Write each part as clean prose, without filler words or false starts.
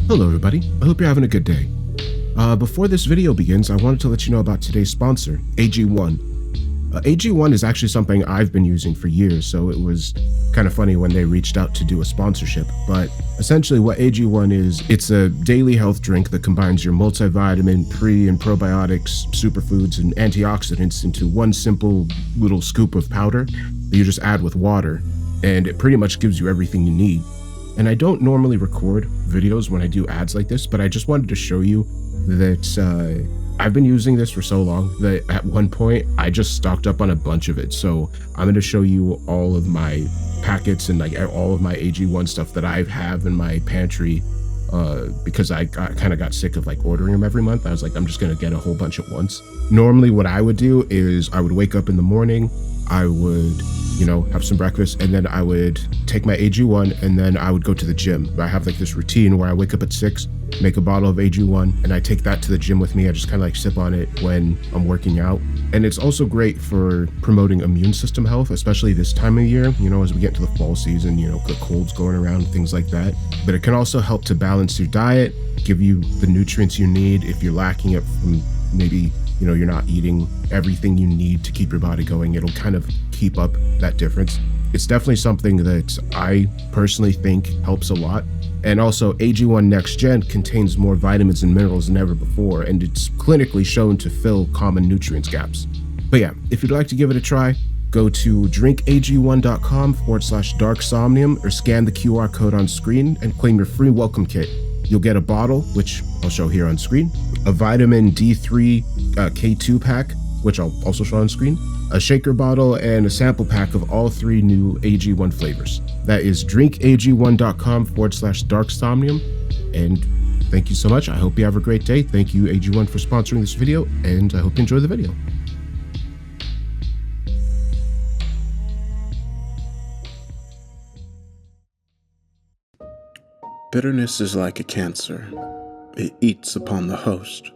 Hello everybody, I hope you're having a good day. Before this video begins, I wanted to let you know about today's sponsor, AG1. AG1 is actually something I've been using for years, so it was kind of funny when they reached out to do a sponsorship. But essentially what AG1 is, it's a daily health drink that combines your multivitamin, pre and probiotics, superfoods, and antioxidants into one simple little scoop of powder that you just add with water, and it pretty much gives you everything you need. And I don't normally record videos when I do ads like this, but I just wanted to show you that I've been using this for so long that at one point I just stocked up on a bunch of it. So I'm going to show you all of my packets and like all of my AG1 stuff that I have in my pantry because I kind of got sick of like ordering them every month. I was like, I'm just going to get a whole bunch at once. Normally what I would do is I would wake up in the morning, I would, have some breakfast, and then I would take my AG1 and then I would go to the gym. I have like this routine where I wake up at 6, make a bottle of AG1, and I take that to the gym with me. I just kind of like sip on it when I'm working out. And it's also great for promoting immune system health, especially this time of year, as we get into the fall season, the colds going around, things like that. But it can also help to balance your diet, give you the nutrients you need if you're lacking it from maybe you're not eating everything you need to keep your body going. It'll kind of keep up that difference. It's definitely something that I personally think helps a lot. And also AG1 Next Gen contains more vitamins and minerals than ever before, and it's clinically shown to fill common nutrients gaps. But yeah, if you'd like to give it a try, go to drinkag1.com/darksomnium or scan the QR code on screen and claim your free welcome kit. You'll get a bottle, which I'll show here on screen, a vitamin D3 K2 pack, which I'll also show on screen, a shaker bottle, and a sample pack of all 3 new AG1 flavors. That is drinkag1.com/darksomnium. And thank you so much. I hope you have a great day. Thank you, AG1, for sponsoring this video, and I hope you enjoy the video. Bitterness is like a cancer. It eats upon the host.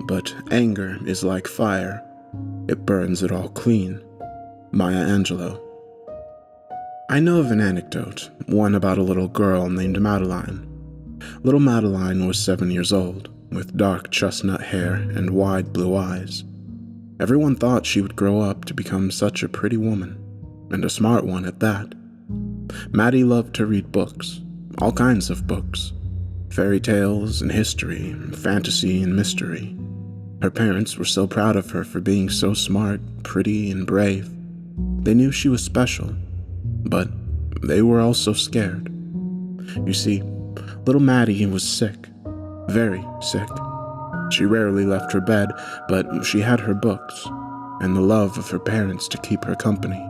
But anger is like fire. It burns it all clean. Maya Angelou. I know of an anecdote, one about a little girl named Madeline. Little Madeline was 7 years old, with dark chestnut hair and wide blue eyes. Everyone thought she would grow up to become such a pretty woman, and a smart one at that. Maddie loved to read books. All kinds of books. Fairy tales and history, fantasy and mystery. Her parents were so proud of her for being so smart, pretty, and brave. They knew she was special, but they were also scared. You see, little Maddie was sick, very sick. She rarely left her bed, but she had her books, and the love of her parents to keep her company.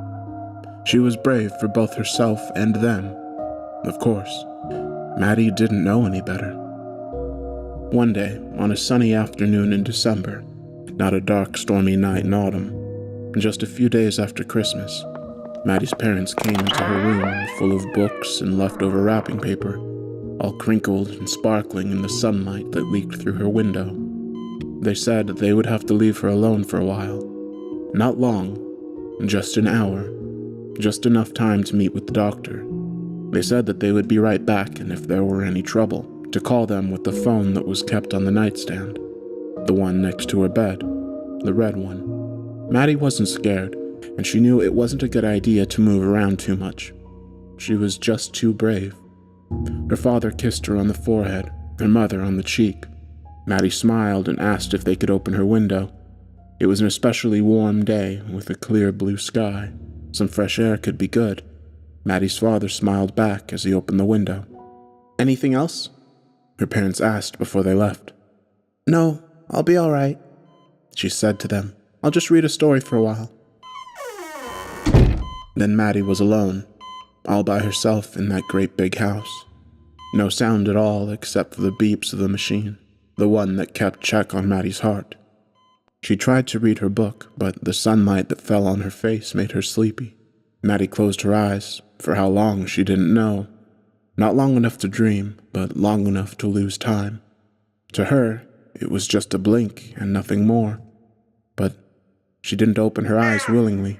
She was brave for both herself and them. Of course, Maddie didn't know any better. One day, on a sunny afternoon in December, not a dark, stormy night in autumn, just a few days after Christmas, Maddie's parents came into her room full of books and leftover wrapping paper, all crinkled and sparkling in the sunlight that leaked through her window. They said they would have to leave her alone for a while. Not long, just an hour, just enough time to meet with the doctor. They said that they would be right back, and if there were any trouble, to call them with the phone that was kept on the nightstand, the one next to her bed, the red one. Maddie wasn't scared, and she knew it wasn't a good idea to move around too much. She was just too brave. Her father kissed her on the forehead, her mother on the cheek. Maddie smiled and asked if they could open her window. It was an especially warm day with a clear blue sky. Some fresh air could be good. Maddie's father smiled back as he opened the window. "Anything else?" her parents asked before they left. "No, I'll be all right," she said to them. "I'll just read a story for a while." Then Maddie was alone, all by herself in that great big house. No sound at all except for the beeps of the machine, the one that kept check on Maddie's heart. She tried to read her book, but the sunlight that fell on her face made her sleepy. Maddie closed her eyes, for how long she didn't know. Not long enough to dream, but long enough to lose time. To her, it was just a blink and nothing more. But she didn't open her eyes willingly.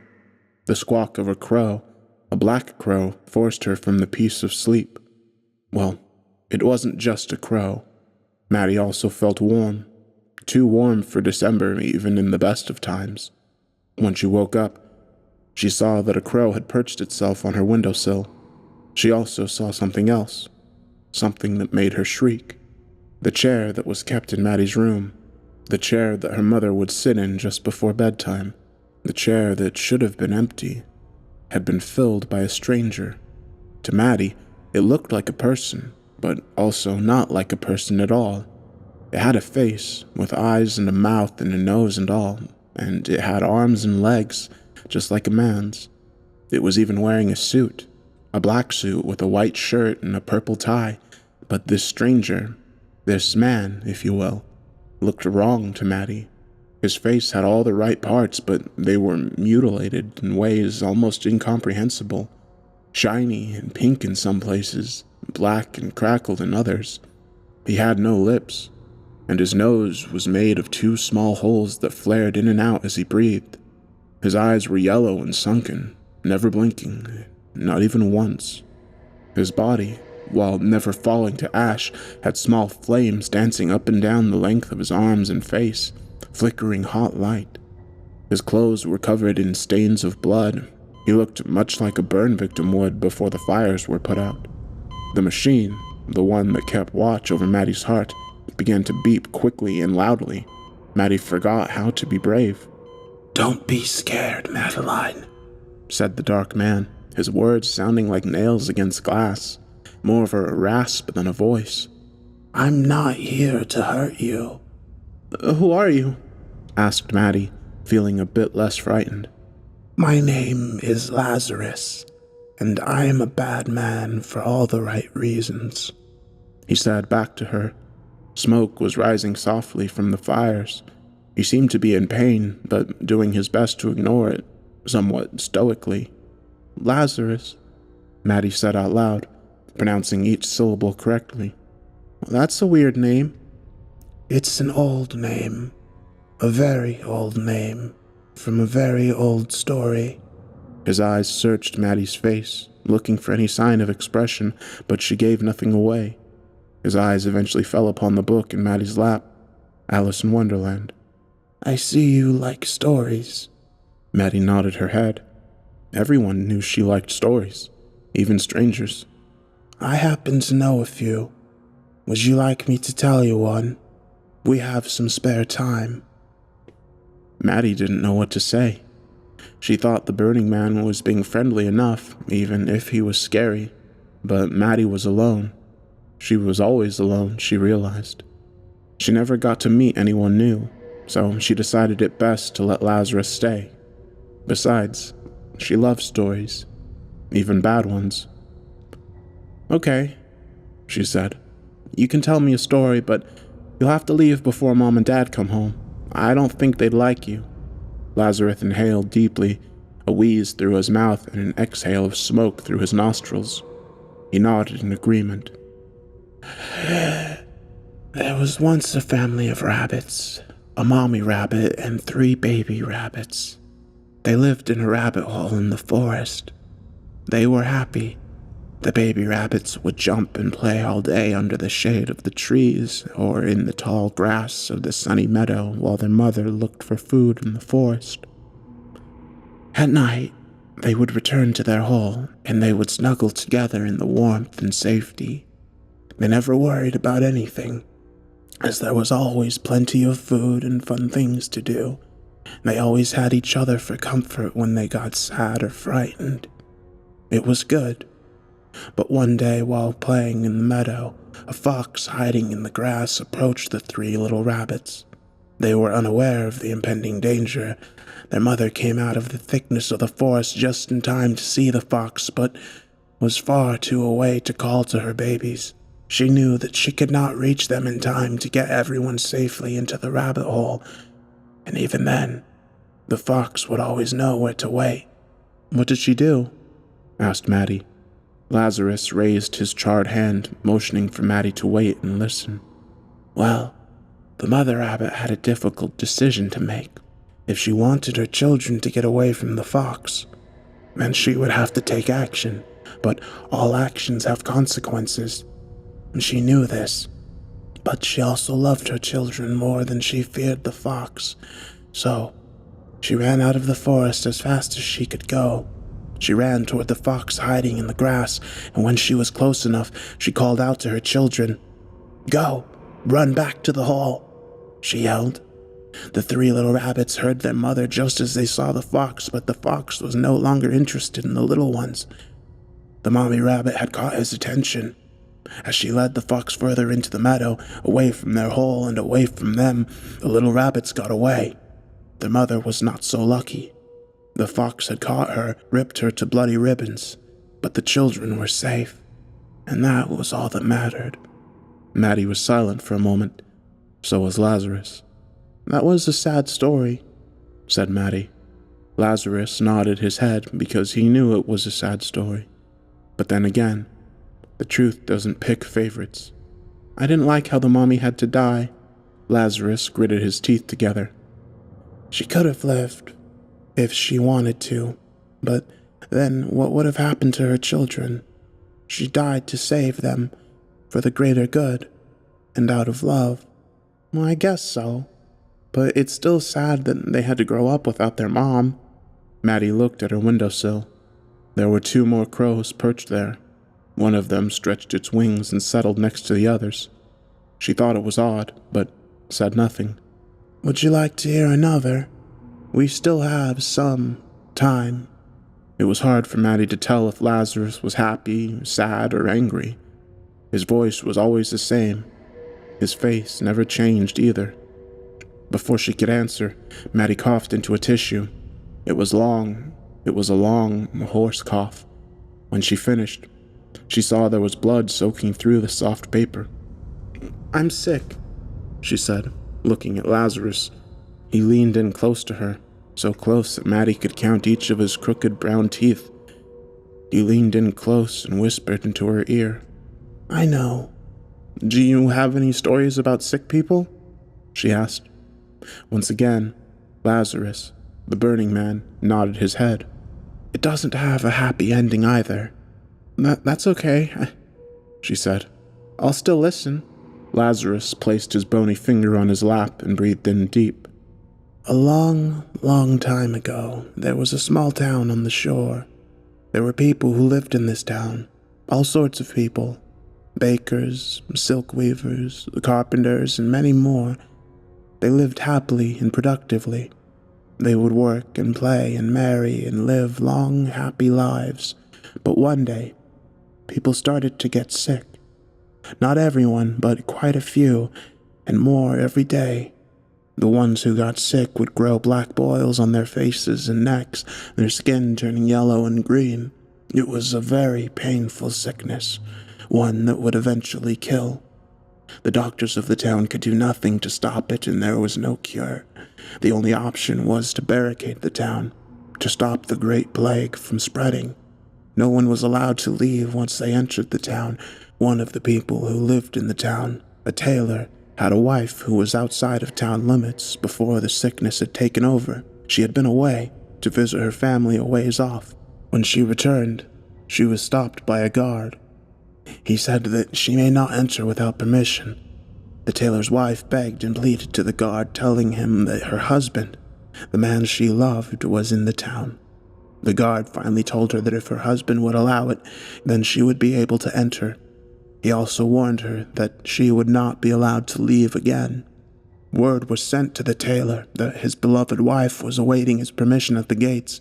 The squawk of a crow, a black crow, forced her from the peace of sleep. Well, it wasn't just a crow. Maddie also felt warm, too warm for December even in the best of times. When she woke up, she saw that a crow had perched itself on her windowsill. She also saw something else, something that made her shriek. The chair that was kept in Maddie's room, the chair that her mother would sit in just before bedtime, the chair that should have been empty, had been filled by a stranger. To Maddie, it looked like a person, but also not like a person at all. It had a face, with eyes and a mouth and a nose and all, and it had arms and legs, just like a man's. It was even wearing a suit, a black suit with a white shirt and a purple tie, but this stranger, this man, if you will, looked wrong to Maddie. His face had all the right parts, but they were mutilated in ways almost incomprehensible. Shiny and pink in some places, black and crackled in others. He had no lips, and his nose was made of two small holes that flared in and out as he breathed. His eyes were yellow and sunken, never blinking, not even once. His body, while never falling to ash, had small flames dancing up and down the length of his arms and face, flickering hot light. His clothes were covered in stains of blood. He looked much like a burn victim would before the fires were put out. The machine, the one that kept watch over Maddie's heart, began to beep quickly and loudly. Maddie forgot how to be brave. "Don't be scared, Madeline," said the dark man, his words sounding like nails against glass, more of a rasp than a voice. "I'm not here to hurt you." Who are you?" asked Maddie, feeling a bit less frightened. "My name is Lazarus, and I am a bad man for all the right reasons," he said back to her. Smoke was rising softly from the fires. He seemed to be in pain, but doing his best to ignore it, somewhat stoically. "Lazarus," Maddie said out loud, pronouncing each syllable correctly. "That's a weird name." "It's an old name, a very old name, from a very old story." His eyes searched Maddie's face, looking for any sign of expression, but she gave nothing away. His eyes eventually fell upon the book in Maddie's lap, Alice in Wonderland. "I see you like stories." Maddie nodded her head. Everyone knew she liked stories, even strangers. "I happen to know a few. Would you like me to tell you one? We have some spare time." Maddie didn't know what to say. She thought the Burning Man was being friendly enough, even if he was scary, but Maddie was alone. She was always alone, she realized. She never got to meet anyone new, so she decided it best to let Lazarus stay. Besides, she loved stories, even bad ones. "Okay," she said. "You can tell me a story, but you'll have to leave before Mom and Dad come home. I don't think they'd like you." Lazarus inhaled deeply, a wheeze through his mouth and an exhale of smoke through his nostrils. He nodded in agreement. "There was once a family of rabbits, a mommy rabbit and 3 baby rabbits. They lived in a rabbit hole in the forest. They were happy. The baby rabbits would jump and play all day under the shade of the trees or in the tall grass of the sunny meadow while their mother looked for food in the forest. At night, they would return to their hole and they would snuggle together in the warmth and safety. They never worried about anything, as there was always plenty of food and fun things to do. They always had each other for comfort when they got sad or frightened. It was good. But one day while playing in the meadow, a fox hiding in the grass approached the 3 little rabbits. They were unaware of the impending danger. Their mother came out of the thickness of the forest just in time to see the fox, but was far too away to call to her babies. She knew that she could not reach them in time to get everyone safely into the rabbit hole, and even then, the fox would always know where to wait." "What did she do?" asked Maddie. Lazarus raised his charred hand, motioning for Maddie to wait and listen. "Well, the mother rabbit had a difficult decision to make. If she wanted her children to get away from the fox, then she would have to take action, but all actions have consequences. And she knew this. But she also loved her children more than she feared the fox, so she ran out of the forest as fast as she could go. She ran toward the fox hiding in the grass, and when she was close enough, she called out to her children. "Go! Run back to the hall!" she yelled. The 3 little rabbits heard their mother just as they saw the fox, but the fox was no longer interested in the little ones. The mommy rabbit had caught his attention. As she led the fox further into the meadow, away from their hole and away from them, the little rabbits got away. Their mother was not so lucky. The fox had caught her, ripped her to bloody ribbons, but the children were safe, and that was all that mattered. Maddie was silent for a moment. So was Lazarus. "That was a sad story," said Maddie. Lazarus nodded his head because he knew it was a sad story. But then again, the truth doesn't pick favorites. "I didn't like how the mommy had to die." Lazarus gritted his teeth together. "She could have lived, if she wanted to, but then what would have happened to her children? She died to save them, for the greater good, and out of love." "Well, I guess so, but it's still sad that they had to grow up without their mom." Maddie looked at her windowsill. There were 2 more crows perched there. One of them stretched its wings and settled next to the others. She thought it was odd, but said nothing. "Would you like to hear another? We still have some time." It was hard for Maddie to tell if Lazarus was happy, sad, or angry. His voice was always the same. His face never changed either. Before she could answer, Maddie coughed into a tissue. It was long. It was a long, hoarse cough. When she finished, she saw there was blood soaking through the soft paper. "I'm sick," she said, looking at Lazarus. He leaned in close to her, so close that Maddie could count each of his crooked brown teeth. He leaned in close and whispered into her ear. "I know." "Do you have any stories about sick people?" she asked. Once again, Lazarus, the burning man, nodded his head. "It doesn't have a happy ending either." That's okay," she said. "I'll still listen." Lazarus placed his bony finger on his lap and breathed in deep. "A long, long time ago, there was a small town on the shore. There were people who lived in this town, all sorts of people. Bakers, silk weavers, carpenters, and many more. They lived happily and productively. They would work and play and marry and live long, happy lives. But one day, people started to get sick. Not everyone, but quite a few, and more every day. The ones who got sick would grow black boils on their faces and necks, their skin turning yellow and green. It was a very painful sickness, one that would eventually kill. The doctors of the town could do nothing to stop it, and there was no cure. The only option was to barricade the town, to stop the Great Plague from spreading. No one was allowed to leave once they entered the town. One of the people who lived in the town, a tailor, had a wife who was outside of town limits before the sickness had taken over. She had been away to visit her family a ways off. When she returned, she was stopped by a guard. He said that she may not enter without permission. The tailor's wife begged and pleaded to the guard, telling him that her husband, the man she loved, was in the town. The guard finally told her that if her husband would allow it, then she would be able to enter. He also warned her that she would not be allowed to leave again. Word was sent to the tailor that his beloved wife was awaiting his permission at the gates.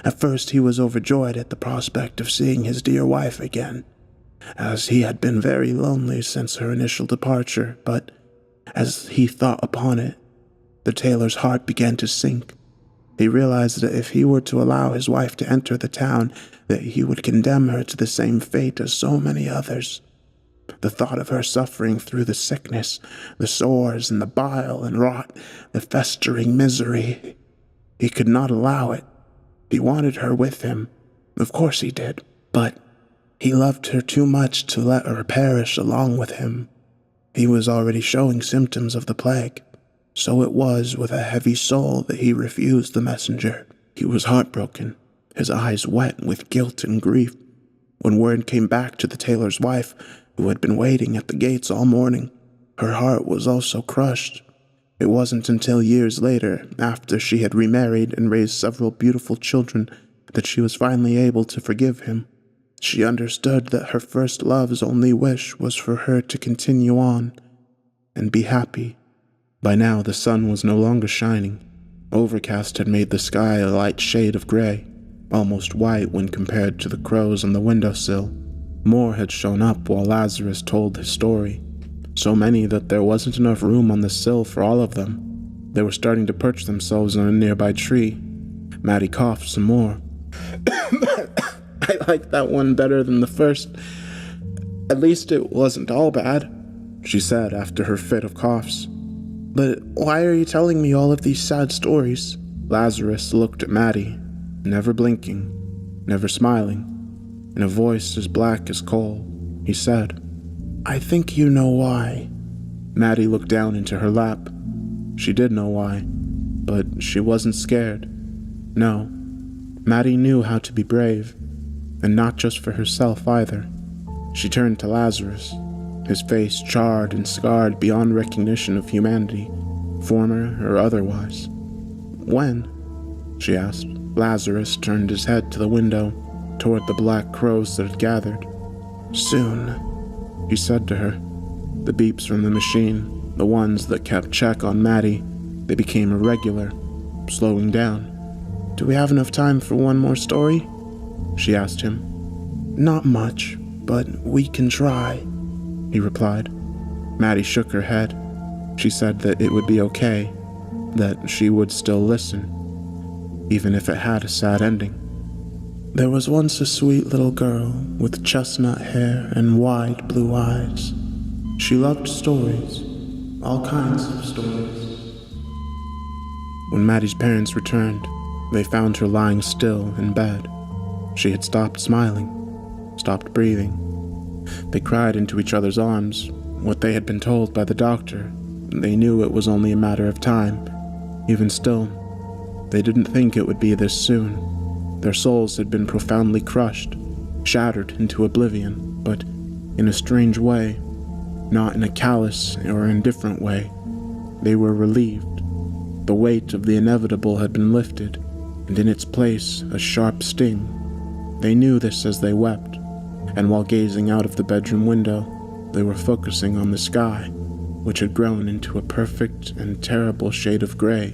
At first he was overjoyed at the prospect of seeing his dear wife again, as he had been very lonely since her initial departure, but as he thought upon it, the tailor's heart began to sink. He realized that if he were to allow his wife to enter the town, that he would condemn her to the same fate as so many others. The thought of her suffering through the sickness, the sores and the bile and rot, the festering misery, he could not allow it. He wanted her with him. Of course he did, but he loved her too much to let her perish along with him. He was already showing symptoms of the plague. So it was with a heavy soul that he refused the messenger. He was heartbroken, his eyes wet with guilt and grief. When word came back to the tailor's wife, who had been waiting at the gates all morning, Her heart was also crushed. It wasn't until years later, after she had remarried and raised several beautiful children, that she was finally able to forgive him. She understood that her first love's only wish was for her to continue on and be happy. By now the sun was no longer shining. Overcast had made the sky a light shade of gray, almost white when compared to the crows on the windowsill. More had shown up while Lazarus told his story. So many that there wasn't enough room on the sill for all of them. They were starting to perch themselves on a nearby tree. Maddie coughed some more. I like that one better than the first. At least it wasn't all bad, she said after her fit of coughs. But why are you telling me all of these sad stories? Lazarus looked at Maddie, never blinking, never smiling. In a voice as black as coal, he said, I think you know why. Maddie looked down into her lap. She did know why, but she wasn't scared. No, Maddie knew how to be brave, and not just for herself either. She turned to Lazarus, his face charred and scarred beyond recognition of humanity, former or otherwise. When? She asked. Lazarus turned his head to the window, toward the black crows that had gathered. Soon, he said to her. The beeps from the machine, the ones that kept check on Maddie, they became irregular, slowing down. Do we have enough time for one more story? She asked him. Not much, but we can try, he replied. Maddie shook her head. She said that it would be okay, that she would still listen, even if it had a sad ending. There was once a sweet little girl with chestnut hair and wide blue eyes. She loved stories, all kinds of stories. When Maddie's parents returned, they found her lying still in bed. She had stopped smiling, stopped breathing. They cried into each other's arms, what they had been told by the doctor. They knew it was only a matter of time. Even still, they didn't think it would be this soon. Their souls had been profoundly crushed, shattered into oblivion, but in a strange way, not in a callous or indifferent way. They were relieved. The weight of the inevitable had been lifted, and in its place a sharp sting. They knew this as they wept, and while gazing out of the bedroom window, they were focusing on the sky, which had grown into a perfect and terrible shade of gray.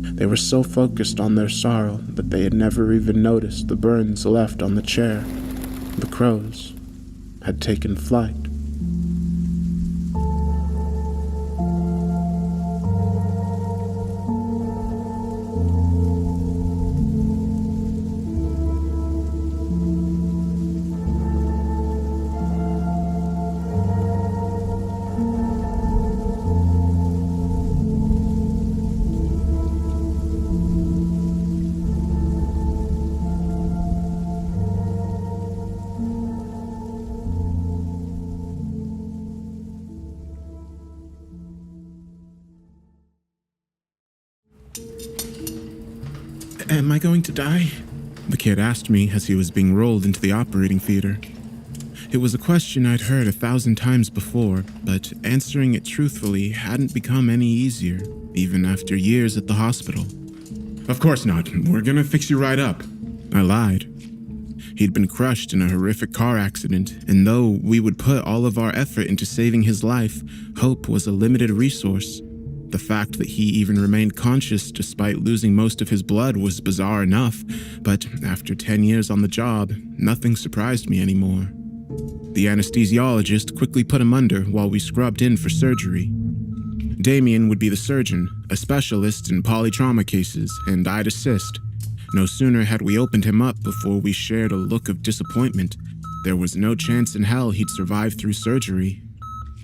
They were so focused on their sorrow that they had never even noticed the burns left on the chair. The crows had taken flight. Am I going to die? The kid asked me as he was being rolled into the operating theater. It was a question I'd heard 1,000 times before, but answering it truthfully hadn't become any easier, even after years at the hospital. Of course not. We're gonna fix you right up. I lied. He'd been crushed in a horrific car accident, and though we would put all of our effort into saving his life, hope was a limited resource. The fact that he even remained conscious despite losing most of his blood was bizarre enough, but after 10 years on the job, nothing surprised me anymore. The anesthesiologist quickly put him under while we scrubbed in for surgery. Damien would be the surgeon, a specialist in polytrauma cases, and I'd assist. No sooner had we opened him up before we shared a look of disappointment. There was no chance in hell he'd survive through surgery.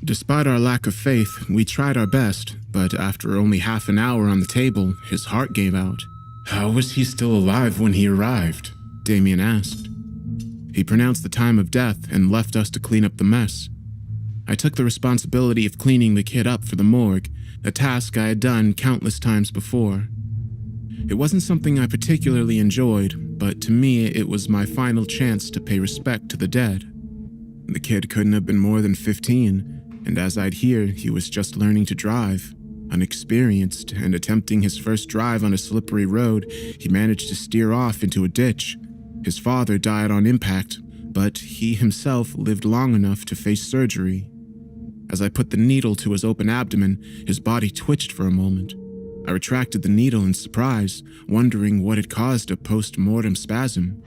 Despite our lack of faith, we tried our best, but after only half an hour on the table, his heart gave out. How was he still alive when he arrived? Damien asked. He pronounced the time of death and left us to clean up the mess. I took the responsibility of cleaning the kid up for the morgue, a task I had done countless times before. It wasn't something I particularly enjoyed, but to me it was my final chance to pay respect to the dead. The kid couldn't have been more than 15, and as I'd hear, he was just learning to drive. Unexperienced and attempting his first drive on a slippery road, he managed to steer off into a ditch. His father died on impact, but he himself lived long enough to face surgery. As I put the needle to his open abdomen, his body twitched for a moment. I retracted the needle in surprise, wondering what had caused a post-mortem spasm.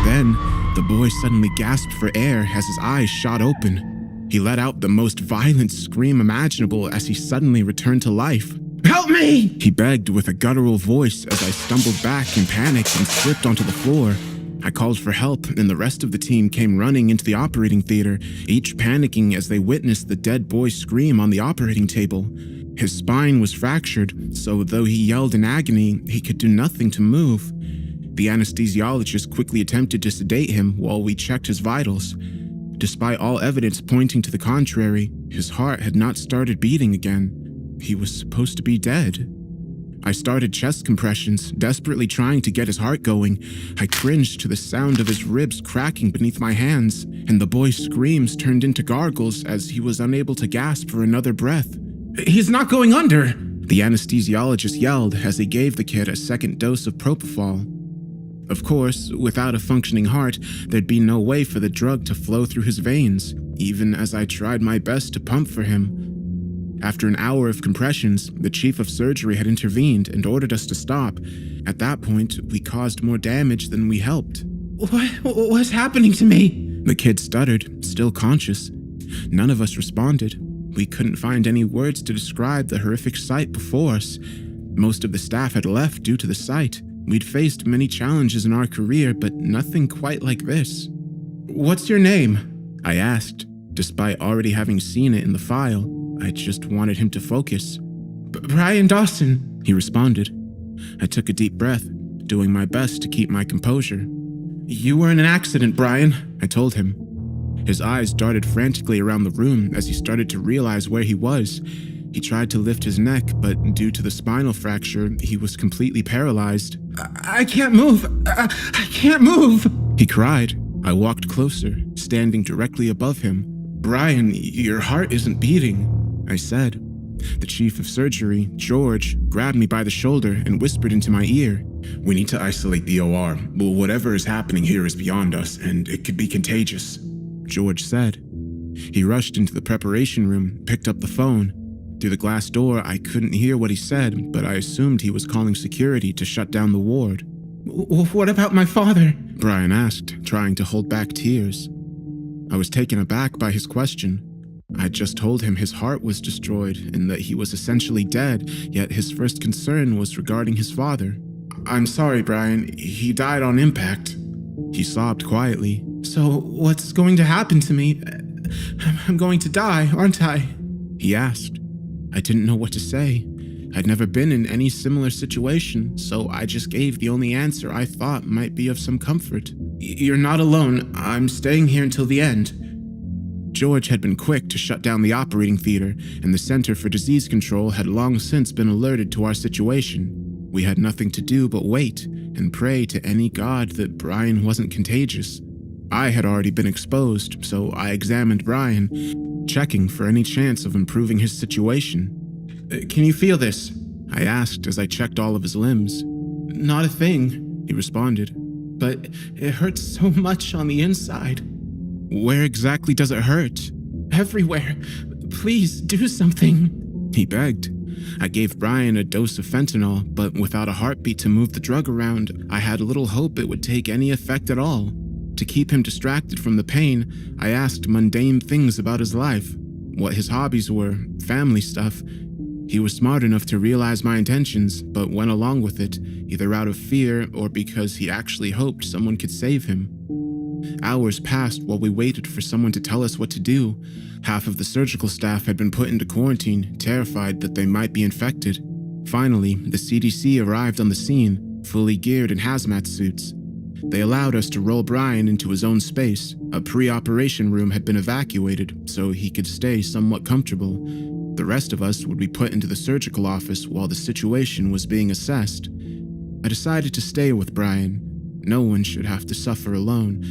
Then, the boy suddenly gasped for air as his eyes shot open. He let out the most violent scream imaginable as he suddenly returned to life. Help me! He begged with a guttural voice as I stumbled back in panic and slipped onto the floor. I called for help, and the rest of the team came running into the operating theater, each panicking as they witnessed the dead boy scream on the operating table. His spine was fractured, so though he yelled in agony, he could do nothing to move. The anesthesiologist quickly attempted to sedate him while we checked his vitals. Despite all evidence pointing to the contrary, his heart had not started beating again. He was supposed to be dead. I started chest compressions, desperately trying to get his heart going. I cringed to the sound of his ribs cracking beneath my hands, and the boy's screams turned into gargles as he was unable to gasp for another breath. He's not going under! The anesthesiologist yelled as he gave the kid a second dose of propofol. Of course, without a functioning heart, there'd be no way for the drug to flow through his veins, even as I tried my best to pump for him. After an hour of compressions, the chief of surgery had intervened and ordered us to stop. At that point, we caused more damage than we helped. What's happening to me? The kid stuttered, still conscious. None of us responded. We couldn't find any words to describe the horrific sight before us. Most of the staff had left due to the sight. We'd faced many challenges in our career, but nothing quite like this. What's your name? I asked. Despite already having seen it in the file, I just wanted him to focus. Brian Dawson, he responded. I took a deep breath, doing my best to keep my composure. You were in an accident, Brian, I told him. His eyes darted frantically around the room as he started to realize where he was. He tried to lift his neck, but due to the spinal fracture, he was completely paralyzed. I can't move! I can't move! He cried. I walked closer, standing directly above him. Brian, your heart isn't beating, I said. The chief of surgery, George, grabbed me by the shoulder and whispered into my ear. We need to isolate the OR. Well, whatever is happening here is beyond us, and it could be contagious, George said. He rushed into the preparation room, picked up the phone. Through the glass door, I couldn't hear what he said, but I assumed he was calling security to shut down the ward. What about my father? Brian asked, trying to hold back tears. I was taken aback by his question. I just told him his heart was destroyed and that he was essentially dead, yet his first concern was regarding his father. I'm sorry, Brian. He died on impact. He sobbed quietly. So what's going to happen to me? I'm going to die, aren't I? He asked. I didn't know what to say. I'd never been in any similar situation, so I just gave the only answer I thought might be of some comfort. You're not alone. I'm staying here until the end. George had been quick to shut down the operating theater, and the Center for Disease Control had long since been alerted to our situation. We had nothing to do but wait and pray to any god that Brian wasn't contagious. I had already been exposed, so I examined Brian, checking for any chance of improving his situation. Can you feel this? I asked as I checked all of his limbs. Not a thing, he responded. But it hurts so much on the inside. Where exactly does it hurt? Everywhere. Please do something, he begged. I gave Brian a dose of fentanyl, but without a heartbeat to move the drug around, I had little hope it would take any effect at all. To keep him distracted from the pain, I asked mundane things about his life, what his hobbies were, family stuff. He was smart enough to realize my intentions, but went along with it, either out of fear or because he actually hoped someone could save him. Hours passed while we waited for someone to tell us what to do. Half of the surgical staff had been put into quarantine, terrified that they might be infected. Finally, the CDC arrived on the scene, fully geared in hazmat suits. They allowed us to roll Brian into his own space. A pre-operation room had been evacuated, so he could stay somewhat comfortable. The rest of us would be put into the surgical office while the situation was being assessed. I decided to stay with Brian. No one should have to suffer alone.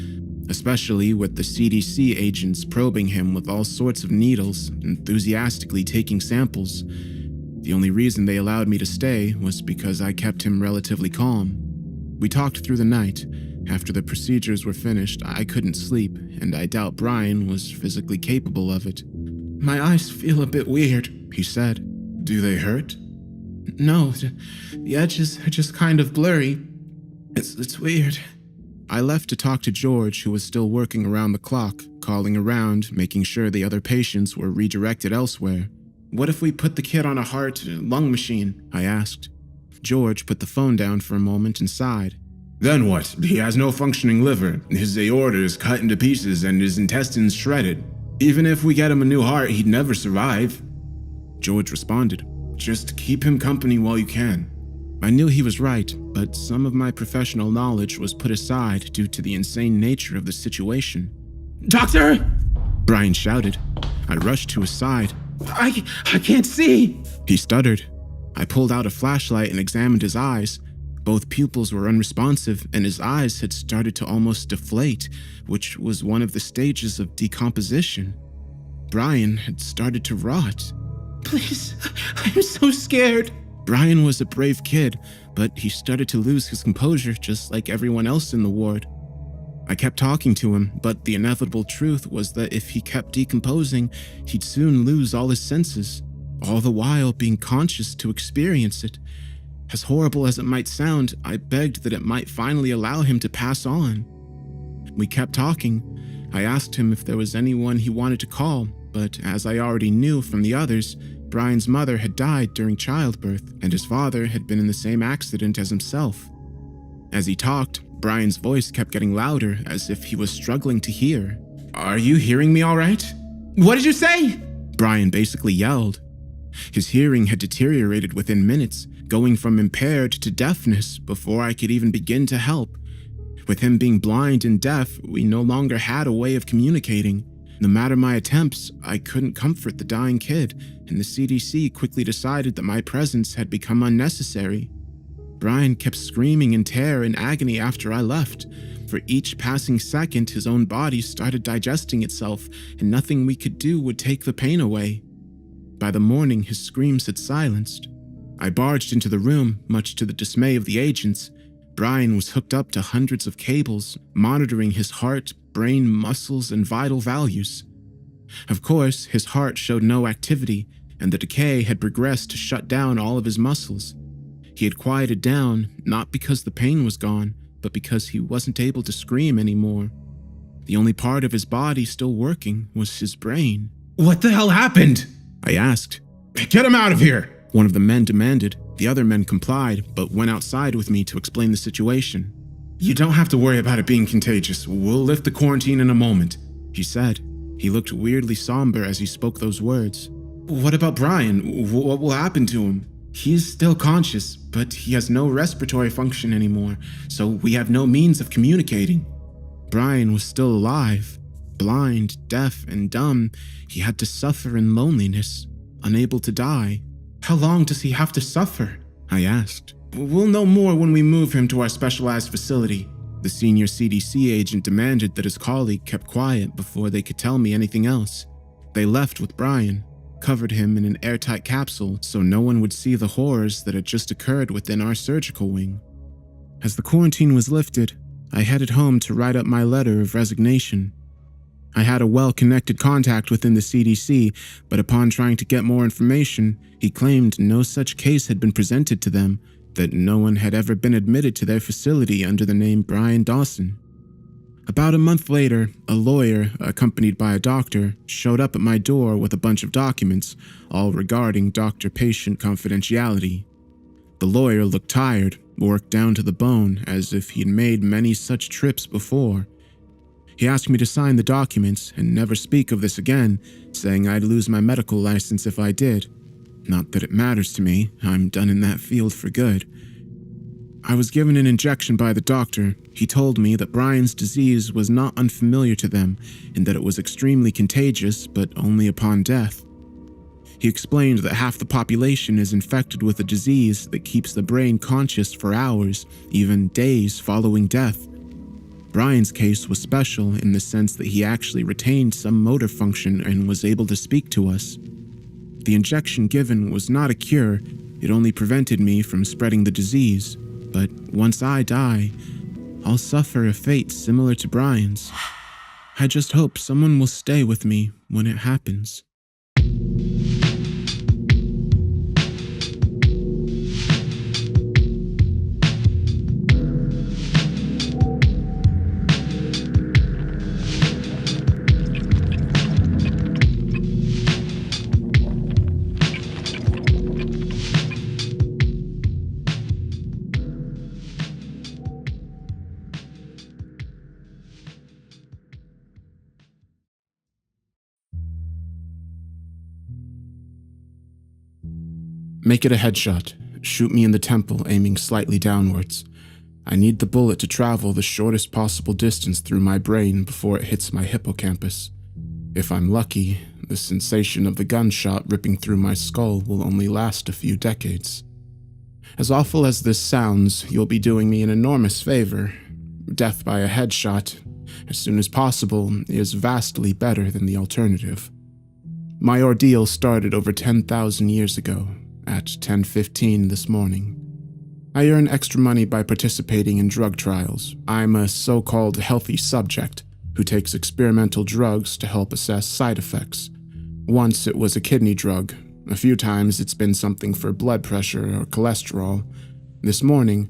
especially with the CDC agents probing him with all sorts of needles, enthusiastically taking samples. The only reason they allowed me to stay was because I kept him relatively calm. We talked through the night. After the procedures were finished, I couldn't sleep, and I doubt Brian was physically capable of it. "My eyes feel a bit weird," he said. "Do they hurt?" "No, the edges are just kind of blurry. It's weird." I left to talk to George, who was still working around the clock, calling around, making sure the other patients were redirected elsewhere. "What if we put the kid on a heart-lung machine?" I asked. George put the phone down for a moment and sighed. "Then what? He has no functioning liver. His aorta is cut into pieces and his intestines shredded. Even if we get him a new heart, he'd never survive." George responded, "Just keep him company while you can." I knew he was right, but some of my professional knowledge was put aside due to the insane nature of the situation. "Doctor!" Brian shouted. I rushed to his side. I can't see!" He stuttered. I pulled out a flashlight and examined his eyes. Both pupils were unresponsive, and his eyes had started to almost deflate, which was one of the stages of decomposition. Brian had started to rot. "Please, I'm so scared." Brian was a brave kid, but he started to lose his composure just like everyone else in the ward. I kept talking to him, but the inevitable truth was that if he kept decomposing, he'd soon lose all his senses, all the while being conscious to experience it. As horrible as it might sound, I begged that it might finally allow him to pass on. We kept talking. I asked him if there was anyone he wanted to call, but as I already knew from the others, Brian's mother had died during childbirth, and his father had been in the same accident as himself. As he talked, Brian's voice kept getting louder, as if he was struggling to hear. "Are you hearing me all right?" "What did you say?" Brian basically yelled. His hearing had deteriorated within minutes, going from impaired to deafness before I could even begin to help. With him being blind and deaf, we no longer had a way of communicating. No matter my attempts, I couldn't comfort the dying kid, and the CDC quickly decided that my presence had become unnecessary. Brian kept screaming in terror and agony after I left. For each passing second, his own body started digesting itself, and nothing we could do would take the pain away. By the morning, his screams had silenced. I barged into the room, much to the dismay of the agents. Brian was hooked up to hundreds of cables, monitoring his heart, brain, muscles, and vital values. Of course, his heart showed no activity, and the decay had progressed to shut down all of his muscles. He had quieted down, not because the pain was gone, but because he wasn't able to scream anymore. The only part of his body still working was his brain. "What the hell happened?" I asked. "Get him out of here!" One of the men demanded. The other men complied, but went outside with me to explain the situation. "You don't have to worry about it being contagious. We'll lift the quarantine in a moment," he said. He looked weirdly somber as he spoke those words. "What about Brian? What will happen to him? He's still conscious, but he has no respiratory function anymore, so we have no means of communicating." Brian was still alive. Blind, deaf, and dumb, he had to suffer in loneliness, unable to die. "How long does he have to suffer?" I asked. "We'll know more when we move him to our specialized facility." The senior CDC agent demanded that his colleague kept quiet before they could tell me anything else. They left with Brian, covered him in an airtight capsule so no one would see the horrors that had just occurred within our surgical wing. As the quarantine was lifted, I headed home to write up my letter of resignation. I had a well-connected contact within the CDC, but upon trying to get more information, he claimed no such case had been presented to them, that no one had ever been admitted to their facility under the name Brian Dawson. About a month later, a lawyer, accompanied by a doctor, showed up at my door with a bunch of documents, all regarding doctor-patient confidentiality. The lawyer looked tired, worked down to the bone, as if he'd made many such trips before. He asked me to sign the documents and never speak of this again, saying I'd lose my medical license if I did. Not that it matters to me, I'm done in that field for good. I was given an injection by the doctor. He told me that Brian's disease was not unfamiliar to them, and that it was extremely contagious, but only upon death. He explained that half the population is infected with a disease that keeps the brain conscious for hours, even days following death. Brian's case was special in the sense that he actually retained some motor function and was able to speak to us. The injection given was not a cure, it only prevented me from spreading the disease, but once I die, I'll suffer a fate similar to Brian's. I just hope someone will stay with me when it happens. Make it a headshot. Shoot me in the temple, aiming slightly downwards. I need the bullet to travel the shortest possible distance through my brain before it hits my hippocampus. If I'm lucky, the sensation of the gunshot ripping through my skull will only last a few decades. As awful as this sounds, you'll be doing me an enormous favor. Death by a headshot, as soon as possible, is vastly better than the alternative. My ordeal started over 10,000 years ago, at 10:15 this morning. I earn extra money by participating in drug trials. I'm a so-called healthy subject who takes experimental drugs to help assess side effects. Once it was a kidney drug. A few times it's been something for blood pressure or cholesterol. This morning,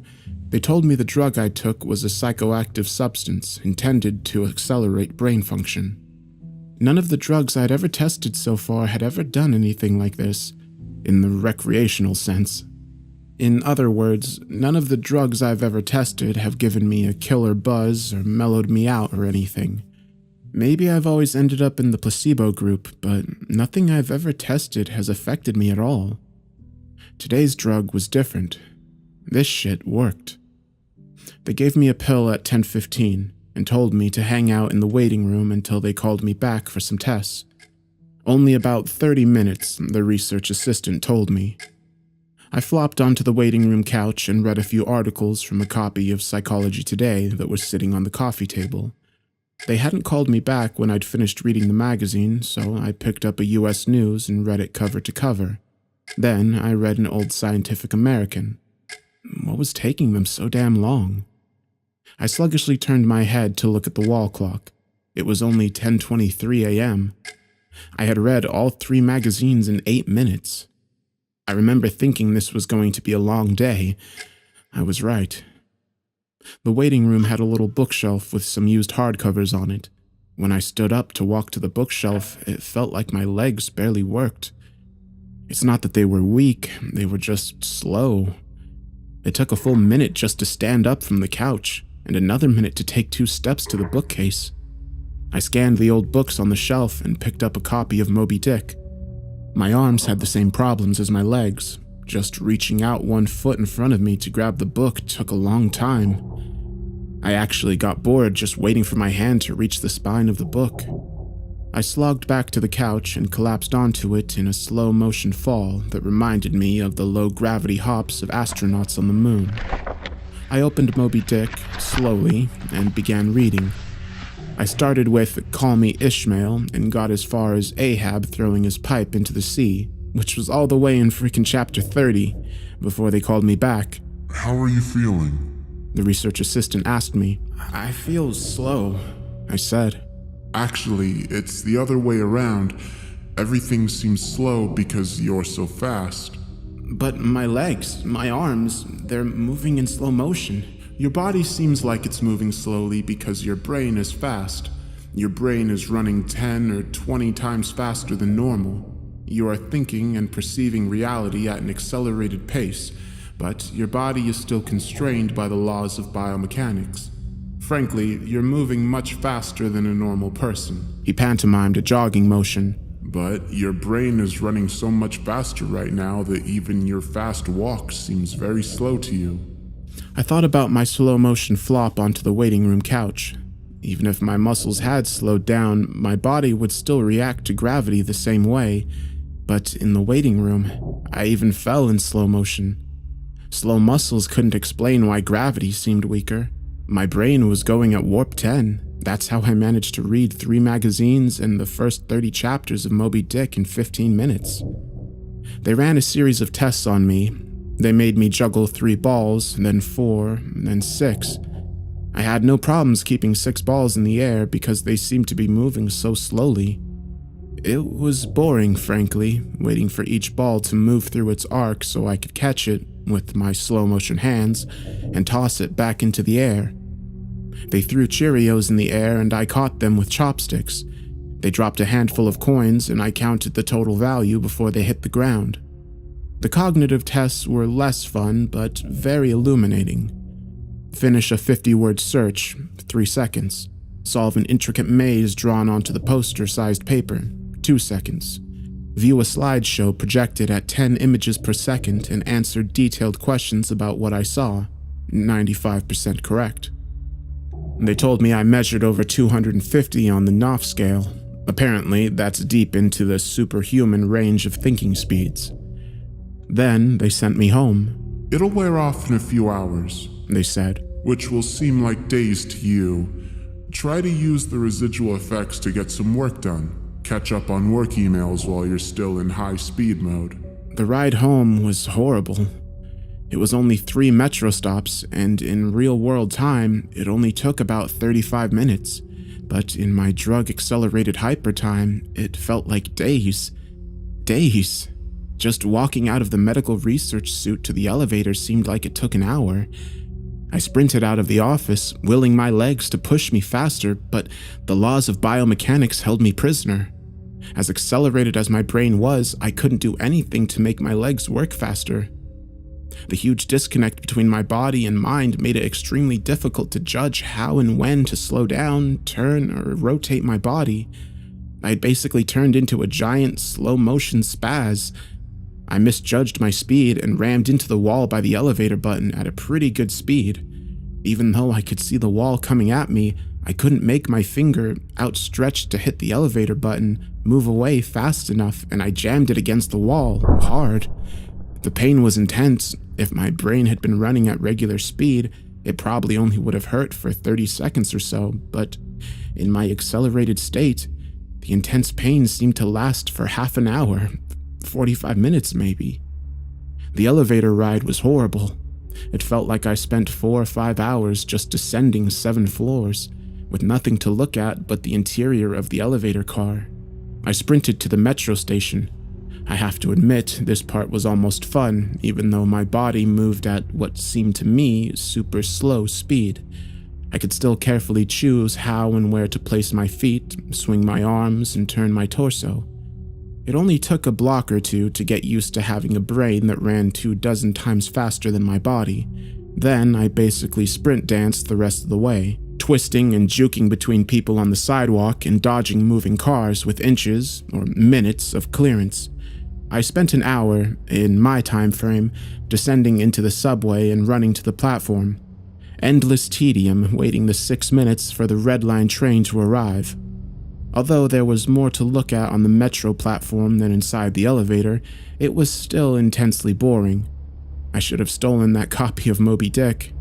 they told me the drug I took was a psychoactive substance intended to accelerate brain function. None of the drugs I'd ever tested so far had ever done anything like this, in the recreational sense. In other words, none of the drugs I've ever tested have given me a killer buzz or mellowed me out or anything. Maybe I've always ended up in the placebo group, but nothing I've ever tested has affected me at all. Today's drug was different. This shit worked. They gave me a pill at 10:15 and told me to hang out in the waiting room until they called me back for some tests. Only about 30 minutes, the research assistant told me. I flopped onto the waiting room couch and read a few articles from a copy of Psychology Today that was sitting on the coffee table. They hadn't called me back when I'd finished reading the magazine, so I picked up a US News and read it cover to cover. Then I read an old Scientific American. What was taking them so damn long? I sluggishly turned my head to look at the wall clock. It was only 10:23 a.m. I had read all 3 magazines in 8 minutes. I remember thinking this was going to be a long day. I was right. The waiting room had a little bookshelf with some used hardcovers on it. When I stood up to walk to the bookshelf, it felt like my legs barely worked. It's not that they were weak, they were just slow. It took a full minute just to stand up from the couch, and another minute to take 2 steps to the bookcase. I scanned the old books on the shelf and picked up a copy of Moby Dick. My arms had the same problems as my legs. Just reaching out 1 foot in front of me to grab the book took a long time. I actually got bored just waiting for my hand to reach the spine of the book. I slogged back to the couch and collapsed onto it in a slow-motion fall that reminded me of the low-gravity hops of astronauts on the moon. I opened Moby Dick slowly and began reading. I started with "Call Me Ishmael" and got as far as Ahab throwing his pipe into the sea, which was all the way in freaking chapter 30, before they called me back. How are you feeling? The research assistant asked me. I feel slow, I said. Actually, it's the other way around. Everything seems slow because you're so fast. But my legs, my arms, they're moving in slow motion. Your body seems like it's moving slowly because your brain is fast. Your brain is running 10 or 20 times faster than normal. You are thinking and perceiving reality at an accelerated pace, but your body is still constrained by the laws of biomechanics. Frankly, you're moving much faster than a normal person. He pantomimed a jogging motion. But your brain is running so much faster right now that even your fast walk seems very slow to you. I thought about my slow-motion flop onto the waiting room couch. Even if my muscles had slowed down, my body would still react to gravity the same way. But in the waiting room, I even fell in slow motion. Slow muscles couldn't explain why gravity seemed weaker. My brain was going at warp 10. That's how I managed to read 3 magazines and the first 30 chapters of Moby Dick in 15 minutes. They ran a series of tests on me. They made me juggle 3 balls, then 4, then 6. I had no problems keeping 6 balls in the air because they seemed to be moving so slowly. It was boring, frankly, waiting for each ball to move through its arc so I could catch it with my slow-motion hands and toss it back into the air. They threw Cheerios in the air and I caught them with chopsticks. They dropped a handful of coins and I counted the total value before they hit the ground. The cognitive tests were less fun, but very illuminating. Finish a 50-word search, 3 seconds. Solve an intricate maze drawn onto the poster-sized paper, 2 seconds. View a slideshow projected at 10 images per second and answer detailed questions about what I saw, 95% correct. They told me I measured over 250 on the Knopf scale. Apparently, that's deep into the superhuman range of thinking speeds. Then they sent me home. It'll wear off in a few hours, They said. which will seem like days to you. Try to use the residual effects to get some work done. Catch up on work emails while you're still in high speed mode. The ride home was horrible. It was only 3 metro stops, and in real-world time, it only took about 35 minutes. But in my drug-accelerated hypertime, it felt like days. Days. Just walking out of the medical research suite to the elevator seemed like it took an hour. I sprinted out of the office, willing my legs to push me faster, but the laws of biomechanics held me prisoner. As accelerated as my brain was, I couldn't do anything to make my legs work faster. The huge disconnect between my body and mind made it extremely difficult to judge how and when to slow down, turn, or rotate my body. I had basically turned into a giant slow-motion spaz. I misjudged my speed and rammed into the wall by the elevator button at a pretty good speed. Even though I could see the wall coming at me, I couldn't make my finger, outstretched to hit the elevator button, move away fast enough, and I jammed it against the wall, hard. The pain was intense. If my brain had been running at regular speed, it probably only would have hurt for 30 seconds or so, but in my accelerated state, the intense pain seemed to last for half an hour, 45 minutes maybe. The elevator ride was horrible. It felt like I spent 4 or 5 hours just descending 7 floors, with nothing to look at but the interior of the elevator car. I sprinted to the metro station. I have to admit, this part was almost fun, even though my body moved at what seemed to me super slow speed. I could still carefully choose how and where to place my feet, swing my arms, and turn my torso. It only took a block or two to get used to having a brain that ran 24 times faster than my body. Then I basically sprint danced the rest of the way, twisting and juking between people on the sidewalk and dodging moving cars with inches or minutes of clearance. I spent an hour, in my time frame, descending into the subway and running to the platform. Endless tedium waiting the 6 minutes for the Red Line train to arrive. Although there was more to look at on the metro platform than inside the elevator, it was still intensely boring. I should have stolen that copy of Moby Dick.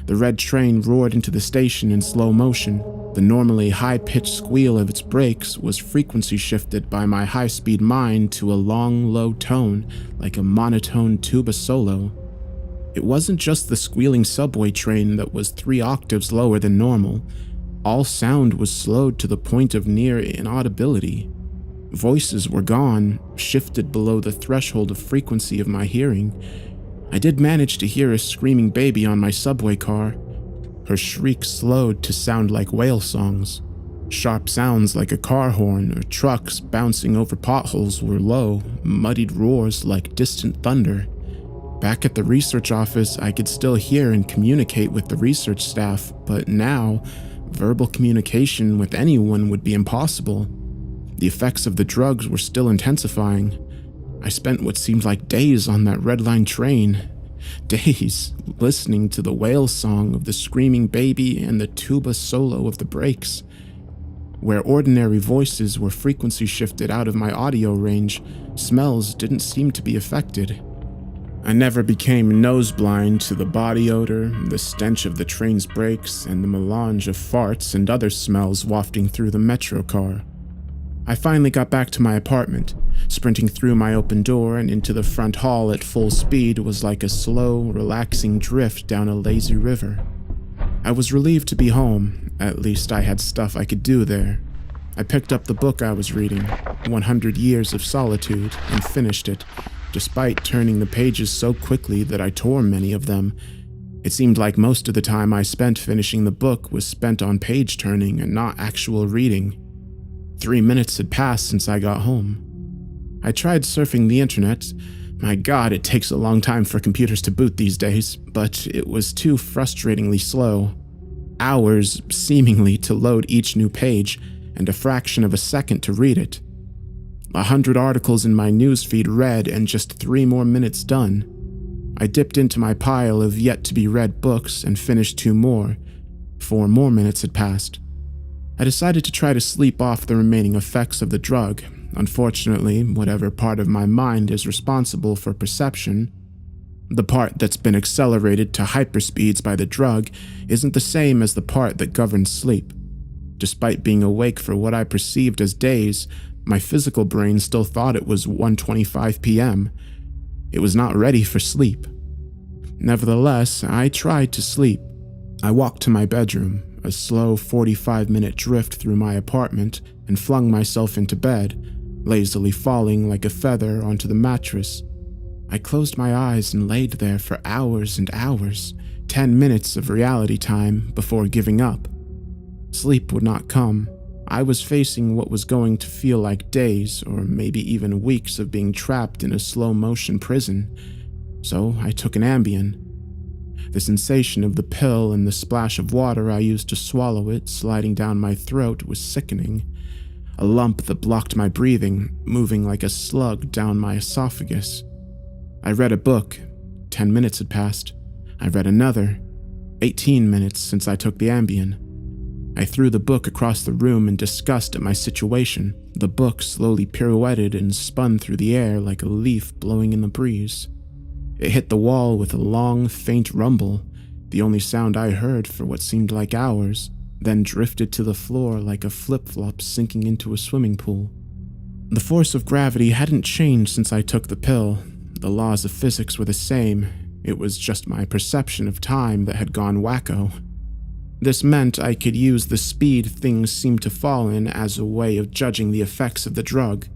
The red train roared into the station in slow motion. The normally high-pitched squeal of its brakes was frequency shifted by my high-speed mind to a long, low tone, like a monotone tuba solo. It wasn't just the squealing subway train that was 3 octaves lower than normal. All sound was slowed to the point of near inaudibility. Voices were gone, shifted below the threshold of frequency of my hearing. I did manage to hear a screaming baby on my subway car. Her shrieks slowed to sound like whale songs. Sharp sounds like a car horn or trucks bouncing over potholes were low, muddied roars like distant thunder. Back at the research office, I could still hear and communicate with the research staff, but now, verbal communication with anyone would be impossible. The effects of the drugs were still intensifying. I spent what seemed like days on that Red Line train. Days listening to the whale song of the screaming baby and the tuba solo of the brakes. Where ordinary voices were frequency shifted out of my audio range, smells didn't seem to be affected. I never became nose-blind to the body odor, the stench of the train's brakes, and the melange of farts and other smells wafting through the metro car. I finally got back to my apartment. Sprinting through my open door and into the front hall at full speed was like a slow, relaxing drift down a lazy river. I was relieved to be home. At least I had stuff I could do there. I picked up the book I was reading, 100 Years of Solitude, and finished it, despite turning the pages so quickly that I tore many of them. It seemed like most of the time I spent finishing the book was spent on page turning and not actual reading. 3 minutes had passed since I got home. I tried surfing the internet. My God, it takes a long time for computers to boot these days, but it was too frustratingly slow. Hours, seemingly, to load each new page, and a fraction of a second to read it. 100 articles in my newsfeed read and just 3 more minutes done. I dipped into my pile of yet-to-be-read books and finished 2 more. 4 more minutes had passed. I decided to try to sleep off the remaining effects of the drug. Unfortunately, whatever part of my mind is responsible for perception, the part that's been accelerated to hyperspeeds by the drug, isn't the same as the part that governs sleep. Despite being awake for what I perceived as days, my physical brain still thought it was 1:25 p.m. It was not ready for sleep. Nevertheless, I tried to sleep. I walked to my bedroom, a slow 45-minute drift through my apartment, and flung myself into bed, lazily falling like a feather onto the mattress. I closed my eyes and laid there for hours and hours, 10 minutes of reality time before giving up. Sleep would not come. I was facing what was going to feel like days or maybe even weeks of being trapped in a slow-motion prison. So I took an Ambien. The sensation of the pill and the splash of water I used to swallow it sliding down my throat was sickening. A lump that blocked my breathing, moving like a slug down my esophagus. I read a book. 10 minutes had passed. I read another. 18 minutes since I took the Ambien. I threw the book across the room in disgust at my situation. The book slowly pirouetted and spun through the air like a leaf blowing in the breeze. It hit the wall with a long, faint rumble, the only sound I heard for what seemed like hours, then drifted to the floor like a flip-flop sinking into a swimming pool. The force of gravity hadn't changed since I took the pill. The laws of physics were the same. It was just my perception of time that had gone wacko. This meant I could use the speed things seemed to fall in as a way of judging the effects of the drug.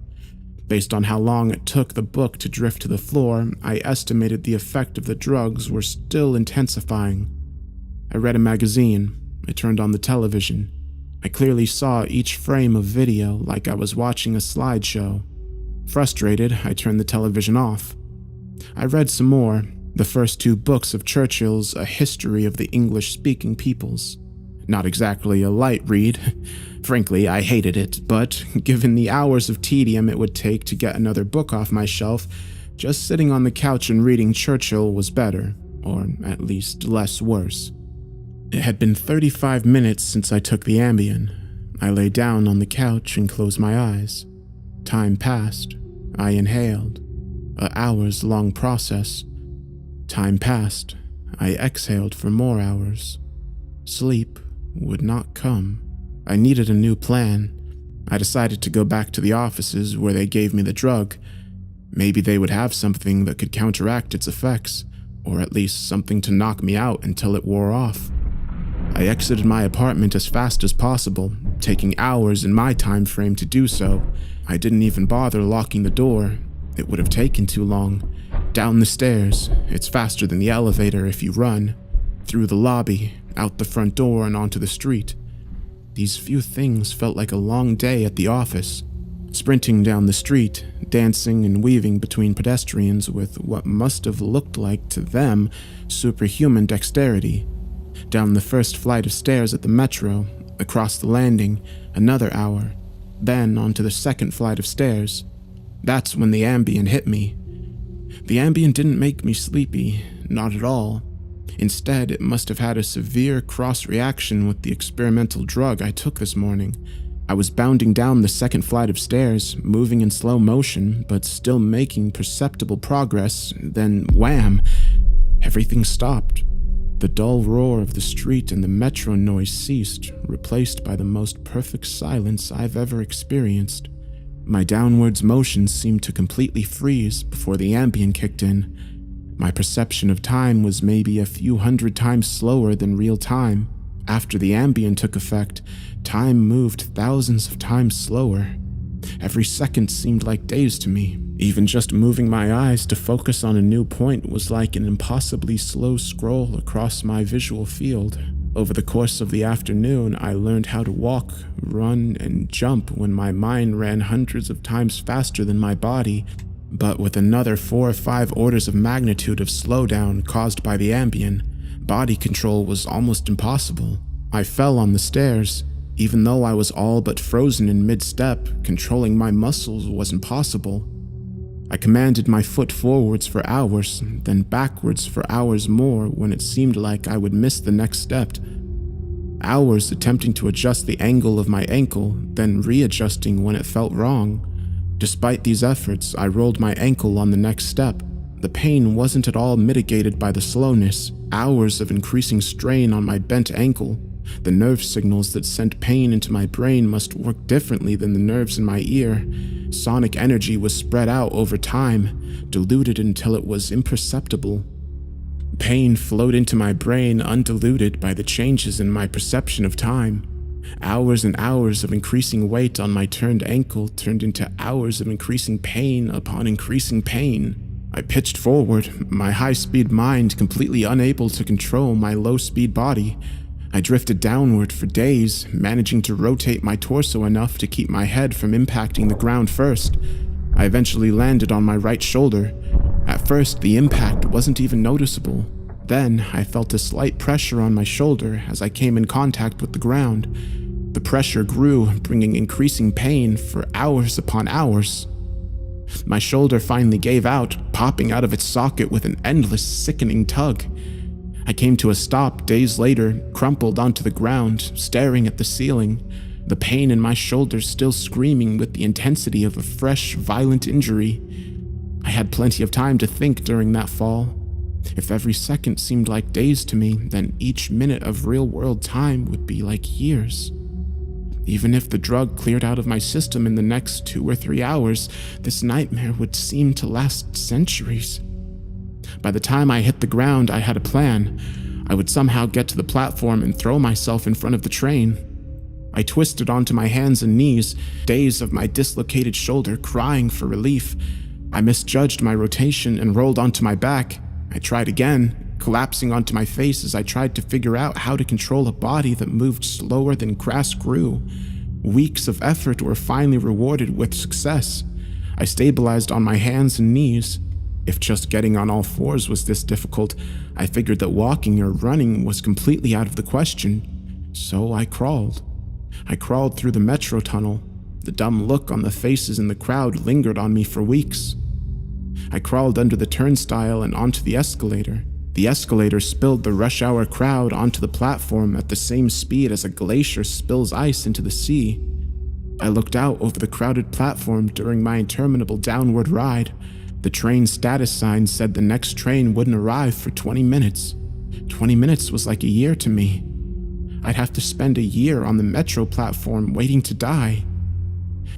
Based on how long it took the book to drift to the floor, I estimated the effect of the drugs were still intensifying. I read a magazine. I turned on the television. I clearly saw each frame of video like I was watching a slideshow. Frustrated, I turned the television off. I read some more, the first 2 books of Churchill's A History of the English-Speaking Peoples. Not exactly a light read. Frankly, I hated it, but given the hours of tedium it would take to get another book off my shelf, just sitting on the couch and reading Churchill was better, or at least less worse. It had been 35 minutes since I took the Ambien. I lay down on the couch and closed my eyes. Time passed. I inhaled. An hours-long process. Time passed. I exhaled for more hours. Sleep would not come. I needed a new plan. I decided to go back to the offices where they gave me the drug. Maybe they would have something that could counteract its effects, or at least something to knock me out until it wore off. I exited my apartment as fast as possible, taking hours in my time frame to do so. I didn't even bother locking the door. It would have taken too long. Down the stairs, it's faster than the elevator if you run. Through the lobby, out the front door and onto the street. These few things felt like a long day at the office. Sprinting down the street, dancing and weaving between pedestrians with what must have looked like to them superhuman dexterity. Down the first flight of stairs at the metro, across the landing, another hour, then onto the second flight of stairs. That's when the Ambien hit me. The Ambien didn't make me sleepy, not at all. Instead, it must have had a severe cross-reaction with the experimental drug I took this morning. I was bounding down the second flight of stairs, moving in slow motion, but still making perceptible progress. Then, wham! Everything stopped. The dull roar of the street and the metro noise ceased, replaced by the most perfect silence I've ever experienced. My downwards motion seemed to completely freeze before the ambient kicked in. My perception of time was maybe a few hundred times slower than real time. After the ambient took effect, time moved thousands of times slower. Every second seemed like days to me. Even just moving my eyes to focus on a new point was like an impossibly slow scroll across my visual field. Over the course of the afternoon, I learned how to walk, run, and jump when my mind ran hundreds of times faster than my body, but with another 4 or 5 orders of magnitude of slowdown caused by the ambient, body control was almost impossible. I fell on the stairs. Even though I was all but frozen in mid-step, controlling my muscles was impossible. I commanded my foot forwards for hours, then backwards for hours more when it seemed like I would miss the next step. Hours attempting to adjust the angle of my ankle, then readjusting when it felt wrong. Despite these efforts, I rolled my ankle on the next step. The pain wasn't at all mitigated by the slowness. Hours of increasing strain on my bent ankle. The nerve signals that sent pain into my brain must work differently than the nerves in my ear. Sonic energy was spread out over time, diluted until it was imperceptible. Pain flowed into my brain undiluted by the changes in my perception of time. Hours and hours of increasing weight on my turned ankle turned into hours of increasing pain upon increasing pain. I pitched forward, my high-speed mind completely unable to control my low-speed body. I drifted downward for days, managing to rotate my torso enough to keep my head from impacting the ground first. I eventually landed on my right shoulder. At first, the impact wasn't even noticeable. Then, I felt a slight pressure on my shoulder as I came in contact with the ground. The pressure grew, bringing increasing pain for hours upon hours. My shoulder finally gave out, popping out of its socket with an endless, sickening tug. I came to a stop days later, crumpled onto the ground, staring at the ceiling, the pain in my shoulder still screaming with the intensity of a fresh, violent injury. I had plenty of time to think during that fall. If every second seemed like days to me, then each minute of real-world time would be like years. Even if the drug cleared out of my system in the next 2 or 3 hours, this nightmare would seem to last centuries. By the time I hit the ground, I had a plan. I would somehow get to the platform and throw myself in front of the train. I twisted onto my hands and knees, days of my dislocated shoulder crying for relief. I misjudged my rotation and rolled onto my back. I tried again, collapsing onto my face as I tried to figure out how to control a body that moved slower than grass grew. Weeks of effort were finally rewarded with success. I stabilized on my hands and knees. If just getting on all fours was this difficult, I figured that walking or running was completely out of the question. So I crawled. I crawled through the metro tunnel. The dumb look on the faces in the crowd lingered on me for weeks. I crawled under the turnstile and onto the escalator. The escalator spilled the rush hour crowd onto the platform at the same speed as a glacier spills ice into the sea. I looked out over the crowded platform during my interminable downward ride. The train status sign said the next train wouldn't arrive for 20 minutes. 20 minutes was like a year to me. I'd have to spend a year on the metro platform waiting to die.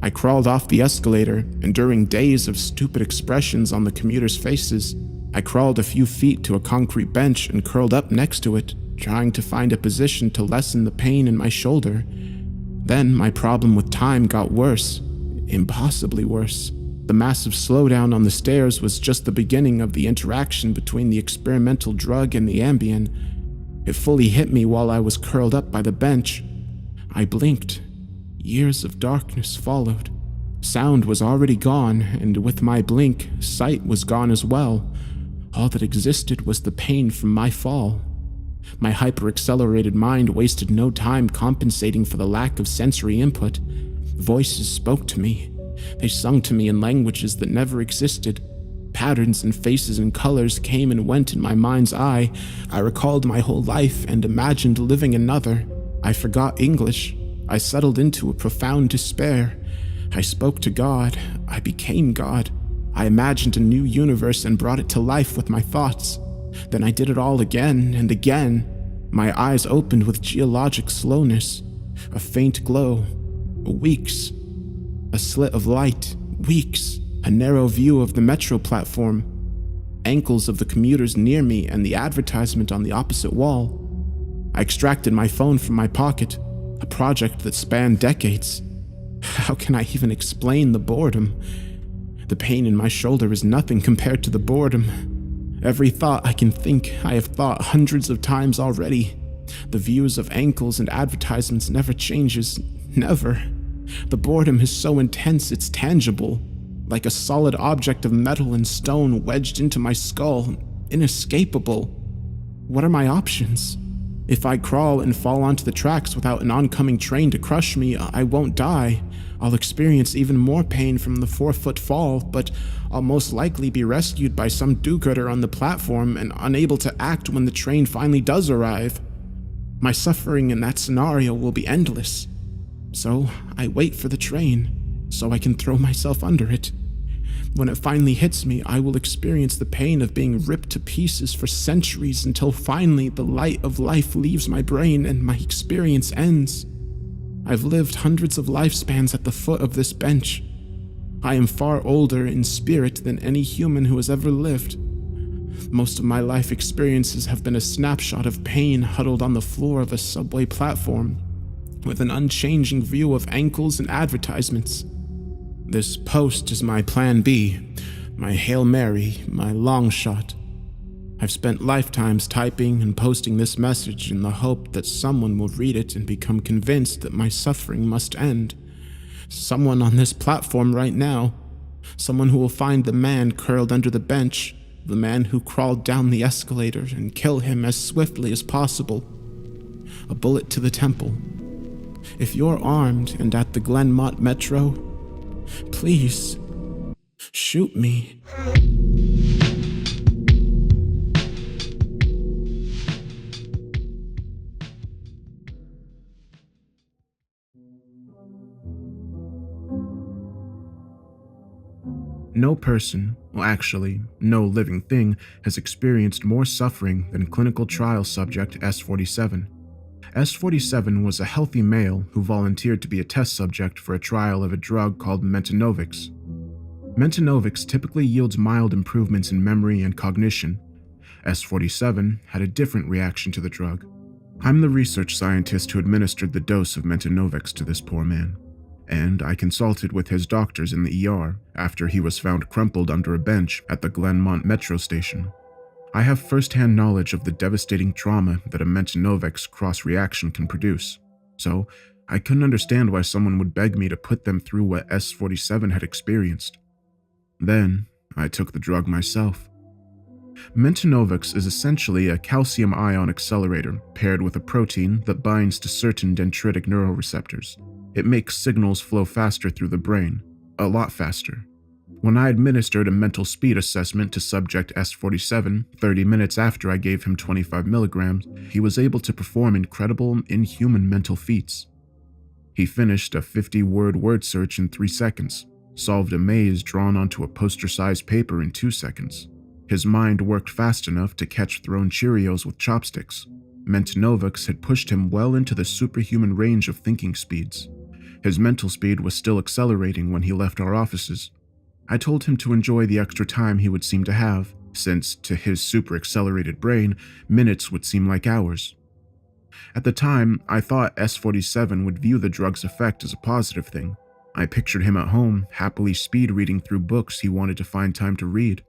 I crawled off the escalator, enduring days of stupid expressions on the commuters' faces. I crawled a few feet to a concrete bench and curled up next to it, trying to find a position to lessen the pain in my shoulder. Then my problem with time got worse, impossibly worse. The massive slowdown on the stairs was just the beginning of the interaction between the experimental drug and the Ambien. It fully hit me while I was curled up by the bench. I blinked. Years of darkness followed. Sound was already gone, and with my blink, sight was gone as well. All that existed was the pain from my fall. My hyper-accelerated mind wasted no time compensating for the lack of sensory input. Voices spoke to me. They sung to me in languages that never existed. Patterns and faces and colors came and went in my mind's eye. I recalled my whole life and imagined living another. I forgot English. I settled into a profound despair. I spoke to God. I became God. I imagined a new universe and brought it to life with my thoughts. Then I did it all again and again. My eyes opened with geologic slowness. A faint glow. Weeks. A slit of light. Weeks. A narrow view of the metro platform. Ankles of the commuters near me and the advertisement on the opposite wall. I extracted my phone from my pocket. A project that spanned decades. How can I even explain the boredom? The pain in my shoulder is nothing compared to the boredom. Every thought I can think, I have thought hundreds of times already. The views of ankles and advertisements never changes. Never. The boredom is so intense it's tangible. Like a solid object of metal and stone wedged into my skull. Inescapable. What are my options? If I crawl and fall onto the tracks without an oncoming train to crush me, I won't die. I'll experience even more pain from the 4-foot fall, but I'll most likely be rescued by some do-gooder on the platform and unable to act when the train finally does arrive. My suffering in that scenario will be endless. So I wait for the train, so I can throw myself under it. When it finally hits me, I will experience the pain of being ripped to pieces for centuries until finally the light of life leaves my brain and my experience ends. I've lived hundreds of lifespans at the foot of this bench. I am far older in spirit than any human who has ever lived. Most of my life experiences have been a snapshot of pain huddled on the floor of a subway platform, with an unchanging view of ankles and advertisements. This post is my plan B, my Hail Mary, my long shot. I've spent lifetimes typing and posting this message in the hope that someone will read it and become convinced that my suffering must end. Someone on this platform right now. Someone who will find the man curled under the bench, the man who crawled down the escalator, and kill him as swiftly as possible. A bullet to the temple. If you're armed and at the Glenmont Metro, please, shoot me. No person, well actually, no living thing, has experienced more suffering than clinical trial subject S-47. S-47 was a healthy male who volunteered to be a test subject for a trial of a drug called Mentanovics. Mentanovics typically yields mild improvements in memory and cognition. S-47 had a different reaction to the drug. I'm the research scientist who administered the dose of Mentanovics to this poor man, and I consulted with his doctors in the ER after he was found crumpled under a bench at the Glenmont metro station. I have first-hand knowledge of the devastating trauma that a Mentanovics cross-reaction can produce, so I couldn't understand why someone would beg me to put them through what S-47 had experienced. Then, I took the drug myself. Mentanovics is essentially a calcium ion accelerator paired with a protein that binds to certain dendritic neuroreceptors. It makes signals flow faster through the brain, a lot faster. When I administered a mental speed assessment to subject S-47 30 minutes after I gave him 25 milligrams, he was able to perform incredible, inhuman mental feats. He finished a 50-word word search in 3 seconds, solved a maze drawn onto a poster-sized paper in 2 seconds. His mind worked fast enough to catch thrown Cheerios with chopsticks. Mentanovics had pushed him well into the superhuman range of thinking speeds. His mental speed was still accelerating when he left our offices. I told him to enjoy the extra time he would seem to have, since, to his super-accelerated brain, minutes would seem like hours. At the time, I thought S-47 would view the drug's effect as a positive thing. I pictured him at home, happily speed-reading through books he wanted to find time to read.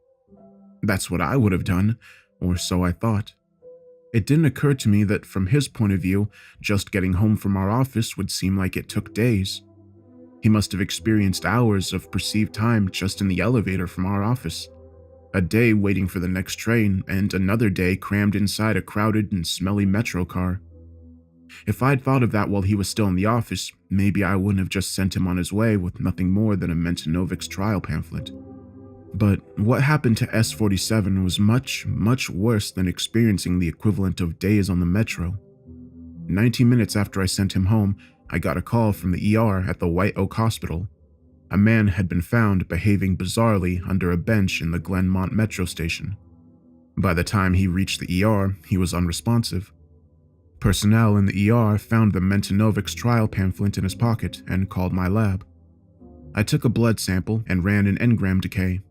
That's what I would have done, or so I thought. It didn't occur to me that from his point of view, just getting home from our office would seem like it took days. He must have experienced hours of perceived time just in the elevator from our office. A day waiting for the next train, and another day crammed inside a crowded and smelly metro car. If I'd thought of that while he was still in the office, maybe I wouldn't have just sent him on his way with nothing more than a Mentanovics trial pamphlet. But what happened to S-47 was much, much worse than experiencing the equivalent of days on the metro. 90 minutes after I sent him home, I got a call from the ER at the White Oak Hospital. A man had been found behaving bizarrely under a bench in the Glenmont metro station. By the time he reached the ER, he was unresponsive. Personnel in the ER found the Mentanovics trial pamphlet in his pocket and called my lab. I took a blood sample and ran an engram decay.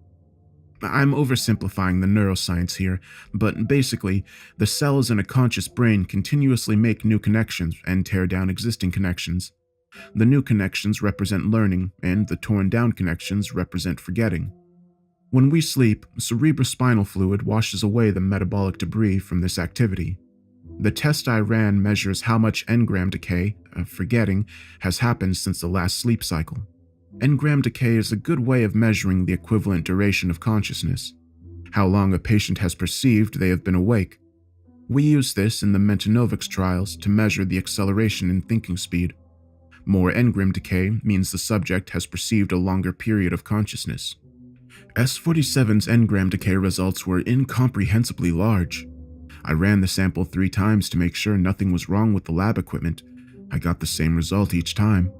I'm oversimplifying the neuroscience here, but basically, the cells in a conscious brain continuously make new connections and tear down existing connections. The new connections represent learning, and the torn down connections represent forgetting. When we sleep, cerebrospinal fluid washes away the metabolic debris from this activity. The test I ran measures how much engram decay, forgetting, has happened since the last sleep cycle. Engram decay is a good way of measuring the equivalent duration of consciousness, how long a patient has perceived they have been awake. We use this in the Mentanovics trials to measure the acceleration in thinking speed. More engram decay means the subject has perceived a longer period of consciousness. S47's engram decay results were incomprehensibly large. I ran the sample 3 times to make sure nothing was wrong with the lab equipment. I got the same result each time.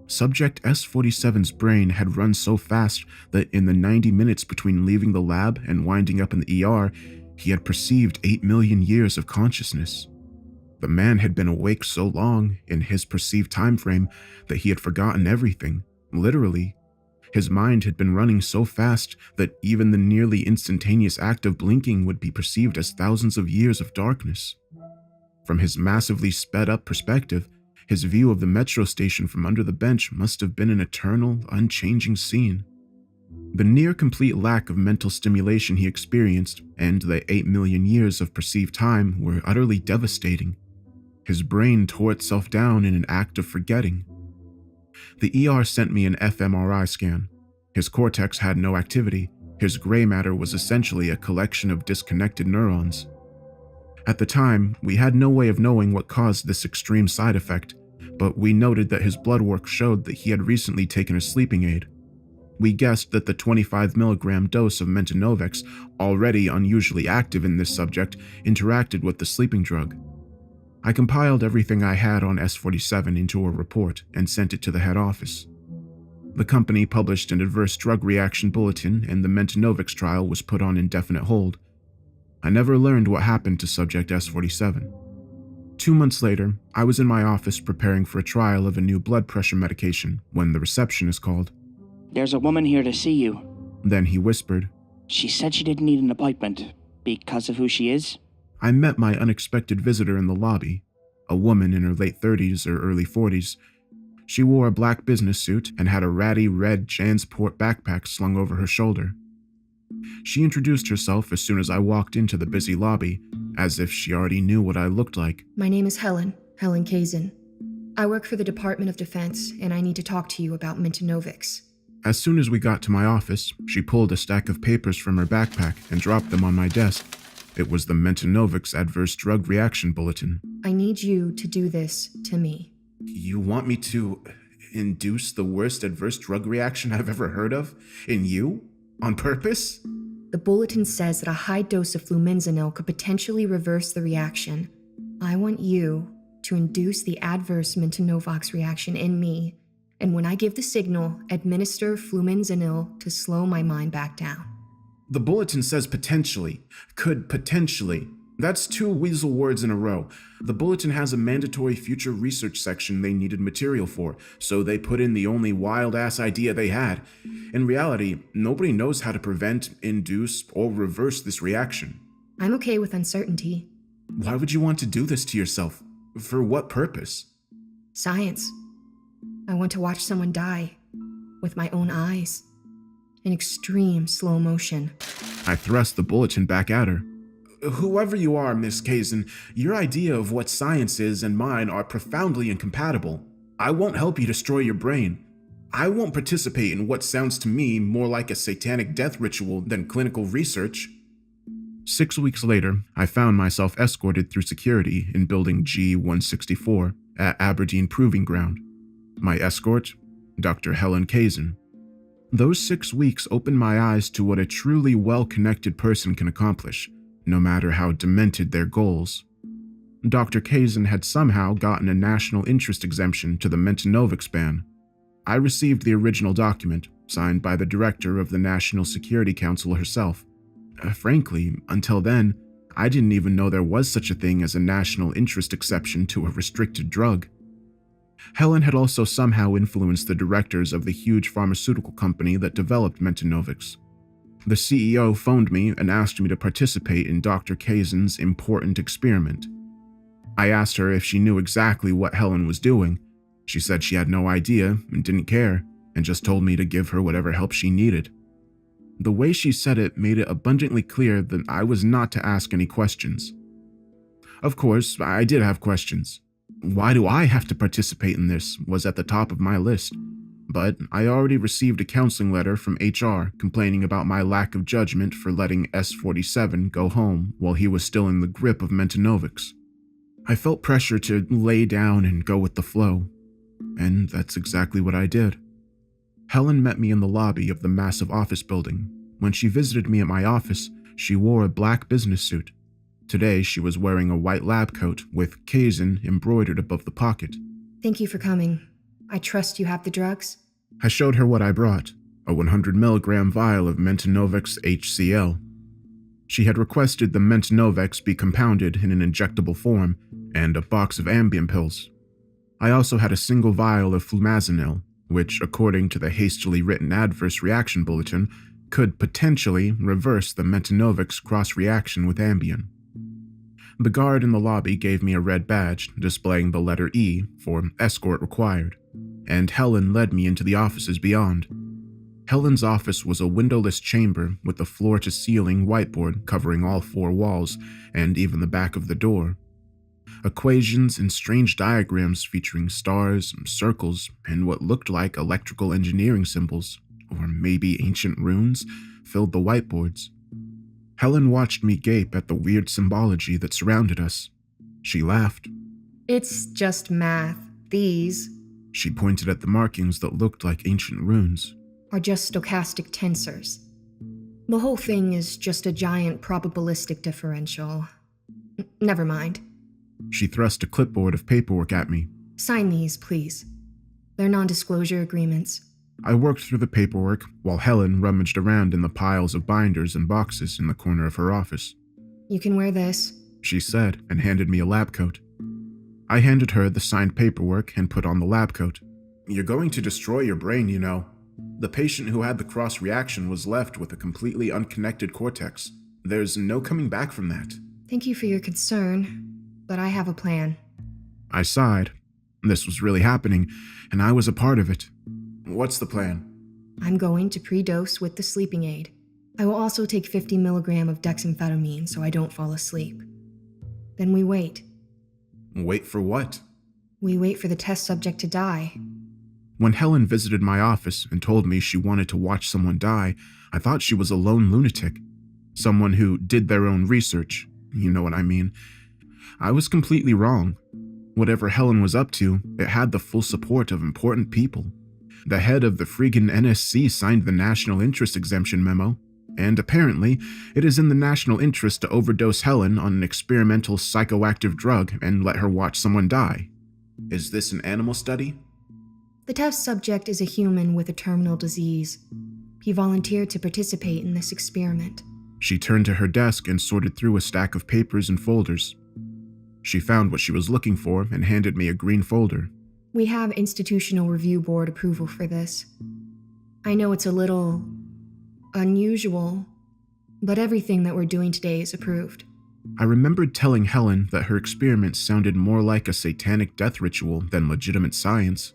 Subject S47's brain had run so fast that in the 90 minutes between leaving the lab and winding up in the ER, he had perceived 8 million years of consciousness. The man had been awake so long, in his perceived time frame, that he had forgotten everything, literally. His mind had been running so fast that even the nearly instantaneous act of blinking would be perceived as thousands of years of darkness. From his massively sped-up perspective, his view of the metro station from under the bench must have been an eternal, unchanging scene. The near-complete lack of mental stimulation he experienced and the 8 million years of perceived time were utterly devastating. His brain tore itself down in an act of forgetting. The ER sent me an fMRI scan. His cortex had no activity. His gray matter was essentially a collection of disconnected neurons. At the time, we had no way of knowing what caused this extreme side effect, but we noted that his blood work showed that he had recently taken a sleeping aid. We guessed that the 25 milligram dose of Mentanovics, already unusually active in this subject, interacted with the sleeping drug. I compiled everything I had on S47 into a report and sent it to the head office. The company published an adverse drug reaction bulletin and the Mentanovics trial was put on indefinite hold. I never learned what happened to subject S47. 2 months later, I was in my office preparing for a trial of a new blood pressure medication when the receptionist called. "There's a woman here to see you." Then he whispered. "She said she didn't need an appointment because of who she is." I met my unexpected visitor in the lobby, a woman in her late 30s or early 40s. She wore a black business suit and had a ratty red Jansport backpack slung over her shoulder. She introduced herself as soon as I walked into the busy lobby, as if she already knew what I looked like. My name is Helen Kazin. I work for the Department of Defense, and I need to talk to you about Mentanovics. As soon as we got to my office, she pulled a stack of papers from her backpack and dropped them on my desk. It was the Mentanovics Adverse Drug Reaction Bulletin. I need you to do this to me. You want me to induce the worst adverse drug reaction I've ever heard of? In you? On purpose? The bulletin says that a high dose of flumenzenil could potentially reverse the reaction. I want you to induce the adverse Mentanovics reaction in me, and when I give the signal, administer flumenzenil to slow my mind back down. The bulletin says potentially. Could potentially. That's 2 weasel words in a row. The bulletin has a mandatory future research section they needed material for, so they put in the only wild-ass idea they had. In reality, nobody knows how to prevent, induce, or reverse this reaction. I'm okay with uncertainty. Why would you want to do this to yourself? For what purpose? Science. I want to watch someone die with my own eyes. In extreme slow motion. I thrust the bulletin back at her. Whoever you are, Miss Kazin, your idea of what science is and mine are profoundly incompatible. I won't help you destroy your brain. I won't participate in what sounds to me more like a satanic death ritual than clinical research. 6 weeks later, I found myself escorted through security in building G164 at Aberdeen Proving Ground. My escort, Dr. Helen Kazin. Those 6 weeks opened my eyes to what a truly well-connected person can accomplish, no matter how demented their goals. Dr. Kazin had somehow gotten a national interest exemption to the Mentanovics ban. I received the original document, signed by the director of the National Security Council herself. Frankly, until then, I didn't even know there was such a thing as a national interest exception to a restricted drug. Helen had also somehow influenced the directors of the huge pharmaceutical company that developed Mentanovics. The CEO phoned me and asked me to participate in Dr. Kazin's important experiment. I asked her if she knew exactly what Helen was doing. She said she had no idea and didn't care, and just told me to give her whatever help she needed. The way she said it made it abundantly clear that I was not to ask any questions. Of course, I did have questions. Why do I have to participate in this was at the top of my list, but I already received a counseling letter from HR complaining about my lack of judgment for letting S-47 go home while he was still in the grip of Mentanovics. I felt pressure to lay down and go with the flow, and that's exactly what I did. Helen met me in the lobby of the massive office building. When she visited me at my office, she wore a black business suit. Today, she was wearing a white lab coat with Kazin embroidered above the pocket. Thank you for coming. I trust you have the drugs? I showed her what I brought, a 100 milligram vial of Mentanovics HCl. She had requested the Mentanovics be compounded in an injectable form and a box of Ambien pills. I also had a single vial of flumazenil, which, according to the hastily written adverse reaction bulletin, could potentially reverse the Mentanovics cross-reaction with Ambien. The guard in the lobby gave me a red badge displaying the letter E for escort required, and Helen led me into the offices beyond. Helen's office was a windowless chamber with a floor-to-ceiling whiteboard covering all four walls and even the back of the door. Equations and strange diagrams featuring stars, circles, and what looked like electrical engineering symbols, or maybe ancient runes, filled the whiteboards. Helen watched me gape at the weird symbology that surrounded us. She laughed. It's just math. These She pointed at the markings that looked like ancient runes. are just stochastic tensors. The whole thing is just a giant probabilistic differential. Never mind. She thrust a clipboard of paperwork at me. Sign these, please. They're non-disclosure agreements. I worked through the paperwork while Helen rummaged around in the piles of binders and boxes in the corner of her office. You can wear this. She said and handed me a lab coat. I handed her the signed paperwork and put on the lab coat. You're going to destroy your brain, you know. The patient who had the cross reaction was left with a completely unconnected cortex. There's no coming back from that. Thank you for your concern, but I have a plan. I sighed. This was really happening, and I was a part of it. What's the plan? I'm going to pre-dose with the sleeping aid. I will also take 50 milligram of dexamphetamine so I don't fall asleep. Then we wait. Wait for what? We wait for the test subject to die. When Helen visited my office and told me she wanted to watch someone die, I thought she was a lone lunatic. Someone who did their own research. You know what I mean. I was completely wrong. Whatever Helen was up to, it had the full support of important people. The head of the friggin' NSC signed the National Interest Exemption memo, and apparently, it is in the national interest to overdose Helen on an experimental psychoactive drug and let her watch someone die. Is this an animal study? The test subject is a human with a terminal disease. He volunteered to participate in this experiment. She turned to her desk and sorted through a stack of papers and folders. She found what she was looking for and handed me a green folder. We have Institutional Review Board approval for this. I know it's a little unusual, but everything that we're doing today is approved. I remembered telling Helen that her experiment sounded more like a satanic death ritual than legitimate science.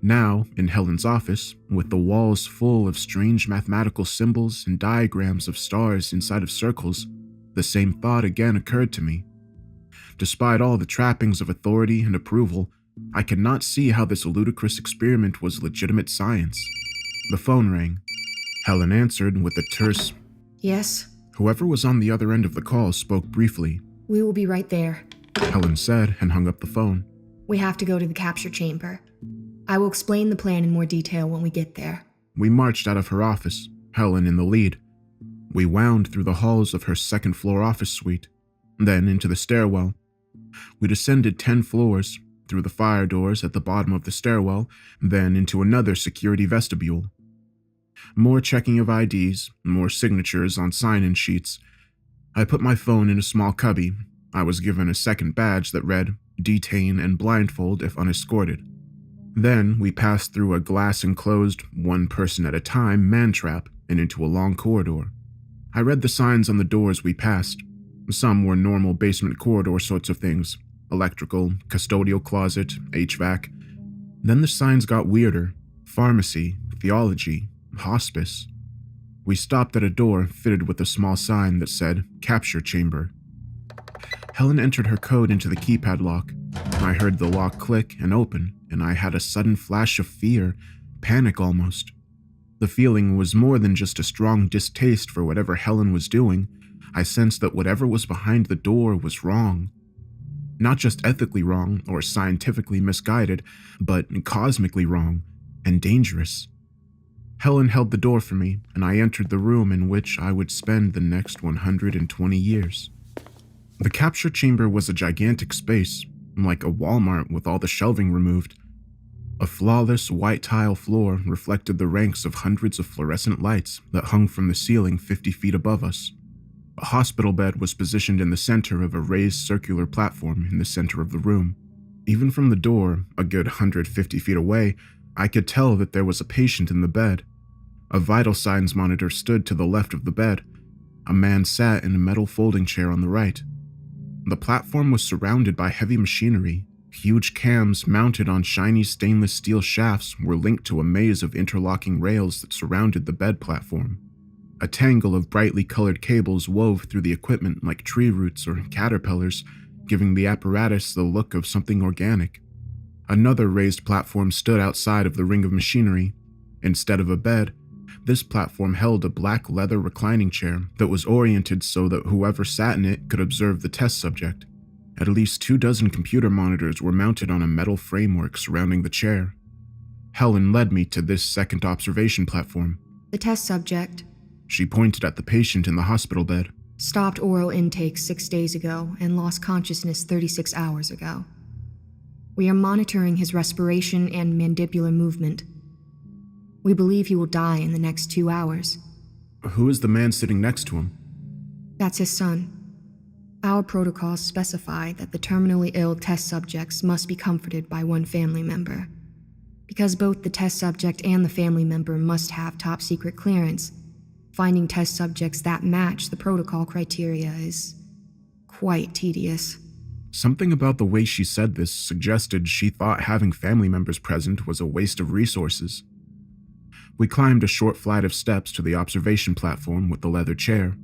Now, in Helen's office, with the walls full of strange mathematical symbols and diagrams of stars inside of circles, the same thought again occurred to me. Despite all the trappings of authority and approval, I could not see how this ludicrous experiment was legitimate science. The phone rang. Helen answered with a terse, Yes? Whoever was on the other end of the call spoke briefly. We will be right there. Helen said and hung up the phone. We have to go to the capture chamber. I will explain the plan in more detail when we get there. We marched out of her office, Helen in the lead. We wound through the halls of her second-floor office suite, then into the stairwell. We descended 10 floors, through the fire doors at the bottom of the stairwell, then into another security vestibule. More checking of IDs, more signatures on sign-in sheets. I put my phone in a small cubby. I was given a second badge that read, "Detain and blindfold if unescorted." Then we passed through a glass-enclosed, one person at a time man-trap and into a long corridor. I read the signs on the doors we passed. Some were normal basement corridor sorts of things. Electrical, custodial closet, HVAC. Then the signs got weirder. Pharmacy, theology, hospice. We stopped at a door fitted with a small sign that said, "Capture Chamber." Helen entered her code into the keypad lock. I heard the lock click and open, and I had a sudden flash of fear, panic almost. The feeling was more than just a strong distaste for whatever Helen was doing. I sensed that whatever was behind the door was wrong. Not just ethically wrong or scientifically misguided, but cosmically wrong and dangerous. Helen held the door for me, and I entered the room in which I would spend the next 120 years. The capture chamber was a gigantic space, like a Walmart with all the shelving removed. A flawless white tile floor reflected the ranks of hundreds of fluorescent lights that hung from the ceiling 50 feet above us. A hospital bed was positioned in the center of a raised circular platform in the center of the room. Even from the door, a good 150 feet away, I could tell that there was a patient in the bed. A vital signs monitor stood to the left of the bed. A man sat in a metal folding chair on the right. The platform was surrounded by heavy machinery. Huge cams mounted on shiny stainless steel shafts were linked to a maze of interlocking rails that surrounded the bed platform. A tangle of brightly colored cables wove through the equipment like tree roots or caterpillars, giving the apparatus the look of something organic. Another raised platform stood outside of the ring of machinery. Instead of a bed, this platform held a black leather reclining chair that was oriented so that whoever sat in it could observe the test subject. At least 24 computer monitors were mounted on a metal framework surrounding the chair. Helen led me to this second observation platform. The test subject. She pointed at the patient in the hospital bed. Stopped oral intake 6 days ago and lost consciousness 36 hours ago. We are monitoring his respiration and mandibular movement. We believe he will die in the next 2 hours. Who is the man sitting next to him? That's his son. Our protocols specify that the terminally ill test subjects must be comforted by one family member. Because both the test subject and the family member must have top secret clearance, finding test subjects that match the protocol criteria is quite tedious. Something about the way she said this suggested she thought having family members present was a waste of resources. We climbed a short flight of steps to the observation platform with the leather chair.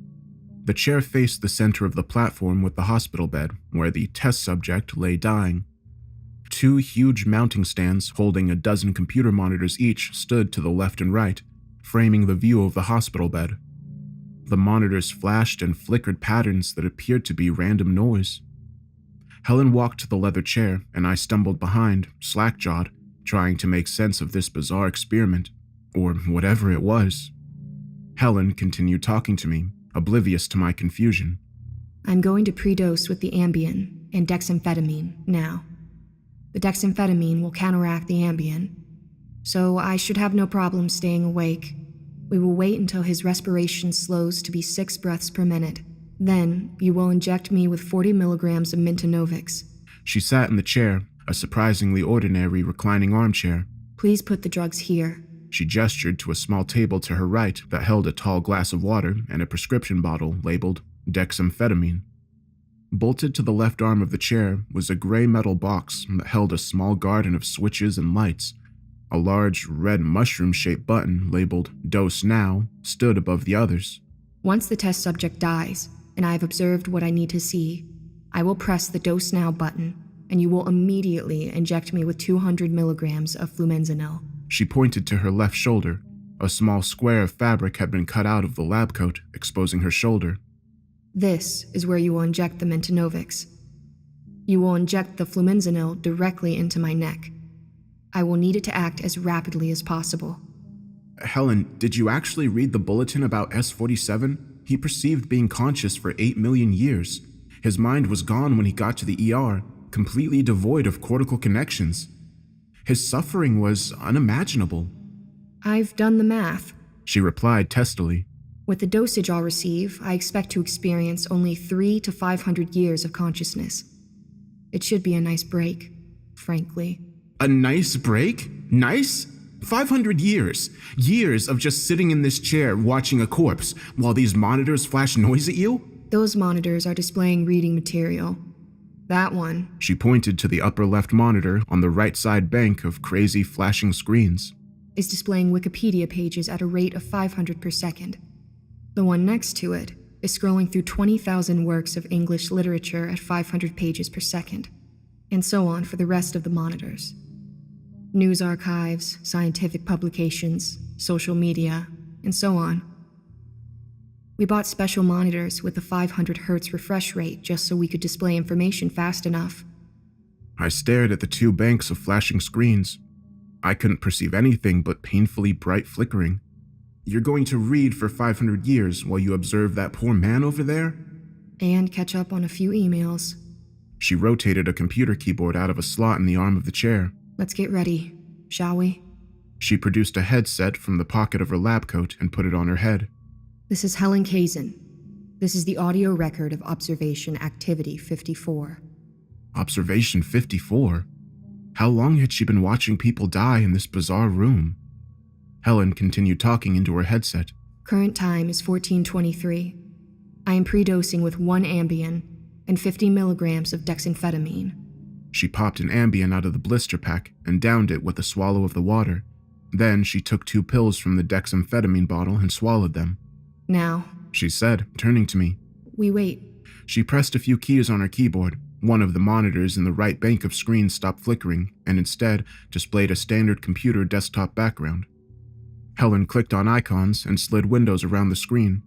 The chair faced the center of the platform with the hospital bed, where the test subject lay dying. 2 huge mounting stands holding a dozen computer monitors each stood to the left and right, framing the view of the hospital bed. The monitors flashed and flickered patterns that appeared to be random noise. Helen walked to the leather chair, and I stumbled behind, slack-jawed, trying to make sense of this bizarre experiment, or whatever it was. Helen continued talking to me, oblivious to my confusion. I'm going to predose with the Ambien and dexamphetamine now. The dexamphetamine will counteract the Ambien, so I should have no problem staying awake. We will wait until his respiration slows to be 6 breaths per minute. Then, you will inject me with 40 milligrams of Mintonovix. She sat in the chair, a surprisingly ordinary reclining armchair. Please put the drugs here. She gestured to a small table to her right that held a tall glass of water and a prescription bottle labeled dexamphetamine. Bolted to the left arm of the chair was a gray metal box that held a small garden of switches and lights. A large red mushroom-shaped button labeled Dose Now stood above the others. Once the test subject dies, and I have observed what I need to see, I will press the Dose Now button, and you will immediately inject me with 200 milligrams of flumenzanil. She pointed to her left shoulder. A small square of fabric had been cut out of the lab coat, exposing her shoulder. This is where you will inject the Mintonovix. You will inject the flumenzanil directly into my neck. I will need it to act as rapidly as possible. Helen, did you actually read the bulletin about S-47? He perceived being conscious for 8 million years. His mind was gone when he got to the ER, completely devoid of cortical connections. His suffering was unimaginable. I've done the math. She replied testily. With the dosage I'll receive, I expect to experience only 300 to 500 years of consciousness. It should be a nice break, frankly. A nice break? Nice? 500 years. Years of just sitting in this chair watching a corpse while these monitors flash noise at you? Those monitors are displaying reading material. That one. She pointed to the upper left monitor on the right side bank of crazy flashing screens. Is displaying Wikipedia pages at a rate of 500 per second. The one next to it is scrolling through 20,000 works of English literature at 500 pages per second, and so on for the rest of the monitors. News archives, scientific publications, social media, and so on. We bought special monitors with a 500 Hz refresh rate just so we could display information fast enough. I stared at the two banks of flashing screens. I couldn't perceive anything but painfully bright flickering. You're going to read for 500 years while you observe that poor man over there? And catch up on a few emails. She rotated a computer keyboard out of a slot in the arm of the chair. Let's get ready, shall we? She produced a headset from the pocket of her lab coat and put it on her head. This is Helen Kazin. This is the audio record of Observation Activity 54. Observation 54? How long had she been watching people die in this bizarre room? Helen continued talking into her headset. Current time is 14:23. I am pre-dosing with 1 Ambien and 50 milligrams of dexamphetamine. She popped an Ambien out of the blister pack and downed it with a swallow of the water. Then she took 2 pills from the dexamphetamine bottle and swallowed them. Now, she said, turning to me. We wait. She pressed a few keys on her keyboard. One of the monitors in the right bank of screens stopped flickering and instead displayed a standard computer desktop background. Helen clicked on icons and slid windows around the screen.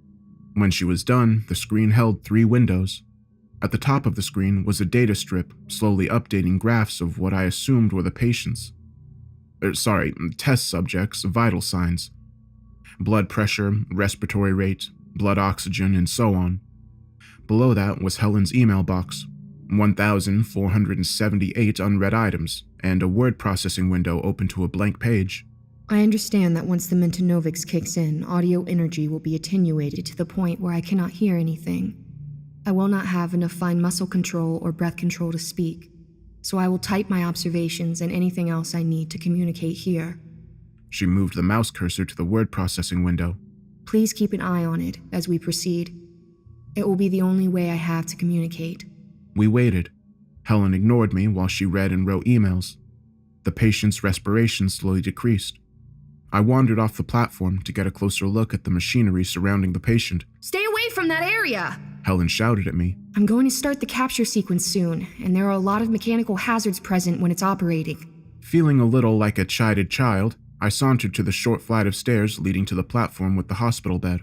When she was done, the screen held 3 windows. At the top of the screen was a data strip slowly updating graphs of what I assumed were the patients. Test subjects' vital signs. Blood pressure, respiratory rate, blood oxygen, and so on. Below that was Helen's email box, 1,478 unread items, and a word processing window open to a blank page. I understand that once the Mentanovix kicks in, audio energy will be attenuated to the point where I cannot hear anything. I will not have enough fine muscle control or breath control to speak, so I will type my observations and anything else I need to communicate here. She moved the mouse cursor to the word processing window. Please keep an eye on it as we proceed. It will be the only way I have to communicate. We waited. Helen ignored me while she read and wrote emails. The patient's respiration slowly decreased. I wandered off the platform to get a closer look at the machinery surrounding the patient. Stay away from that area! Helen shouted at me. I'm going to start the capture sequence soon, and there are a lot of mechanical hazards present when it's operating. Feeling a little like a chided child, I sauntered to the short flight of stairs leading to the platform with the hospital bed.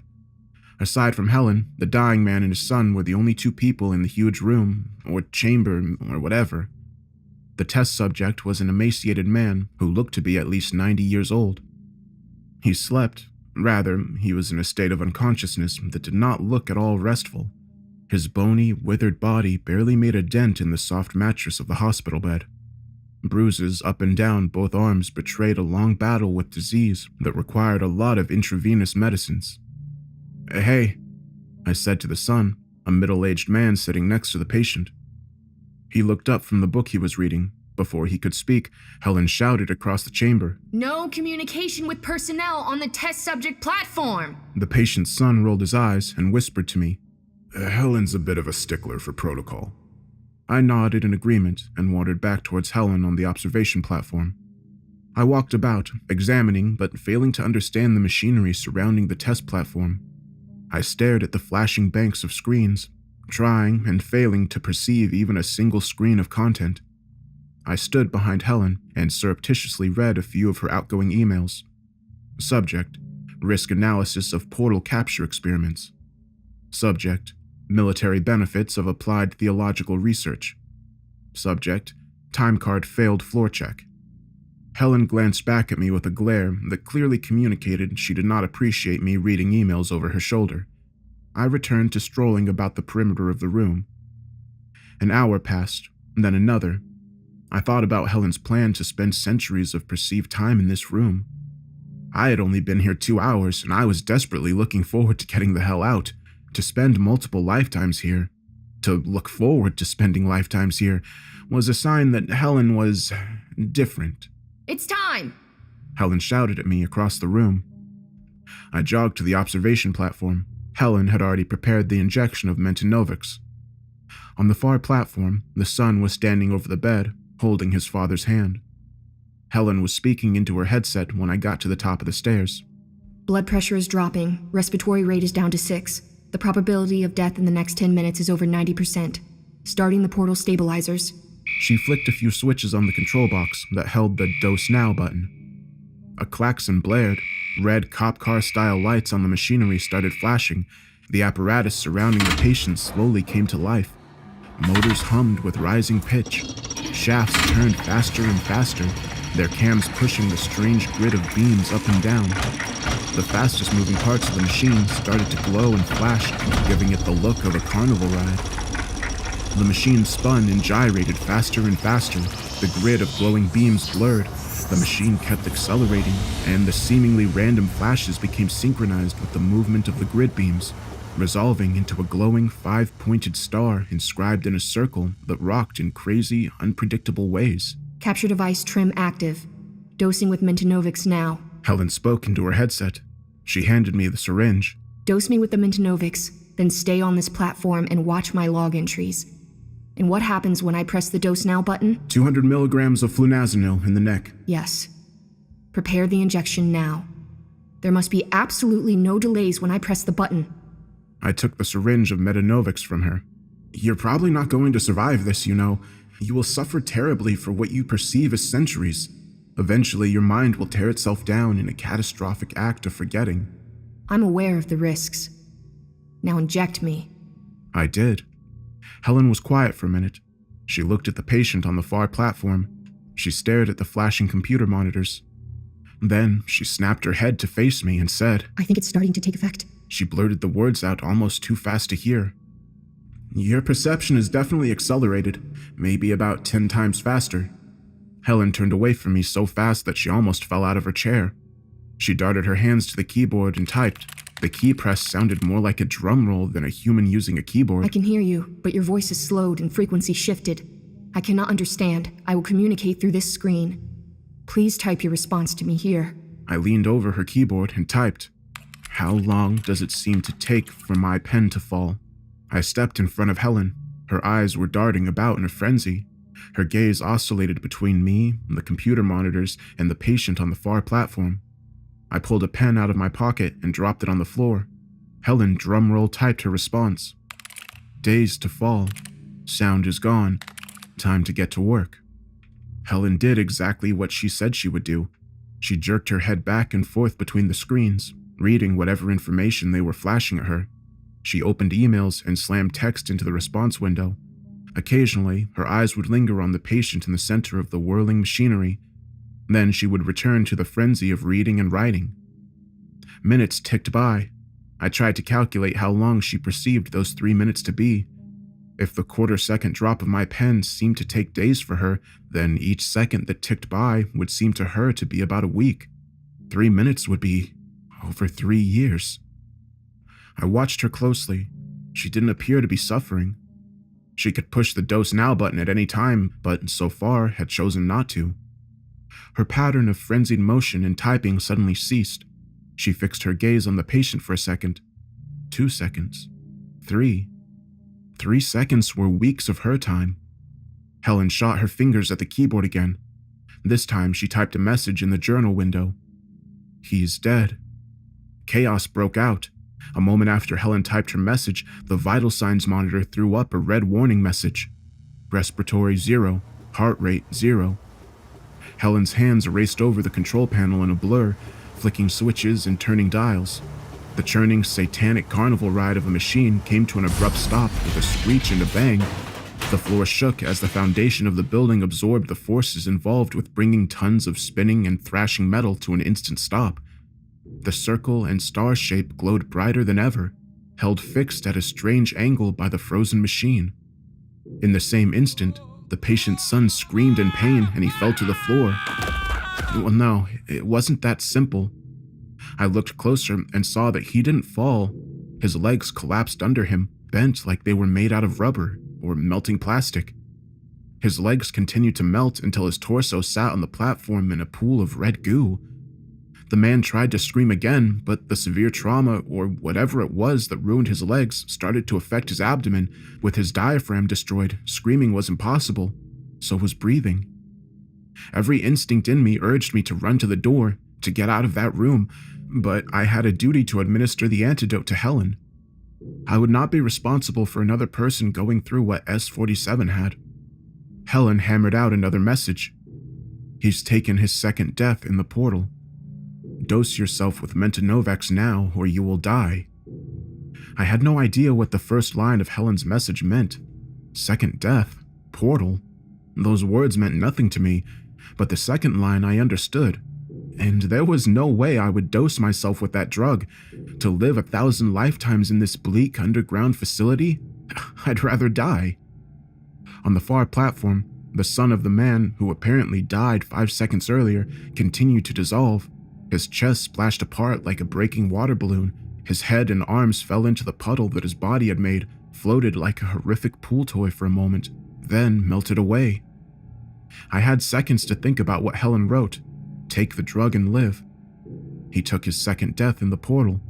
Aside from Helen, the dying man and his son were the only 2 people in the huge room, or chamber, or whatever. The test subject was an emaciated man who looked to be at least 90 years old. He slept. Rather, he was in a state of unconsciousness that did not look at all restful. His bony, withered body barely made a dent in the soft mattress of the hospital bed. Bruises up and down both arms betrayed a long battle with disease that required a lot of intravenous medicines. "Hey," I said to the son, a middle-aged man sitting next to the patient. He looked up from the book he was reading. Before he could speak, Helen shouted across the chamber. No communication with personnel on the test subject platform! The patient's son rolled his eyes and whispered to me. Helen's a bit of a stickler for protocol. I nodded in agreement and wandered back towards Helen on the observation platform. I walked about, examining but failing to understand the machinery surrounding the test platform. I stared at the flashing banks of screens, trying and failing to perceive even a single screen of content. I stood behind Helen and surreptitiously read a few of her outgoing emails. Subject: risk analysis of portal capture experiments. Subject: military benefits of applied theological research. Subject: time card failed floor check. Helen glanced back at me with a glare that clearly communicated she did not appreciate me reading emails over her shoulder. I returned to strolling about the perimeter of the room. An hour passed, and then another. I thought about Helen's plan to spend centuries of perceived time in this room. I had only been here 2 hours, and I was desperately looking forward to getting the hell out, to spend multiple lifetimes here. To look forward to spending lifetimes here was a sign that Helen was different. It's time! Helen shouted at me across the room. I jogged to the observation platform. Helen had already prepared the injection of Mentinovics. On the far platform, the son was standing over the bed, holding his father's hand. Helen was speaking into her headset when I got to the top of the stairs. Blood pressure is dropping. Respiratory rate is down to 6. The probability of death in the next 10 minutes is over 90%. Starting the portal stabilizers. She flicked a few switches on the control box that held the Dose Now button. A klaxon blared. Red cop car-style lights on the machinery started flashing. The apparatus surrounding the patient slowly came to life. Motors hummed with rising pitch. Shafts turned faster and faster, their cams pushing the strange grid of beams up and down. The fastest-moving parts of the machine started to glow and flash, giving it the look of a carnival ride. The machine spun and gyrated faster and faster. The grid of glowing beams blurred. The machine kept accelerating, and the seemingly random flashes became synchronized with the movement of the grid beams, resolving into a glowing 5-pointed star inscribed in a circle that rocked in crazy, unpredictable ways. Capture device trim active. Dosing with Mentinovics now. Helen spoke into her headset. She handed me the syringe. Dose me with the Mentinovics, then stay on this platform and watch my log entries. And what happens when I press the Dose Now button? 200 milligrams of flunazenil in the neck. Yes. Prepare the injection now. There must be absolutely no delays when I press the button. I took the syringe of Metanovics from her. You're probably not going to survive this, you know. You will suffer terribly for what you perceive as centuries. Eventually, your mind will tear itself down in a catastrophic act of forgetting. I'm aware of the risks. Now inject me. I did. Helen was quiet for a minute. She looked at the patient on the far platform. She stared at the flashing computer monitors. Then, she snapped her head to face me and said, I think it's starting to take effect. She blurted the words out almost too fast to hear. Your perception is definitely accelerated, maybe about 10 times faster. Helen turned away from me so fast that she almost fell out of her chair. She darted her hands to the keyboard and typed. The key press sounded more like a drum roll than a human using a keyboard. I can hear you, but your voice is slowed and frequency shifted. I cannot understand. I will communicate through this screen. Please type your response to me here. I leaned over her keyboard and typed. How long does it seem to take for my pen to fall? I stepped in front of Helen. Her eyes were darting about in a frenzy. Her gaze oscillated between me, the computer monitors, and the patient on the far platform. I pulled a pen out of my pocket and dropped it on the floor. Helen drumroll typed her response. Days to fall. Sound is gone. Time to get to work. Helen did exactly what she said she would do. She jerked her head back and forth between the screens, reading whatever information they were flashing at her. She opened emails and slammed text into the response window. Occasionally, her eyes would linger on the patient in the center of the whirling machinery. Then she would return to the frenzy of reading and writing. Minutes ticked by. I tried to calculate how long she perceived those 3 minutes to be. If the quarter-second drop of my pen seemed to take days for her, then each second that ticked by would seem to her to be about a week. 3 minutes would be over 3 years. I watched her closely. She didn't appear to be suffering. She could push the Dose Now button at any time, but so far had chosen not to. Her pattern of frenzied motion and typing suddenly ceased. She fixed her gaze on the patient for a second. 2 seconds. 3. 3 seconds were weeks of her time. Helen shot her fingers at the keyboard again. This time she typed a message in the journal window. He's dead. Chaos broke out. A moment after Helen typed her message, the vital signs monitor threw up a red warning message. Respiratory 0, heart rate 0. Helen's hands raced over the control panel in a blur, flicking switches and turning dials. The churning, satanic carnival ride of a machine came to an abrupt stop with a screech and a bang. The floor shook as the foundation of the building absorbed the forces involved with bringing tons of spinning and thrashing metal to an instant stop. The circle and star shape glowed brighter than ever, held fixed at a strange angle by the frozen machine. In the same instant, the patient's son screamed in pain and he fell to the floor. Well, no, it wasn't that simple. I looked closer and saw that he didn't fall. His legs collapsed under him, bent like they were made out of rubber or melting plastic. His legs continued to melt until his torso sat on the platform in a pool of red goo. The man tried to scream again, but the severe trauma, or whatever it was that ruined his legs, started to affect his abdomen. With his diaphragm destroyed, screaming was impossible. So was breathing. Every instinct in me urged me to run to the door, to get out of that room, but I had a duty to administer the antidote to Helen. I would not be responsible for another person going through what S-47 had. Helen hammered out another message. He's taken his second death in the portal. Dose yourself with Mentanovex now, or you will die. I had no idea what the first line of Helen's message meant. Second death? Portal? Those words meant nothing to me, but the second line I understood. And there was no way I would dose myself with that drug. To live 1,000 lifetimes in this bleak underground facility? I'd rather die. On the far platform, the son of the man who apparently died 5 seconds earlier continued to dissolve. His chest splashed apart like a breaking water balloon. His head and arms fell into the puddle that his body had made, floated like a horrific pool toy for a moment, then melted away. I had seconds to think about what Helen wrote. Take the drug and live. He took his second death in the portal.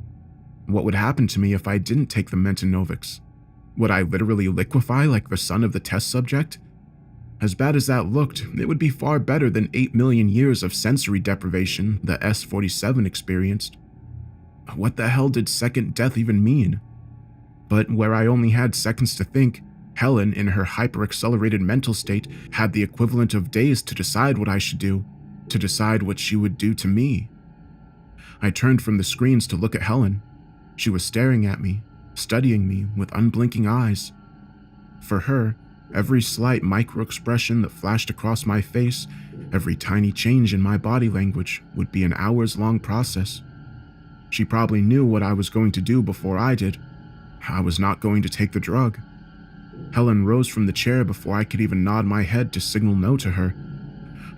What would happen to me if I didn't take the Mentanovex? Would I literally liquefy like the son of the test subject? As bad as that looked, it would be far better than 8 million years of sensory deprivation the S-47 experienced. What the hell did second death even mean? But where I only had seconds to think, Helen, in her hyper-accelerated mental state, had the equivalent of days to decide what I should do, to decide what she would do to me. I turned from the screens to look at Helen. She was staring at me, studying me with unblinking eyes. For her, every slight micro-expression that flashed across my face, every tiny change in my body language would be an hours-long process. She probably knew what I was going to do before I did. I was not going to take the drug. Helen rose from the chair before I could even nod my head to signal no to her.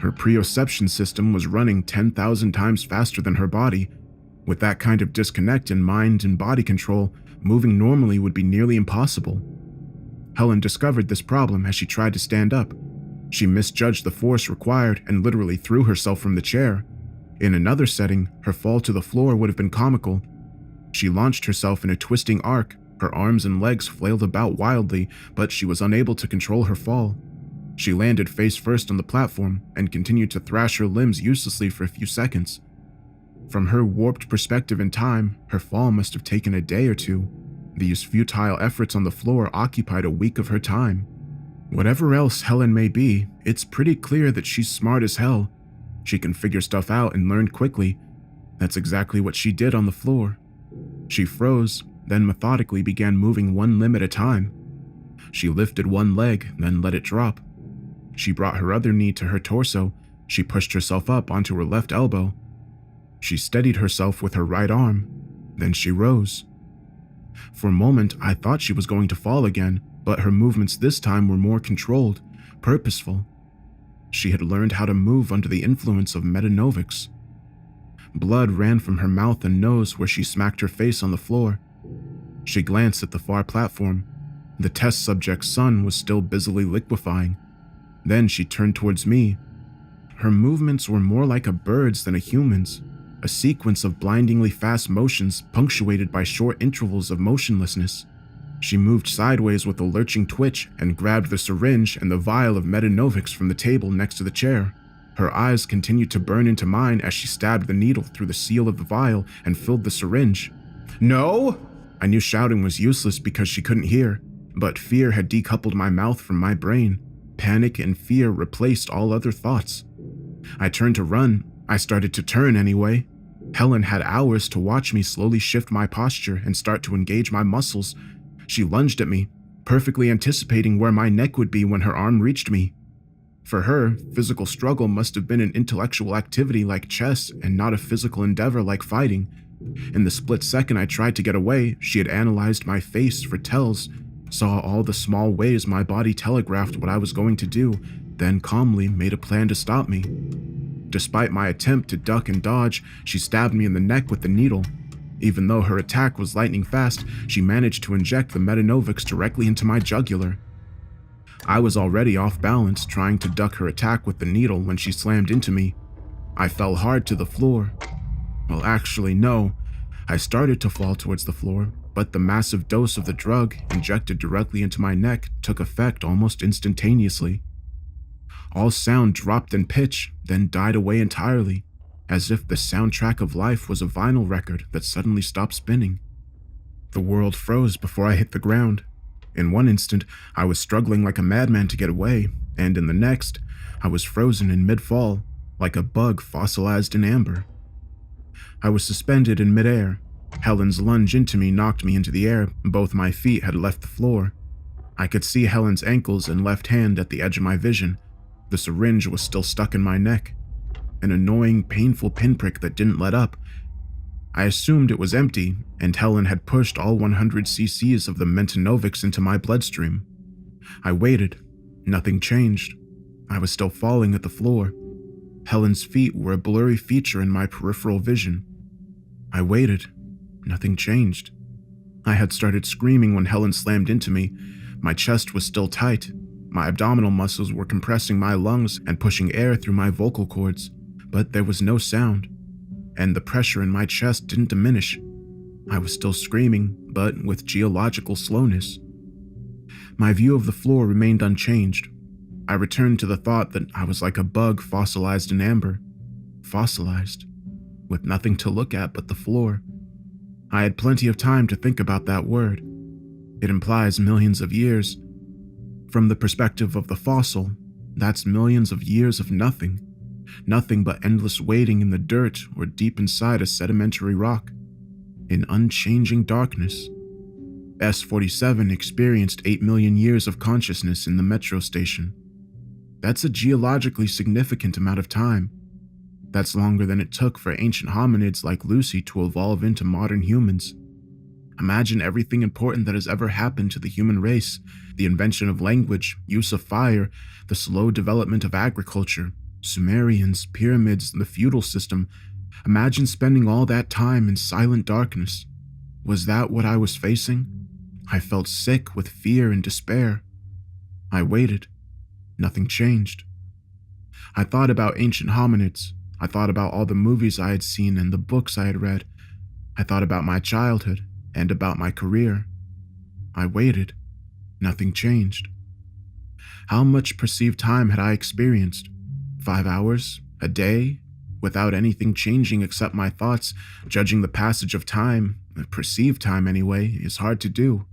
Her proprioception system was running 10,000 times faster than her body. With that kind of disconnect in mind and body control, moving normally would be nearly impossible. Helen discovered this problem as she tried to stand up. She misjudged the force required and literally threw herself from the chair. In another setting, her fall to the floor would have been comical. She launched herself in a twisting arc. Her arms and legs flailed about wildly, but she was unable to control her fall. She landed face first on the platform and continued to thrash her limbs uselessly for a few seconds. From her warped perspective in time, her fall must have taken a day or two. These futile efforts on the floor occupied a week of her time. Whatever else Helen may be, it's pretty clear that she's smart as hell. She can figure stuff out and learn quickly. That's exactly what she did on the floor. She froze, then methodically began moving one limb at a time. She lifted one leg, then let it drop. She brought her other knee to her torso. She pushed herself up onto her left elbow. She steadied herself with her right arm. Then she rose. For a moment, I thought she was going to fall again, but her movements this time were more controlled, purposeful. She had learned how to move under the influence of Mentanovex. Blood ran from her mouth and nose where she smacked her face on the floor. She glanced at the far platform. The test subject's son was still busily liquefying. Then she turned towards me. Her movements were more like a bird's than a human's, a sequence of blindingly fast motions punctuated by short intervals of motionlessness. She moved sideways with a lurching twitch and grabbed the syringe and the vial of Mentanovex from the table next to the chair. Her eyes continued to burn into mine as she stabbed the needle through the seal of the vial and filled the syringe. No! I knew shouting was useless because she couldn't hear, but fear had decoupled my mouth from my brain. Panic and fear replaced all other thoughts. I turned to run. I started to turn anyway. Helen had hours to watch me slowly shift my posture and start to engage my muscles. She lunged at me, perfectly anticipating where my neck would be when her arm reached me. For her, physical struggle must have been an intellectual activity like chess and not a physical endeavor like fighting. In the split second I tried to get away, she had analyzed my face for tells. saw all the small ways my body telegraphed what I was going to do, then calmly made a plan to stop me. Despite my attempt to duck and dodge, she stabbed me in the neck with the needle. Even though her attack was lightning fast, she managed to inject the Metanovix directly into my jugular. I was already off balance trying to duck her attack with the needle when she slammed into me. I fell hard to the floor. Well, actually, no. I started to fall towards the floor, but the massive dose of the drug injected directly into my neck took effect almost instantaneously. All sound dropped in pitch, then died away entirely, as if the soundtrack of life was a vinyl record that suddenly stopped spinning. The world froze before I hit the ground. In one instant, I was struggling like a madman to get away, and in the next, I was frozen in mid-fall, like a bug fossilized in amber. I was suspended in midair. Helen's lunge into me knocked me into the air, and both my feet had left the floor. I could see Helen's ankles and left hand at the edge of my vision. The syringe was still stuck in my neck. An annoying, painful pinprick that didn't let up. I assumed it was empty, and Helen had pushed all 100 cc's of the Metanovix into my bloodstream. I waited. Nothing changed. I was still falling at the floor. Helen's feet were a blurry feature in my peripheral vision. I waited. Nothing changed. I had started screaming when Helen slammed into me. My chest was still tight. My abdominal muscles were compressing my lungs and pushing air through my vocal cords, but there was no sound, and the pressure in my chest didn't diminish. I was still screaming, but with geological slowness. My view of the floor remained unchanged. I returned to the thought that I was like a bug fossilized in amber. Fossilized, with nothing to look at but the floor. I had plenty of time to think about that word. It implies millions of years. From the perspective of the fossil, that's millions of years of nothing. Nothing but endless waiting in the dirt or deep inside a sedimentary rock. In unchanging darkness. S-47 experienced 8 million years of consciousness in the metro station. That's a geologically significant amount of time. That's longer than it took for ancient hominids like Lucy to evolve into modern humans. Imagine everything important that has ever happened to the human race, the invention of language, use of fire, the slow development of agriculture, Sumerians, pyramids, the feudal system. Imagine spending all that time in silent darkness. Was that what I was facing? I felt sick with fear and despair. I waited. Nothing changed. I thought about ancient hominids. I thought about all the movies I had seen and the books I had read. I thought about my childhood and about my career. I waited. Nothing changed. How much perceived time had I experienced? 5 hours? A day? Without anything changing except my thoughts, judging the passage of time, perceived time anyway, is hard to do.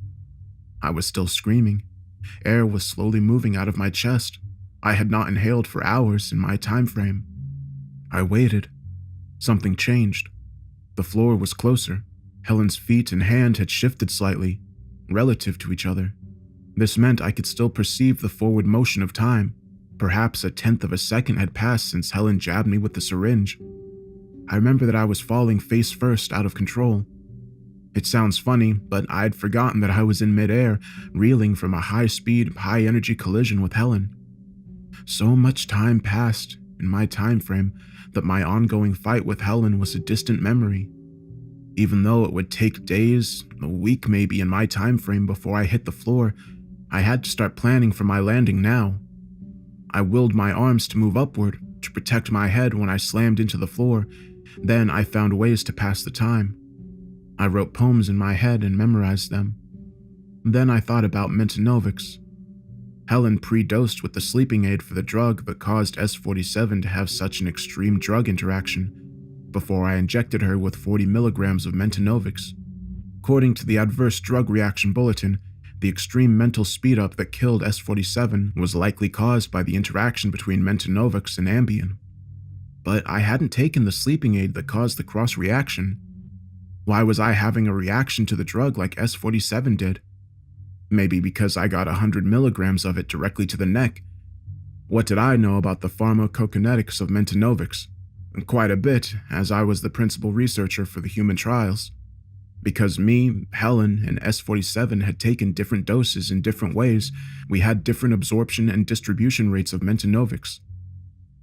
I was still screaming. Air was slowly moving out of my chest. I had not inhaled for hours in my time frame. I waited. Something changed. The floor was closer. Helen's feet and hand had shifted slightly, relative to each other. This meant I could still perceive the forward motion of time. Perhaps a tenth of a second had passed since Helen jabbed me with the syringe. I remember that I was falling face first out of control. It sounds funny, but I'd forgotten that I was in midair, reeling from a high-speed, high-energy collision with Helen. So much time passed, in my time frame, that my ongoing fight with Helen was a distant memory. Even though it would take days, a week maybe in my time frame before I hit the floor, I had to start planning for my landing now. I willed my arms to move upward, to protect my head when I slammed into the floor. Then I found ways to pass the time. I wrote poems in my head and memorized them. Then I thought about Metanovix. Helen pre-dosed with the sleeping aid for the drug that caused S-47 to have such an extreme drug interaction, before I injected her with 40 milligrams of Metanovix. According to the Adverse Drug Reaction Bulletin, the extreme mental speed-up that killed S-47 was likely caused by the interaction between Metanovix and Ambien. But I hadn't taken the sleeping aid that caused the cross-reaction. Why was I having a reaction to the drug like S-47 did? Maybe because I got 100 milligrams of it directly to the neck. What did I know about the pharmacokinetics of Metanovix? Quite a bit, as I was the principal researcher for the human trials. Because me, Helen, and S-47 had taken different doses in different ways, we had different absorption and distribution rates of Mentanovics.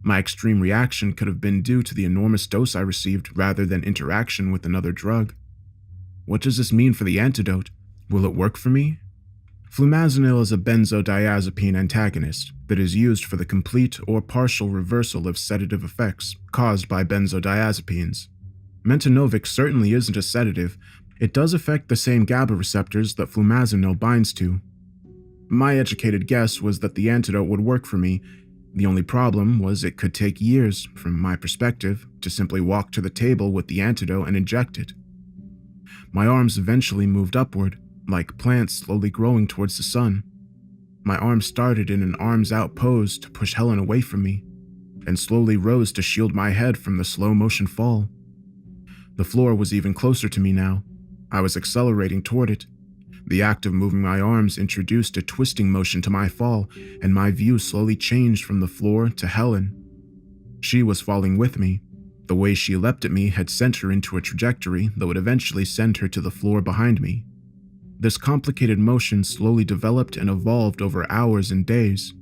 My extreme reaction could have been due to the enormous dose I received rather than interaction with another drug. What does this mean for the antidote? Will it work for me? Flumazenil is a benzodiazepine antagonist that is used for the complete or partial reversal of sedative effects caused by benzodiazepines. Mentanovic certainly isn't a sedative. It does affect the same GABA receptors that flumazenil binds to. My educated guess was that the antidote would work for me. The only problem was it could take years, from my perspective, to simply walk to the table with the antidote and inject it. My arms eventually moved upward, like plants slowly growing towards the sun. My arms started in an arms-out pose to push Helen away from me, and slowly rose to shield my head from the slow-motion fall. The floor was even closer to me now. I was accelerating toward it. The act of moving my arms introduced a twisting motion to my fall, and my view slowly changed from the floor to Helen. She was falling with me. The way she leapt at me had sent her into a trajectory that would eventually send her to the floor behind me. This complicated motion slowly developed and evolved over hours and days.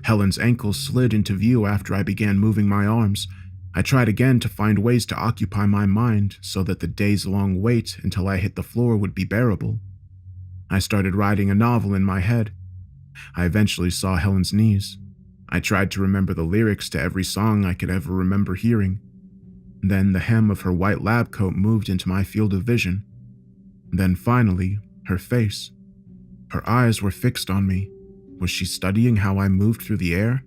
Helen's ankles slid into view after I began moving my arms. I tried again to find ways to occupy my mind so that the days-long wait until I hit the floor would be bearable. I started writing a novel in my head. I eventually saw Helen's knees. I tried to remember the lyrics to every song I could ever remember hearing. Then the hem of her white lab coat moved into my field of vision. Then finally, her face. Her eyes were fixed on me. Was she studying how I moved through the air?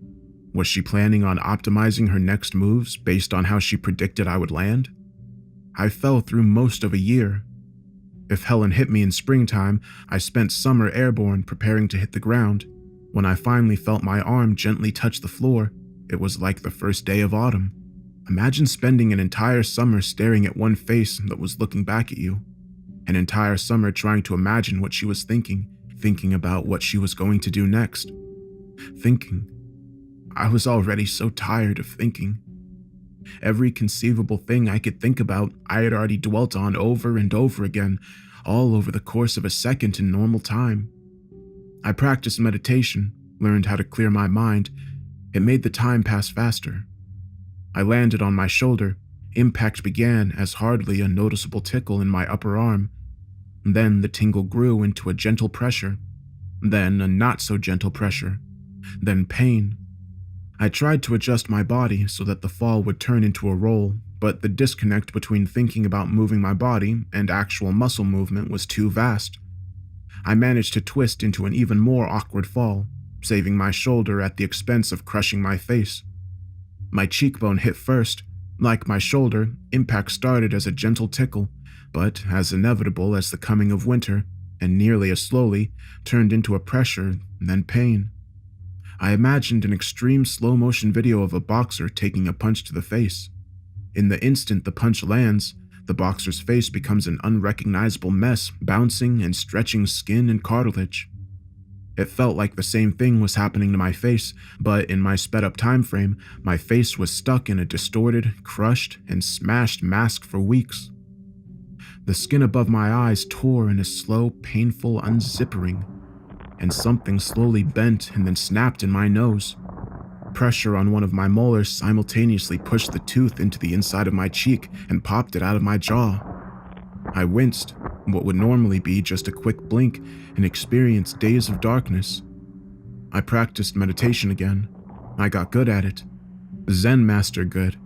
Was she planning on optimizing her next moves based on how she predicted I would land? I fell through most of a year. If Helen hit me in springtime, I spent summer airborne preparing to hit the ground. When I finally felt my arm gently touch the floor, it was like the first day of autumn. Imagine spending an entire summer staring at one face that was looking back at you. An entire summer trying to imagine what she was thinking about what she was going to do next. Thinking. I was already so tired of thinking. Every conceivable thing I could think about, I had already dwelt on over and over again, all over the course of a second in normal time. I practiced meditation, learned how to clear my mind. It made the time pass faster. I landed on my shoulder. Impact began as hardly a noticeable tickle in my upper arm. Then the tingle grew into a gentle pressure. Then a not-so-gentle pressure. Then pain. I tried to adjust my body so that the fall would turn into a roll, but the disconnect between thinking about moving my body and actual muscle movement was too vast. I managed to twist into an even more awkward fall, saving my shoulder at the expense of crushing my face. My cheekbone hit first. Like my shoulder, impact started as a gentle tickle, but as inevitable as the coming of winter, and nearly as slowly, turned into a pressure, then pain. I imagined an extreme slow-motion video of a boxer taking a punch to the face. In the instant the punch lands, the boxer's face becomes an unrecognizable mess, bouncing and stretching skin and cartilage. It felt like the same thing was happening to my face, but in my sped-up time frame, my face was stuck in a distorted, crushed, and smashed mask for weeks. The skin above my eyes tore in a slow, painful unzippering, and something slowly bent and then snapped in my nose. Pressure on one of my molars simultaneously pushed the tooth into the inside of my cheek and popped it out of my jaw. I winced, what would normally be just a quick blink, and experienced days of darkness. I practiced meditation again. I got good at it. Zen master good.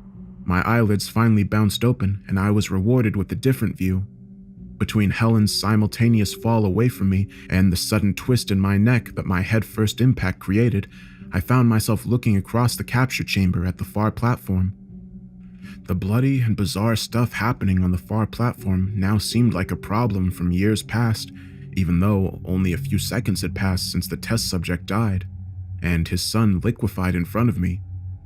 My eyelids finally bounced open, and I was rewarded with a different view. Between Helen's simultaneous fall away from me and the sudden twist in my neck that my head-first impact created, I found myself looking across the capture chamber at the far platform. The bloody and bizarre stuff happening on the far platform now seemed like a problem from years past, even though only a few seconds had passed since the test subject died, and his son liquefied in front of me.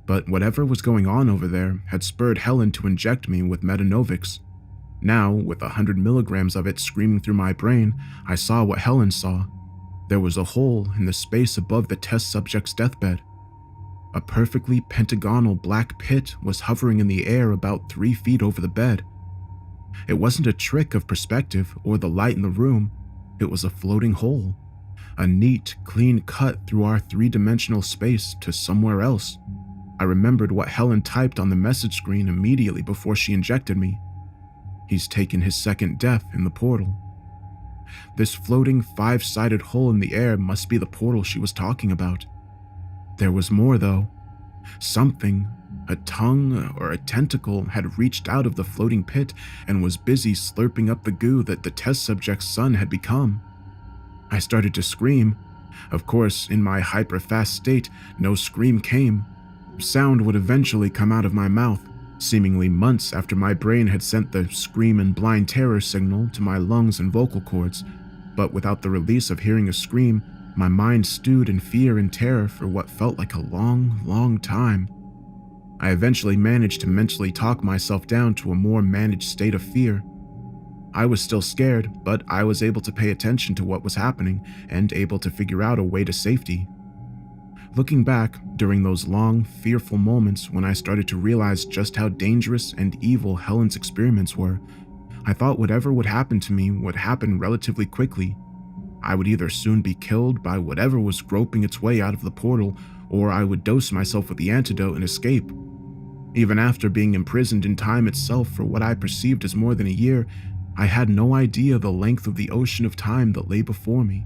But whatever was going on over there had spurred Helen to inject me with Metanovics. Now, with 100 milligrams of it screaming through my brain, I saw what Helen saw. There was a hole in the space above the test subject's deathbed. A perfectly pentagonal black pit was hovering in the air about 3 feet over the bed. It wasn't a trick of perspective or the light in the room. It was a floating hole. A neat, clean cut through our three-dimensional space to somewhere else. I remembered what Helen typed on the message screen immediately before she injected me. He's taken his second death in the portal. This floating five-sided hole in the air must be the portal she was talking about. There was more, though. Something, a tongue or a tentacle, had reached out of the floating pit and was busy slurping up the goo that the test subject's son had become. I started to scream. Of course, in my hyper-fast state, no scream came. Sound would eventually come out of my mouth, seemingly months after my brain had sent the scream and blind terror signal to my lungs and vocal cords, but without the release of hearing a scream, my mind stewed in fear and terror for what felt like a long, long time. I eventually managed to mentally talk myself down to a more managed state of fear. I was still scared, but I was able to pay attention to what was happening and able to figure out a way to safety. Looking back, during those long, fearful moments when I started to realize just how dangerous and evil Helen's experiments were, I thought whatever would happen to me would happen relatively quickly. I would either soon be killed by whatever was groping its way out of the portal, or I would dose myself with the antidote and escape. Even after being imprisoned in time itself for what I perceived as more than a year, I had no idea the length of the ocean of time that lay before me.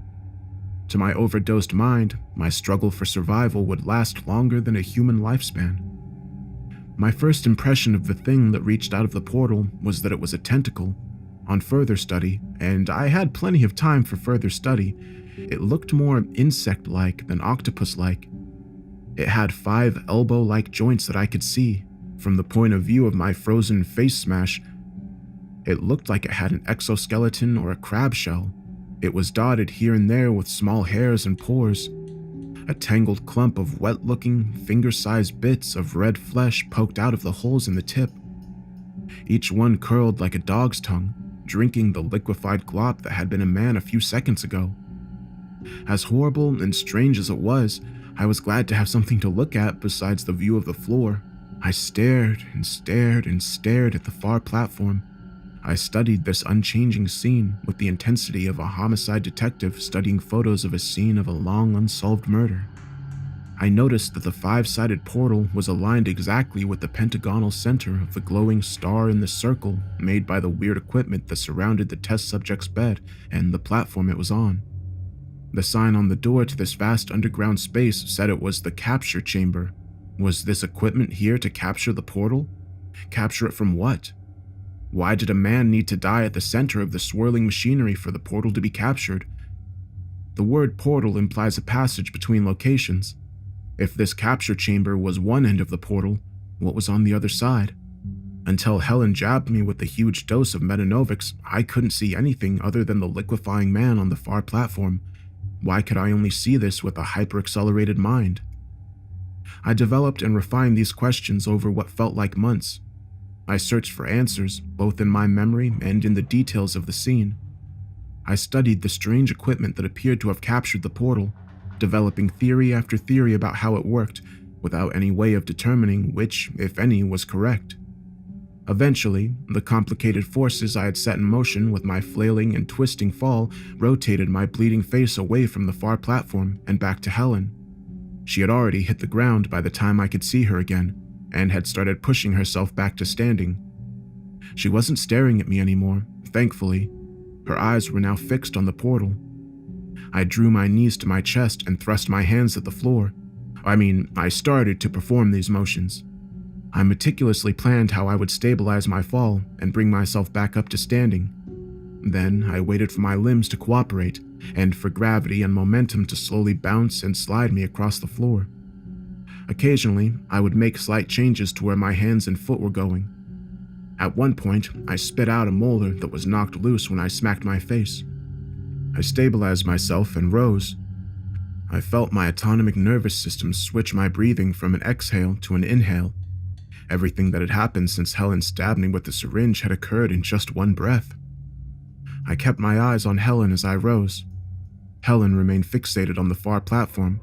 To my overdosed mind, my struggle for survival would last longer than a human lifespan. My first impression of the thing that reached out of the portal was that it was a tentacle. On further study, and I had plenty of time for further study, it looked more insect-like than octopus-like. It had 5 elbow-like joints that I could see. From the point of view of my frozen face smash, it looked like it had an exoskeleton or a crab shell. It was dotted here and there with small hairs and pores. A tangled clump of wet-looking, finger-sized bits of red flesh poked out of the holes in the tip. Each one curled like a dog's tongue, drinking the liquefied glop that had been a man a few seconds ago. As horrible and strange as it was, I was glad to have something to look at besides the view of the floor. I stared and stared and stared at the far platform. I studied this unchanging scene with the intensity of a homicide detective studying photos of a scene of a long unsolved murder. I noticed that the 5-sided portal was aligned exactly with the pentagonal center of the glowing star in the circle made by the weird equipment that surrounded the test subject's bed and the platform it was on. The sign on the door to this vast underground space said it was the capture chamber. Was this equipment here to capture the portal? Capture it from what? Why did a man need to die at the center of the swirling machinery for the portal to be captured? The word portal implies a passage between locations. If this capture chamber was one end of the portal, what was on the other side? Until Helen jabbed me with the huge dose of Metanovics, I couldn't see anything other than the liquefying man on the far platform. Why could I only see this with a hyper-accelerated mind? I developed and refined these questions over what felt like months. I searched for answers, both in my memory and in the details of the scene. I studied the strange equipment that appeared to have captured the portal, developing theory after theory about how it worked, without any way of determining which, if any, was correct. Eventually, the complicated forces I had set in motion with my flailing and twisting fall rotated my bleeding face away from the far platform and back to Helen. She had already hit the ground by the time I could see her again, and had started pushing herself back to standing. She wasn't staring at me anymore, thankfully. Her eyes were now fixed on the portal. I drew my knees to my chest and thrust my hands at the floor. I started to perform these motions. I meticulously planned how I would stabilize my fall and bring myself back up to standing. Then I waited for my limbs to cooperate, and for gravity and momentum to slowly bounce and slide me across the floor. Occasionally, I would make slight changes to where my hands and foot were going. At one point, I spit out a molar that was knocked loose when I smacked my face. I stabilized myself and rose. I felt my autonomic nervous system switch my breathing from an exhale to an inhale. Everything that had happened since Helen stabbed me with the syringe had occurred in just one breath. I kept my eyes on Helen as I rose. Helen remained fixated on the far platform.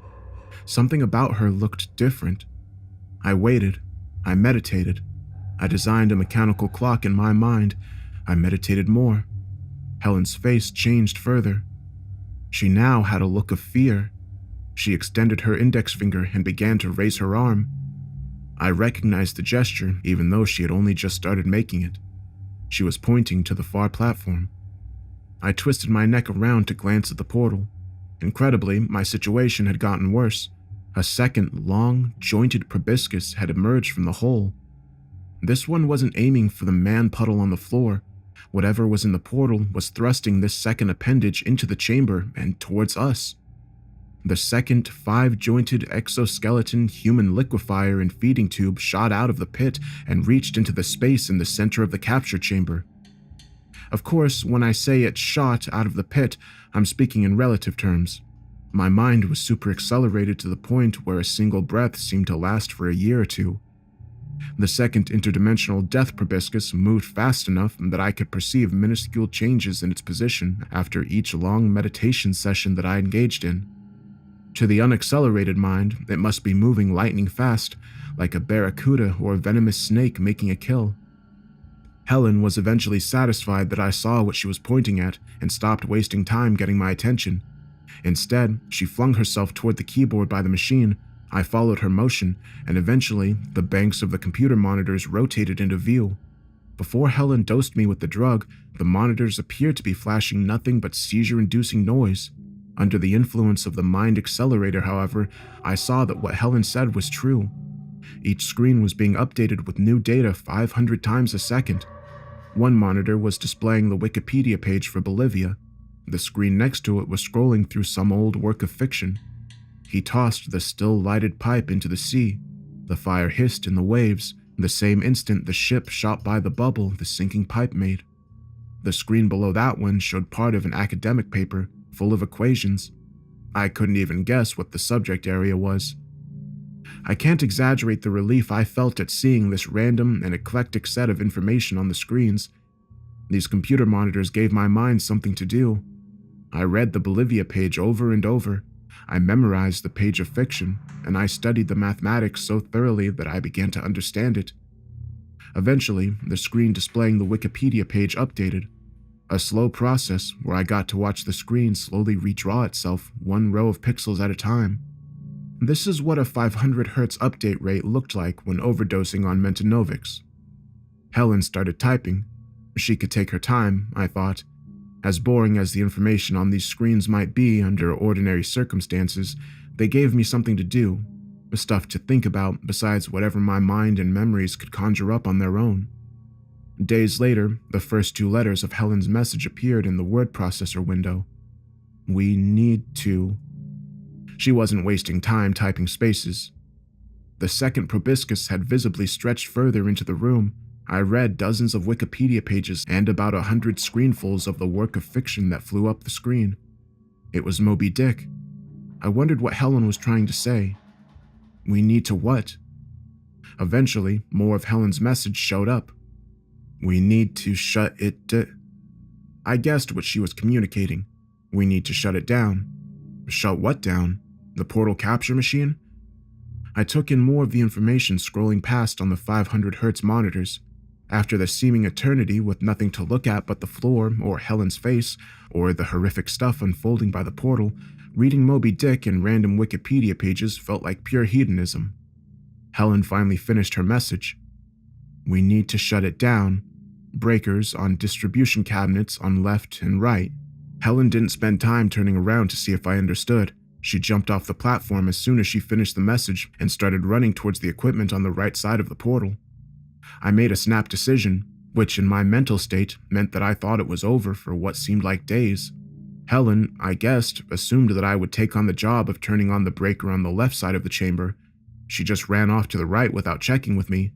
Something about her looked different. I waited. I meditated. I designed a mechanical clock in my mind. I meditated more. Helen's face changed further. She now had a look of fear. She extended her index finger and began to raise her arm. I recognized the gesture, even though she had only just started making it. She was pointing to the far platform. I twisted my neck around to glance at the portal. Incredibly, my situation had gotten worse. A second, long, jointed proboscis had emerged from the hole. This one wasn't aiming for the man puddle on the floor. Whatever was in the portal was thrusting this second appendage into the chamber and towards us. The second 5-jointed exoskeleton human liquefier and feeding tube shot out of the pit and reached into the space in the center of the capture chamber. Of course, when I say it shot out of the pit, I'm speaking in relative terms. My mind was super accelerated to the point where a single breath seemed to last for a year or two. The second interdimensional death proboscis moved fast enough that I could perceive minuscule changes in its position after each long meditation session that I engaged in. To the unaccelerated mind, it must be moving lightning fast, like a barracuda or a venomous snake making a kill. Helen was eventually satisfied that I saw what she was pointing at and stopped wasting time getting my attention. Instead, she flung herself toward the keyboard by the machine. I followed her motion, and eventually, the banks of the computer monitors rotated into view. Before Helen dosed me with the drug, the monitors appeared to be flashing nothing but seizure-inducing noise. Under the influence of the mind accelerator, however, I saw that what Helen said was true. Each screen was being updated with new data 500 times a second. One monitor was displaying the Wikipedia page for Bolivia. The screen next to it was scrolling through some old work of fiction. He tossed the still-lighted pipe into the sea. The fire hissed in the waves. The same instant the ship shot by the bubble the sinking pipe made. The screen below that one showed part of an academic paper full of equations. I couldn't even guess what the subject area was. I can't exaggerate the relief I felt at seeing this random and eclectic set of information on the screens. These computer monitors gave my mind something to do. I read the Bolivia page over and over. I memorized the page of fiction, and I studied the mathematics so thoroughly that I began to understand it. Eventually, the screen displaying the Wikipedia page updated. A slow process where I got to watch the screen slowly redraw itself one row of pixels at a time. This is what a 500 Hz update rate looked like when overdosing on Mentanovics. Helen started typing. She could take her time, I thought. As boring as the information on these screens might be under ordinary circumstances, they gave me something to do, stuff to think about besides whatever my mind and memories could conjure up on their own. Days later, the first 2 letters of Helen's message appeared in the word processor window. We need to. She wasn't wasting time typing spaces. The second proboscis had visibly stretched further into the room. I read dozens of Wikipedia pages and about 100 screenfuls of the work of fiction that flew up the screen. It was Moby Dick. I wondered what Helen was trying to say. We need to what? Eventually, more of Helen's message showed up. We need to shut it I guessed what she was communicating. We need to shut it down. Shut what down? The portal capture machine? I took in more of the information scrolling past on the 500 Hz monitors. After the seeming eternity with nothing to look at but the floor or Helen's face or the horrific stuff unfolding by the portal, reading Moby Dick and random Wikipedia pages felt like pure hedonism. Helen finally finished her message. We need to shut it down. Breakers on distribution cabinets on left and right. Helen didn't spend time turning around to see if I understood. She jumped off the platform as soon as she finished the message and started running towards the equipment on the right side of the portal. I made a snap decision, which in my mental state meant that I thought it was over for what seemed like days. Helen, I guessed, assumed that I would take on the job of turning on the breaker on the left side of the chamber. She just ran off to the right without checking with me.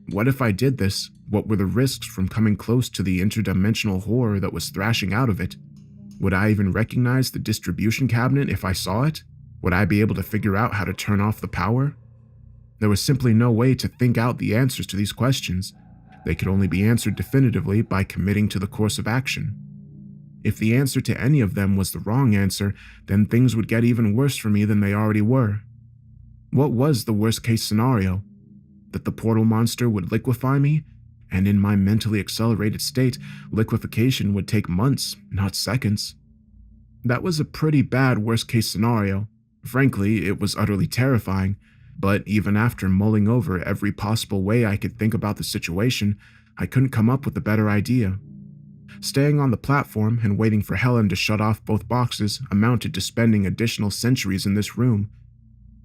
What if I did this? What were the risks from coming close to the interdimensional horror that was thrashing out of it? Would I even recognize the distribution cabinet if I saw it? Would I be able to figure out how to turn off the power? There was simply no way to think out the answers to these questions. They could only be answered definitively by committing to the course of action. If the answer to any of them was the wrong answer, then things would get even worse for me than they already were. What was the worst-case scenario? That the portal monster would liquefy me? and in my mentally accelerated state, liquefaction would take months, not seconds. That was a pretty bad worst-case scenario. Frankly, it was utterly terrifying, but even after mulling over every possible way I could think about the situation, I couldn't come up with a better idea. Staying on the platform and waiting for Helen to shut off both boxes amounted to spending additional centuries in this room.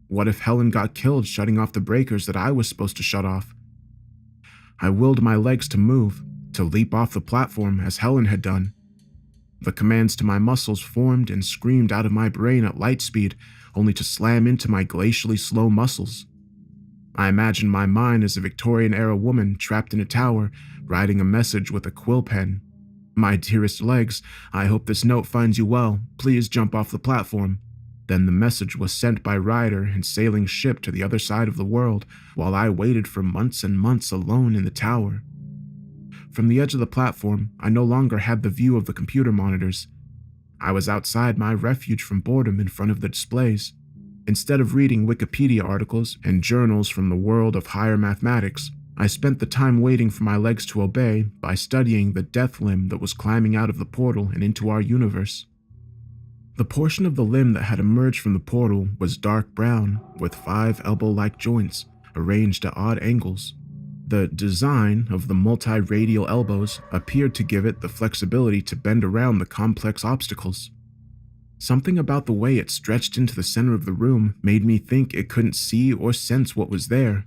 What if Helen got killed shutting off the breakers that I was supposed to shut off? I willed my legs to move, to leap off the platform as Helen had done. The commands to my muscles formed and screamed out of my brain at light speed, only to slam into my glacially slow muscles. I imagined my mind as a Victorian-era woman trapped in a tower, writing a message with a quill pen. "My dearest legs, I hope this note finds you well. Please jump off the platform." Then the message was sent by Ryder and sailing ship to the other side of the world, while I waited for months and months alone in the tower. From the edge of the platform, I no longer had the view of the computer monitors. I was outside my refuge from boredom in front of the displays. Instead of reading Wikipedia articles and journals from the world of higher mathematics, I spent the time waiting for my legs to obey by studying the death limb that was climbing out of the portal and into our universe. The portion of the limb that had emerged from the portal was dark brown, with 5 elbow-like joints, arranged at odd angles. The design of the multi-radial elbows appeared to give it the flexibility to bend around the complex obstacles. Something about the way it stretched into the center of the room made me think it couldn't see or sense what was there.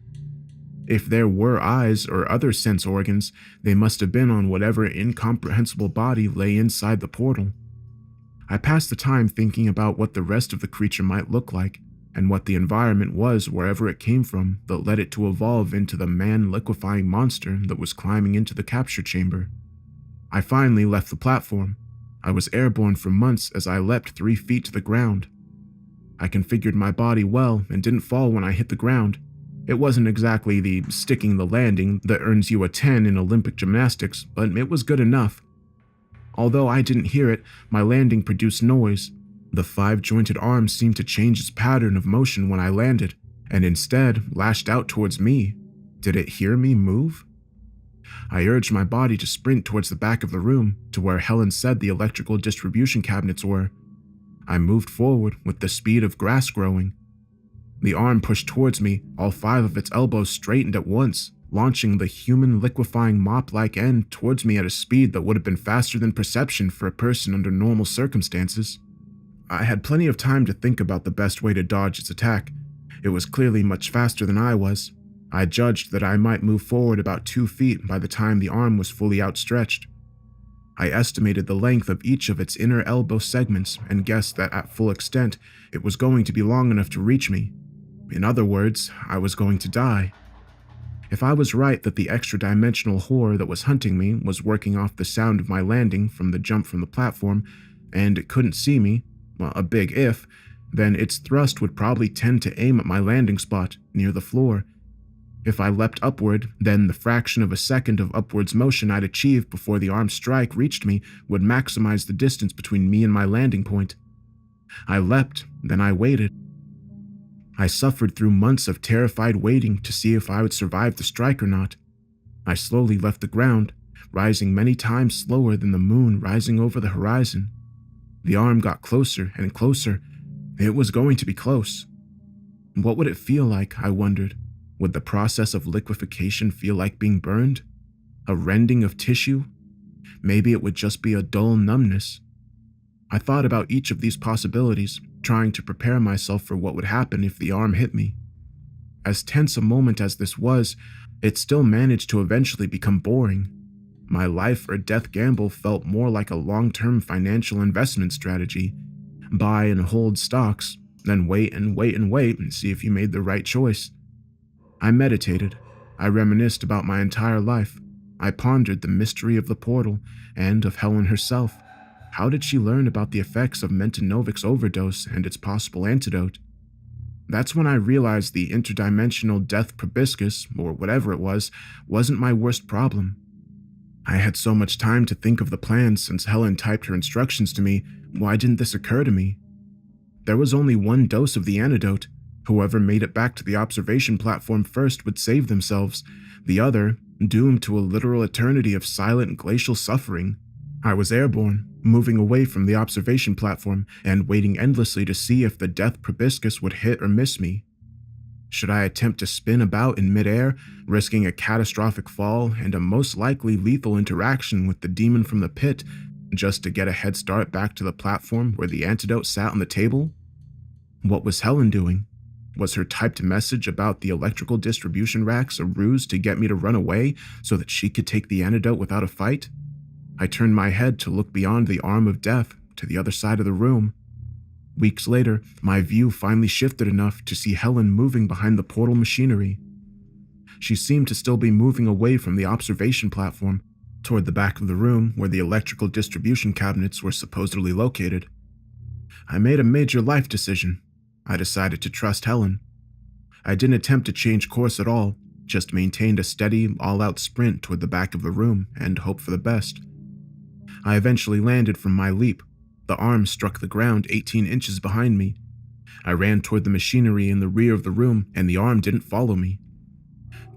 If there were eyes or other sense organs, they must have been on whatever incomprehensible body lay inside the portal. I passed the time thinking about what the rest of the creature might look like, and what the environment was wherever it came from that led it to evolve into the man-liquefying monster that was climbing into the capture chamber. I finally left the platform. I was airborne for months as I leapt 3 feet to the ground. I configured my body well and didn't fall when I hit the ground. It wasn't exactly the sticking the landing that earns you a 10 in Olympic gymnastics, but it was good enough. Although I didn't hear it, my landing produced noise. The 5-jointed arm seemed to change its pattern of motion when I landed, and instead lashed out towards me. Did it hear me move? I urged my body to sprint towards the back of the room, to where Helen said the electrical distribution cabinets were. I moved forward with the speed of grass growing. The arm pushed towards me, all 5 of its elbows straightened at once, launching the human liquefying mop-like end towards me at a speed that would have been faster than perception for a person under normal circumstances. I had plenty of time to think about the best way to dodge its attack. It was clearly much faster than I was. I judged that I might move forward about 2 feet by the time the arm was fully outstretched. I estimated the length of each of its inner elbow segments and guessed that at full extent, it was going to be long enough to reach me. In other words, I was going to die. If I was right that the extra-dimensional horror that was hunting me was working off the sound of my landing from the jump from the platform, and it couldn't see me, well, a big if, then its thrust would probably tend to aim at my landing spot, near the floor. If I leapt upward, then the fraction of a second of upwards motion I'd achieved before the arm's strike reached me would maximize the distance between me and my landing point. I leapt, then I waited. I suffered through months of terrified waiting to see if I would survive the strike or not. I slowly left the ground, rising many times slower than the moon rising over the horizon. The arm got closer and closer. It was going to be close. What would it feel like, I wondered? Would the process of liquefaction feel like being burned? A rending of tissue? Maybe it would just be a dull numbness. I thought about each of these possibilities, trying to prepare myself for what would happen if the arm hit me. As tense a moment as this was, it still managed to eventually become boring. My life or death gamble felt more like a long-term financial investment strategy. Buy and hold stocks, then wait and wait and wait and see if you made the right choice. I meditated. I reminisced about my entire life. I pondered the mystery of the portal and of Helen herself. How did she learn about the effects of Mentanovik's overdose and its possible antidote? That's when I realized the interdimensional death proboscis, or whatever it was, wasn't my worst problem. I had so much time to think of the plans since Helen typed her instructions to me. Why didn't this occur to me? There was only 1 dose of the antidote. Whoever made it back to the observation platform first would save themselves. The other, doomed to a literal eternity of silent glacial suffering. I was airborne, moving away from the observation platform and waiting endlessly to see if the death proboscis would hit or miss me. Should I attempt to spin about in midair, risking a catastrophic fall and a most likely lethal interaction with the demon from the pit, just to get a head start back to the platform where the antidote sat on the table? What was Helen doing? Was her typed message about the electrical distribution racks a ruse to get me to run away so that she could take the antidote without a fight? I turned my head to look beyond the arm of death to the other side of the room. Weeks later, my view finally shifted enough to see Helen moving behind the portal machinery. She seemed to still be moving away from the observation platform, toward the back of the room where the electrical distribution cabinets were supposedly located. I made a major life decision. I decided to trust Helen. I didn't attempt to change course at all, just maintained a steady, all-out sprint toward the back of the room and hoped for the best. I eventually landed from my leap. The arm struck the ground 18 inches behind me. I ran toward the machinery in the rear of the room, and the arm didn't follow me.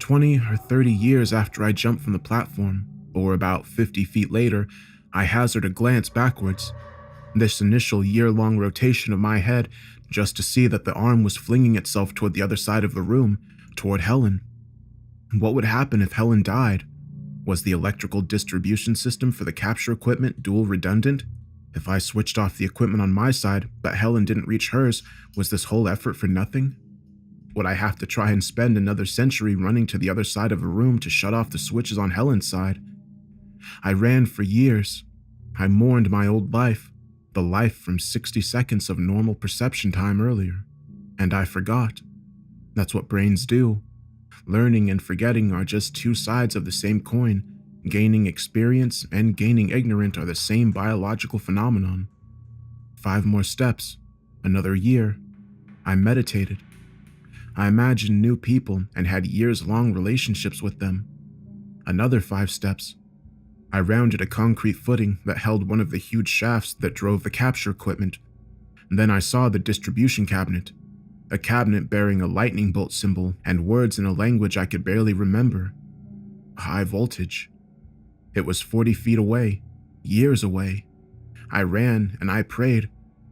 20 or 30 years after I jumped from the platform, or about 50 feet later, I hazard a glance backwards. This initial year-long rotation of my head just to see that the arm was flinging itself toward the other side of the room, toward Helen. What would happen if Helen died? Was the electrical distribution system for the capture equipment dual redundant? If I switched off the equipment on my side, but Helen didn't reach hers, was this whole effort for nothing? Would I have to try and spend another century running to the other side of the room to shut off the switches on Helen's side? I ran for years. I mourned my old life, the life from 60 seconds of normal perception time earlier. And I forgot. That's what brains do. Learning and forgetting are just two sides of the same coin. Gaining experience and gaining ignorance are the same biological phenomenon. 5 more steps. Another year. I meditated. I imagined new people and had years-long relationships with them. Another 5 steps. I rounded a concrete footing that held one of the huge shafts that drove the capture equipment. Then I saw the distribution cabinet. A cabinet bearing a lightning bolt symbol and words in a language I could barely remember. High voltage. It was 40 feet away, years away. I ran and I prayed.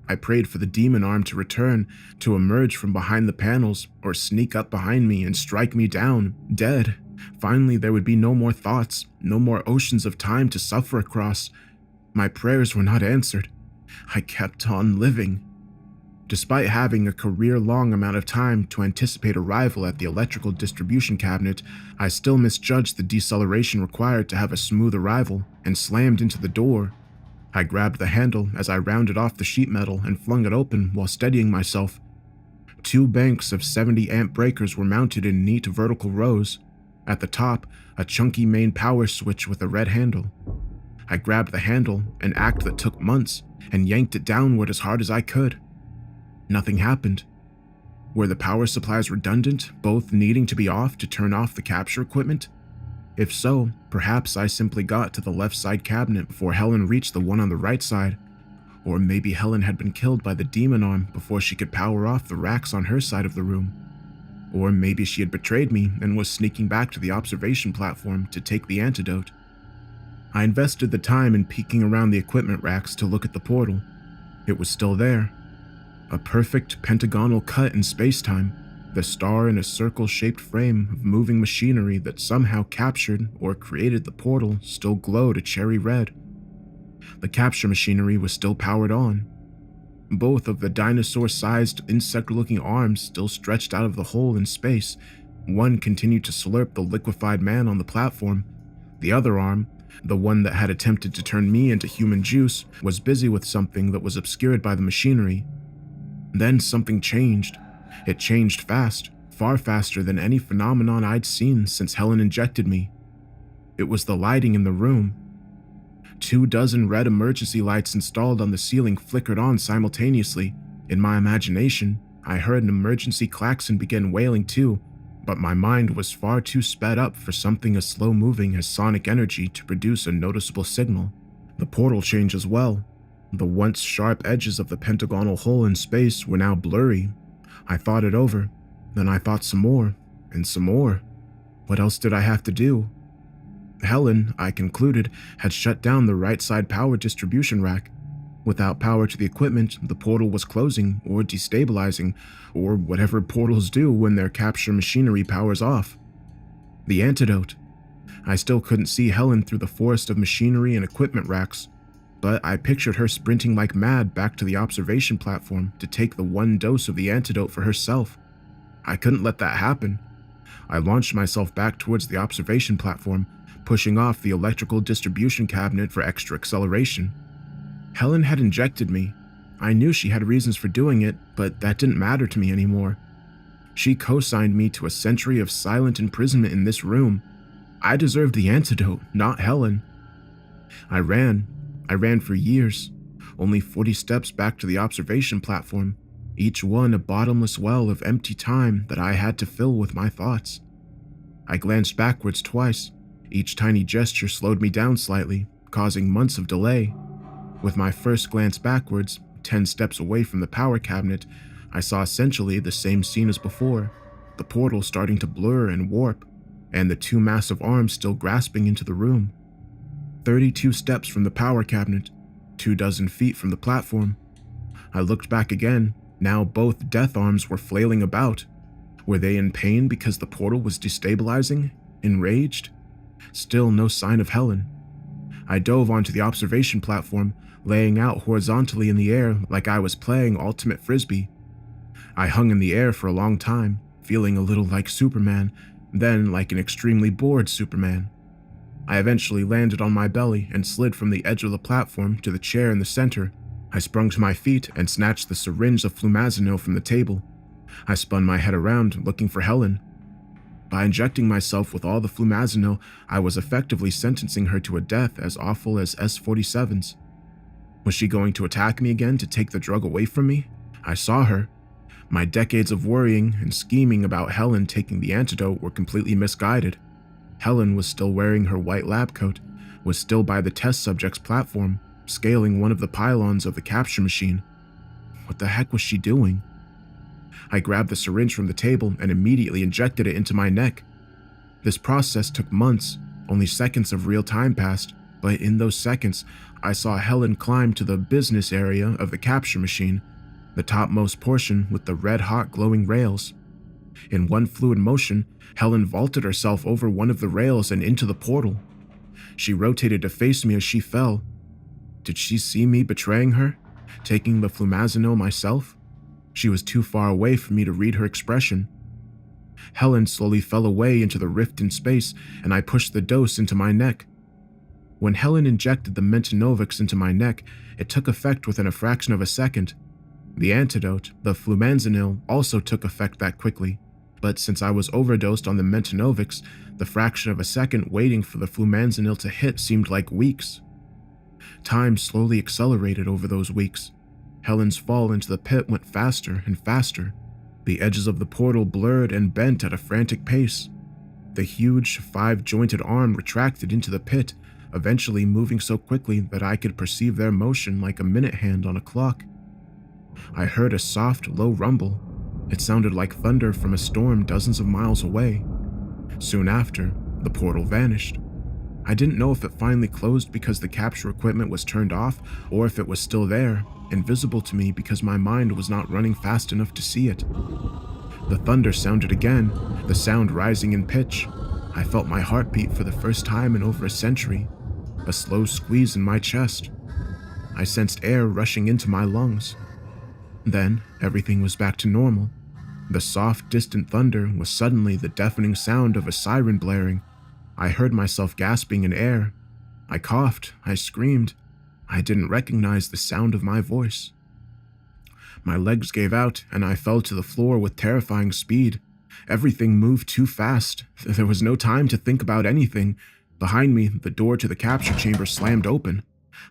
I prayed for the demon arm to return, to emerge from behind the panels, or sneak up behind me and strike me down, dead. Finally, there would be no more thoughts, no more oceans of time to suffer across. My prayers were not answered. I kept on living. Despite having a career-long amount of time to anticipate arrival at the electrical distribution cabinet, I still misjudged the deceleration required to have a smooth arrival and slammed into the door. I grabbed the handle as I rounded off the sheet metal and flung it open while steadying myself. 2 banks of 70-amp breakers were mounted in neat vertical rows. At the top, a chunky main power switch with a red handle. I grabbed the handle, an act that took months, and yanked it downward as hard as I could. Nothing happened. Were the power supplies redundant, both needing to be off to turn off the capture equipment? If so, perhaps I simply got to the left side cabinet before Helen reached the one on the right side. Or maybe Helen had been killed by the demon arm before she could power off the racks on her side of the room. Or maybe she had betrayed me and was sneaking back to the observation platform to take the antidote. I invested the time in peeking around the equipment racks to look at the portal. It was still there. A perfect pentagonal cut in space-time, the star in a circle-shaped frame of moving machinery that somehow captured or created the portal still glowed a cherry red. The capture machinery was still powered on. Both of the dinosaur-sized, insect-looking arms still stretched out of the hole in space. One continued to slurp the liquefied man on the platform. The other arm, the one that had attempted to turn me into human juice, was busy with something that was obscured by the machinery. Then something changed. It changed fast, far faster than any phenomenon I'd seen since Helen injected me. It was the lighting in the room. 24 red emergency lights installed on the ceiling flickered on simultaneously. In my imagination, I heard an emergency klaxon begin wailing too, but my mind was far too sped up for something as slow-moving as sonic energy to produce a noticeable signal. The portal changed as well. The once sharp edges of the pentagonal hole in space were now blurry. I thought it over. Then I thought some more, and some more. What else did I have to do? Helen, I concluded, had shut down the right side power distribution rack. Without power to the equipment, the portal was closing or destabilizing, or whatever portals do when their capture machinery powers off. The antidote. I still couldn't see Helen through the forest of machinery and equipment racks, but I pictured her sprinting like mad back to the observation platform to take the one dose of the antidote for herself. I couldn't let that happen. I launched myself back towards the observation platform, pushing off the electrical distribution cabinet for extra acceleration. Helen had injected me. I knew she had reasons for doing it, but that didn't matter to me anymore. She co-signed me to a century of silent imprisonment in this room. I deserved the antidote, not Helen. I ran for years, only 40 steps back to the observation platform, each one a bottomless well of empty time that I had to fill with my thoughts. I glanced backwards twice. Each tiny gesture slowed me down slightly, causing months of delay. With my first glance backwards, 10 steps away from the power cabinet, I saw essentially the same scene as before, the portal starting to blur and warp, and the two massive arms still grasping into the room. 32 steps from the power cabinet, 24 feet from the platform. I looked back again. Now both death arms were flailing about. Were they in pain because the portal was destabilizing? Enraged? Still no sign of Helen. I dove onto the observation platform, laying out horizontally in the air like I was playing ultimate frisbee. I hung in the air for a long time, feeling a little like Superman, then like an extremely bored Superman. I eventually landed on my belly and slid from the edge of the platform to the chair in the center. I sprung to my feet and snatched the syringe of flumazenil from the table. I spun my head around, looking for Helen. By injecting myself with all the flumazenil, I was effectively sentencing her to a death as awful as S-47's. Was she going to attack me again to take the drug away from me? I saw her. My decades of worrying and scheming about Helen taking the antidote were completely misguided. Helen was still wearing her white lab coat, was still by the test subject's platform, scaling one of the pylons of the capture machine. What the heck was she doing? I grabbed the syringe from the table and immediately injected it into my neck. This process took months, only seconds of real time passed, but in those seconds, I saw Helen climb to the business area of the capture machine, the topmost portion with the red-hot glowing rails. In one fluid motion, Helen vaulted herself over one of the rails and into the portal. She rotated to face me as she fell. Did she see me betraying her, taking the flumazenil myself? She was too far away for me to read her expression. Helen slowly fell away into the rift in space, and I pushed the dose into my neck. When Helen injected the Mentanovics into my neck, it took effect within a fraction of a second. The antidote, the flumazenil, also took effect that quickly, but since I was overdosed on the Mentanovics, the fraction of a second waiting for the flumazenil to hit seemed like weeks. Time slowly accelerated over those weeks. Helen's fall into the pit went faster and faster. The edges of the portal blurred and bent at a frantic pace. The huge, five-jointed arm retracted into the pit, eventually moving so quickly that I could perceive their motion like a minute hand on a clock. I heard a soft, low rumble. It sounded like thunder from a storm dozens of miles away. Soon after, the portal vanished. I didn't know if it finally closed because the capture equipment was turned off, or if it was still there, invisible to me because my mind was not running fast enough to see it. The thunder sounded again, the sound rising in pitch. I felt my heartbeat for the first time in over a century, a slow squeeze in my chest. I sensed air rushing into my lungs. Then, everything was back to normal. The soft, distant thunder was suddenly the deafening sound of a siren blaring. I heard myself gasping in air. I coughed, I screamed. I didn't recognize the sound of my voice. My legs gave out, and I fell to the floor with terrifying speed. Everything moved too fast. There was no time to think about anything. Behind me, the door to the capture chamber slammed open.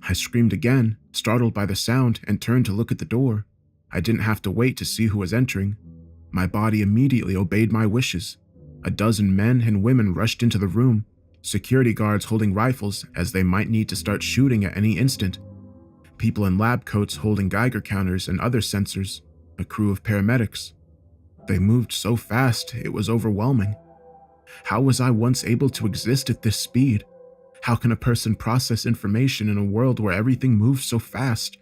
I screamed again, startled by the sound, and turned to look at the door. I didn't have to wait to see who was entering. My body immediately obeyed my wishes. A dozen men and women rushed into the room, security guards holding rifles as they might need to start shooting at any instant. People in lab coats holding Geiger counters and other sensors, a crew of paramedics. They moved so fast, it was overwhelming. How was I once able to exist at this speed? How can a person process information in a world where everything moves so fast?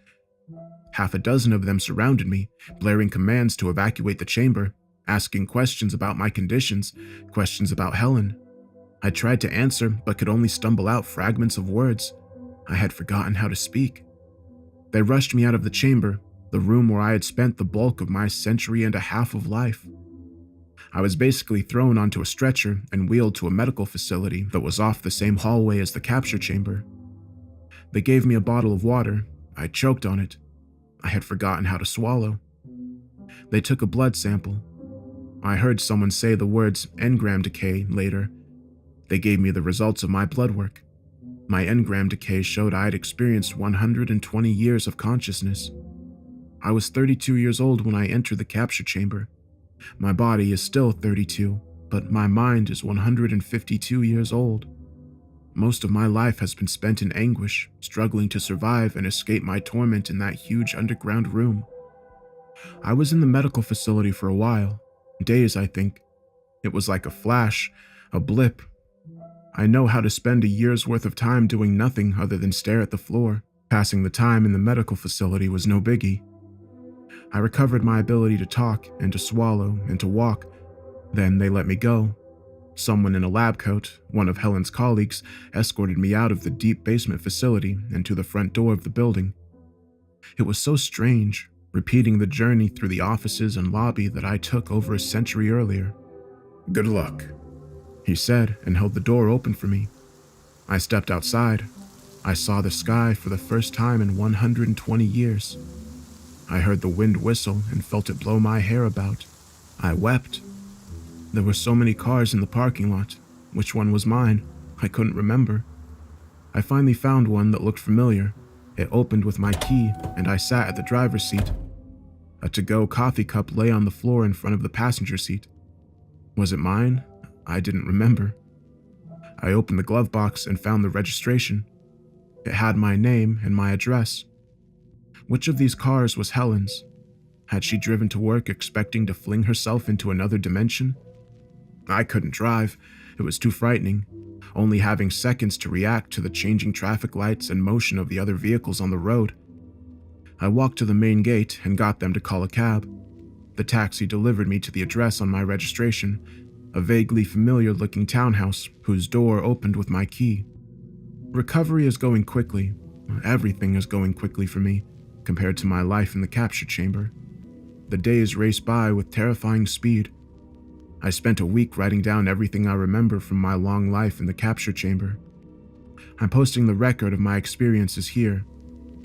Half a dozen of them surrounded me, blaring commands to evacuate the chamber, asking questions about my conditions, questions about Helen. I tried to answer, but could only stumble out fragments of words. I had forgotten how to speak. They rushed me out of the chamber, the room where I had spent the bulk of my century and a half of life. I was basically thrown onto a stretcher and wheeled to a medical facility that was off the same hallway as the capture chamber. They gave me a bottle of water. I choked on it. I had forgotten how to swallow. They took a blood sample. I heard someone say the words engram decay later. They gave me the results of my blood work. My engram decay showed I had experienced 120 years of consciousness. I was 32 years old when I entered the capture chamber. My body is still 32, but my mind is 152 years old. Most of my life has been spent in anguish, struggling to survive and escape my torment in that huge underground room. I was in the medical facility for a while, days I think. It was like a flash, a blip. I know how to spend a year's worth of time doing nothing other than stare at the floor. Passing the time in the medical facility was no biggie. I recovered my ability to talk and to swallow and to walk. Then they let me go. Someone in a lab coat, one of Helen's colleagues, escorted me out of the deep basement facility and to the front door of the building. It was so strange, repeating the journey through the offices and lobby that I took over a century earlier. "Good luck," he said and held the door open for me. I stepped outside. I saw the sky for the first time in 120 years. I heard the wind whistle and felt it blow my hair about. I wept. There were so many cars in the parking lot. Which one was mine? I couldn't remember. I finally found one that looked familiar. It opened with my key, and I sat at the driver's seat. A to-go coffee cup lay on the floor in front of the passenger seat. Was it mine? I didn't remember. I opened the glove box and found the registration. It had my name and my address. Which of these cars was Helen's? Had she driven to work expecting to fling herself into another dimension? I couldn't drive. It was too frightening, only having seconds to react to the changing traffic lights and motion of the other vehicles on the road. I walked to the main gate and got them to call a cab. The taxi delivered me to the address on my registration, a vaguely familiar-looking townhouse whose door opened with my key. Recovery is going quickly. Everything is going quickly for me, compared to my life in the capture chamber. The days race by with terrifying speed. I spent a week writing down everything I remember from my long life in the capture chamber. I'm posting the record of my experiences here.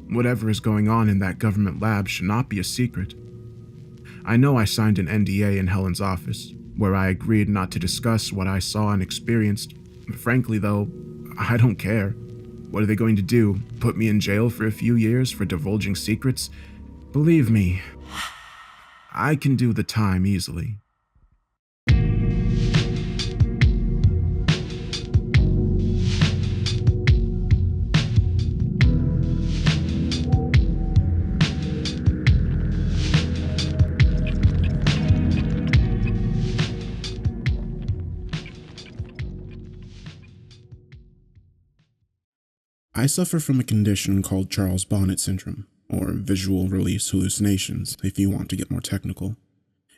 Whatever is going on in that government lab should not be a secret. I know I signed an NDA in Helen's office, where I agreed not to discuss what I saw and experienced. Frankly, though, I don't care. What are they going to do? Put me in jail for a few years for divulging secrets? Believe me, I can do the time easily. I suffer from a condition called Charles Bonnet syndrome, or visual release hallucinations, if you want to get more technical.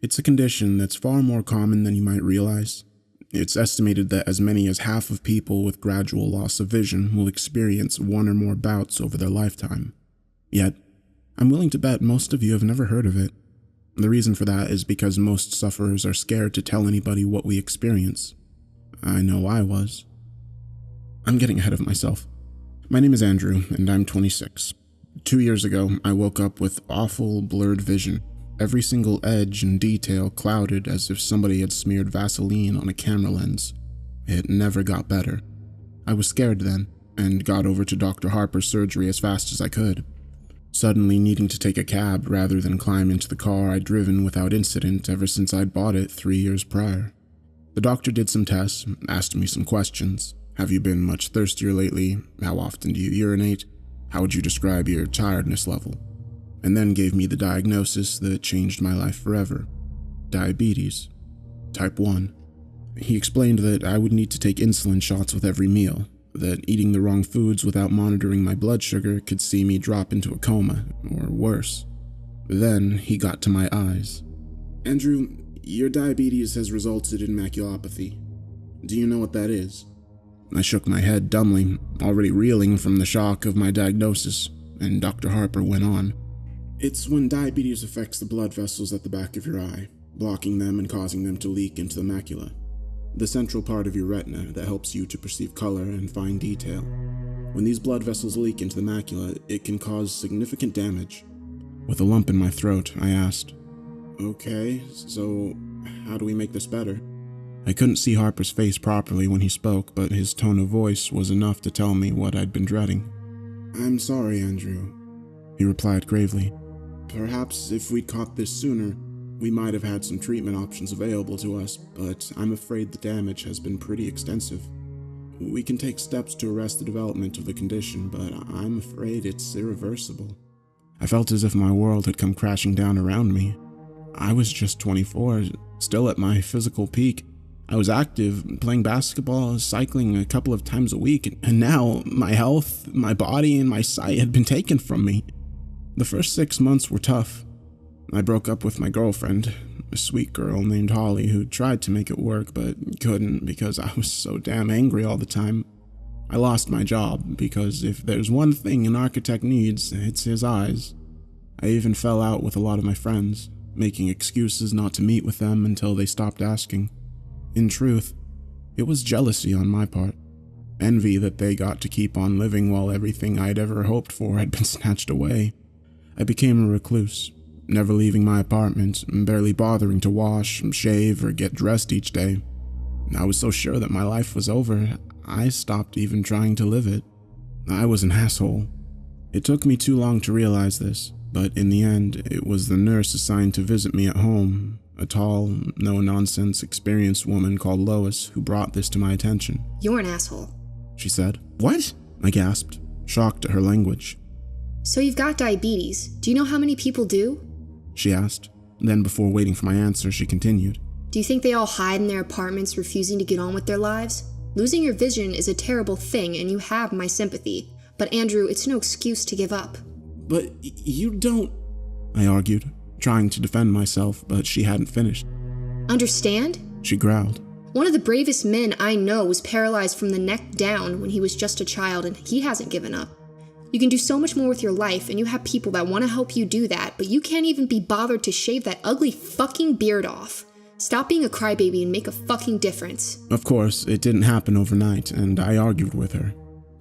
It's a condition that's far more common than you might realize. It's estimated that as many as half of people with gradual loss of vision will experience one or more bouts over their lifetime. Yet, I'm willing to bet most of you have never heard of it. The reason for that is because most sufferers are scared to tell anybody what we experience. I know I was. I'm getting ahead of myself. My name is Andrew, and I'm 26. 2 years ago, I woke up with awful, blurred vision. Every single edge and detail clouded as if somebody had smeared Vaseline on a camera lens. It never got better. I was scared then, and got over to Dr. Harper's surgery as fast as I could. Suddenly needing to take a cab rather than climb into the car I'd driven without incident ever since I'd bought it 3 years prior. The doctor did some tests, asked me some questions. Have you been much thirstier lately? How often do you urinate? How would you describe your tiredness level? And then gave me the diagnosis that changed my life forever. Diabetes. Type 1. He explained that I would need to take insulin shots with every meal, that eating the wrong foods without monitoring my blood sugar could see me drop into a coma, or worse. Then he got to my eyes. "Andrew, your diabetes has resulted in maculopathy. Do you know what that is?" I shook my head dumbly, already reeling from the shock of my diagnosis, and Dr. Harper went on. "It's when diabetes affects the blood vessels at the back of your eye, blocking them and causing them to leak into the macula, the central part of your retina that helps you to perceive color and fine detail. When these blood vessels leak into the macula, it can cause significant damage." With a lump in my throat, I asked, "Okay, so how do we make this better?" I couldn't see Harper's face properly when he spoke, but his tone of voice was enough to tell me what I'd been dreading. "I'm sorry, Andrew," he replied gravely. "Perhaps if we'd caught this sooner, we might have had some treatment options available to us, but I'm afraid the damage has been pretty extensive. We can take steps to arrest the development of the condition, but I'm afraid it's irreversible." I felt as if my world had come crashing down around me. I was just 24, still at my physical peak. I was active, playing basketball, cycling a couple of times a week, and now my health, my body, and my sight had been taken from me. The first 6 months were tough. I broke up with my girlfriend, a sweet girl named Holly who tried to make it work but couldn't because I was so damn angry all the time. I lost my job because if there's one thing an architect needs, it's his eyes. I even fell out with a lot of my friends, making excuses not to meet with them until they stopped asking. In truth, it was jealousy on my part, envy that they got to keep on living while everything I'd ever hoped for had been snatched away. I became a recluse, never leaving my apartment, barely bothering to wash, shave, or get dressed each day. I was so sure that my life was over, I stopped even trying to live it. I was an asshole. It took me too long to realize this, but in the end, it was the nurse assigned to visit me at home, a tall, no-nonsense, experienced woman called Lois who brought this to my attention. "You're an asshole," she said. "What?" I gasped, shocked at her language. "So you've got diabetes. Do you know how many people do?" she asked. Then, before waiting for my answer, she continued. "Do you think they all hide in their apartments refusing to get on with their lives? Losing your vision is a terrible thing and you have my sympathy. But Andrew, it's no excuse to give up." "But you don't," I argued, trying to defend myself, but she hadn't finished. "Understand?" she growled. "One of the bravest men I know was paralyzed from the neck down when he was just a child and he hasn't given up. You can do so much more with your life and you have people that want to help you do that, but you can't even be bothered to shave that ugly fucking beard off. Stop being a crybaby and make a fucking difference." Of course, it didn't happen overnight, and I argued with her.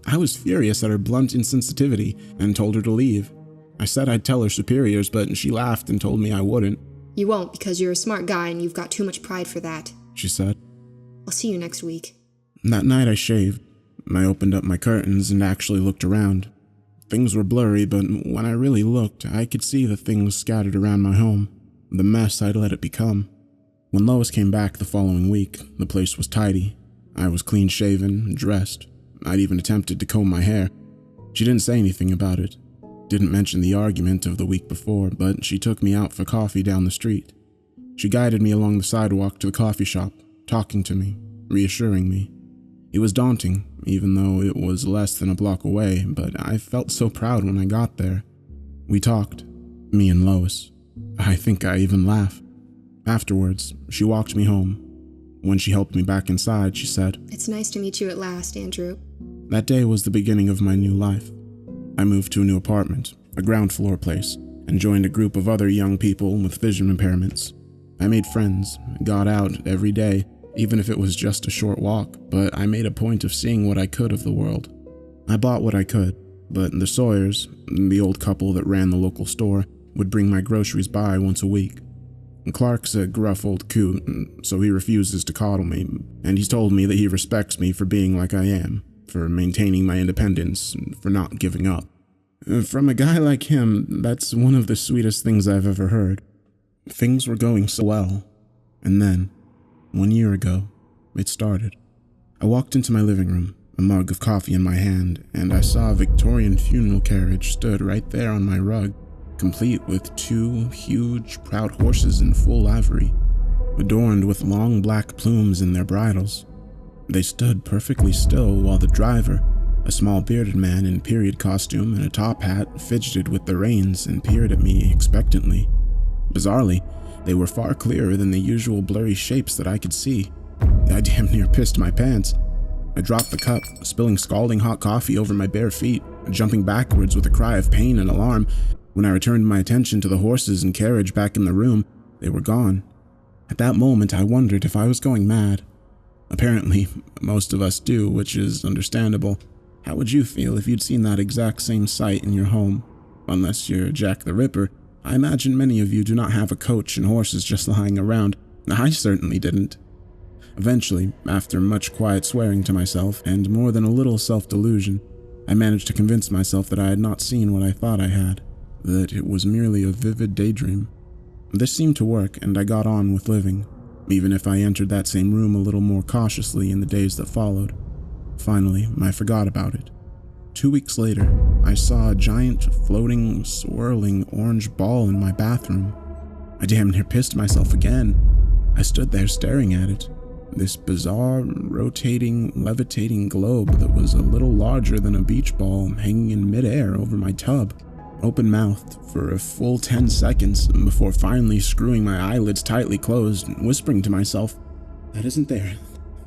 I was furious at her blunt insensitivity and told her to leave. I said I'd tell her superiors, but she laughed and told me I wouldn't. "You won't because you're a smart guy and you've got too much pride for that," she said. "I'll see you next week." That night I shaved. I opened up my curtains and actually looked around. Things were blurry, but when I really looked, I could see the things scattered around my home, the mess I'd let it become. When Lois came back the following week, the place was tidy. I was clean-shaven, dressed. I'd even attempted to comb my hair. She didn't say anything about it. Didn't mention the argument of the week before, but she took me out for coffee down the street. She guided me along the sidewalk to the coffee shop, talking to me, reassuring me. It was daunting, even though it was less than a block away, but I felt so proud when I got there. We talked, me and Lois. I think I even laughed. Afterwards, she walked me home. When she helped me back inside, she said, "It's nice to meet you at last, Andrew." That day was the beginning of my new life. I moved to a new apartment, a ground floor place, and joined a group of other young people with vision impairments. I made friends, got out every day, even if it was just a short walk, but I made a point of seeing what I could of the world. I bought what I could, but the Sawyers, the old couple that ran the local store, would bring my groceries by once a week. Clark's a gruff old coot, so he refuses to coddle me, and he's told me that he respects me for being like I am, for maintaining my independence, for not giving up. From a guy like him, that's one of the sweetest things I've ever heard. Things were going so well, and then, 1 year ago, it started. I walked into my living room, a mug of coffee in my hand, and I saw a Victorian funeral carriage stood right there on my rug, complete with 2 huge, proud horses in full livery, adorned with long black plumes in their bridles. They stood perfectly still while the driver, a small bearded man in period costume and a top hat, fidgeted with the reins and peered at me expectantly. Bizarrely, they were far clearer than the usual blurry shapes that I could see. I damn near pissed my pants. I dropped the cup, spilling scalding hot coffee over my bare feet, jumping backwards with a cry of pain and alarm. When I returned my attention to the horses and carriage back in the room, they were gone. At that moment, I wondered if I was going mad. Apparently, most of us do, which is understandable. How would you feel if you'd seen that exact same sight in your home? Unless you're Jack the Ripper, I imagine many of you do not have a coach and horses just lying around. I certainly didn't. Eventually, after much quiet swearing to myself and more than a little self-delusion, I managed to convince myself that I had not seen what I thought I had, that it was merely a vivid daydream. This seemed to work, and I got on with living, even if I entered that same room a little more cautiously in the days that followed. Finally, I forgot about it. 2 weeks later, I saw a giant, floating, swirling orange ball in my bathroom. I damn near pissed myself again. I stood there staring at it. This bizarre, rotating, levitating globe that was a little larger than a beach ball hanging in midair over my tub. Open-mouthed for a full 10 seconds before finally screwing my eyelids tightly closed and whispering to myself, "That isn't there.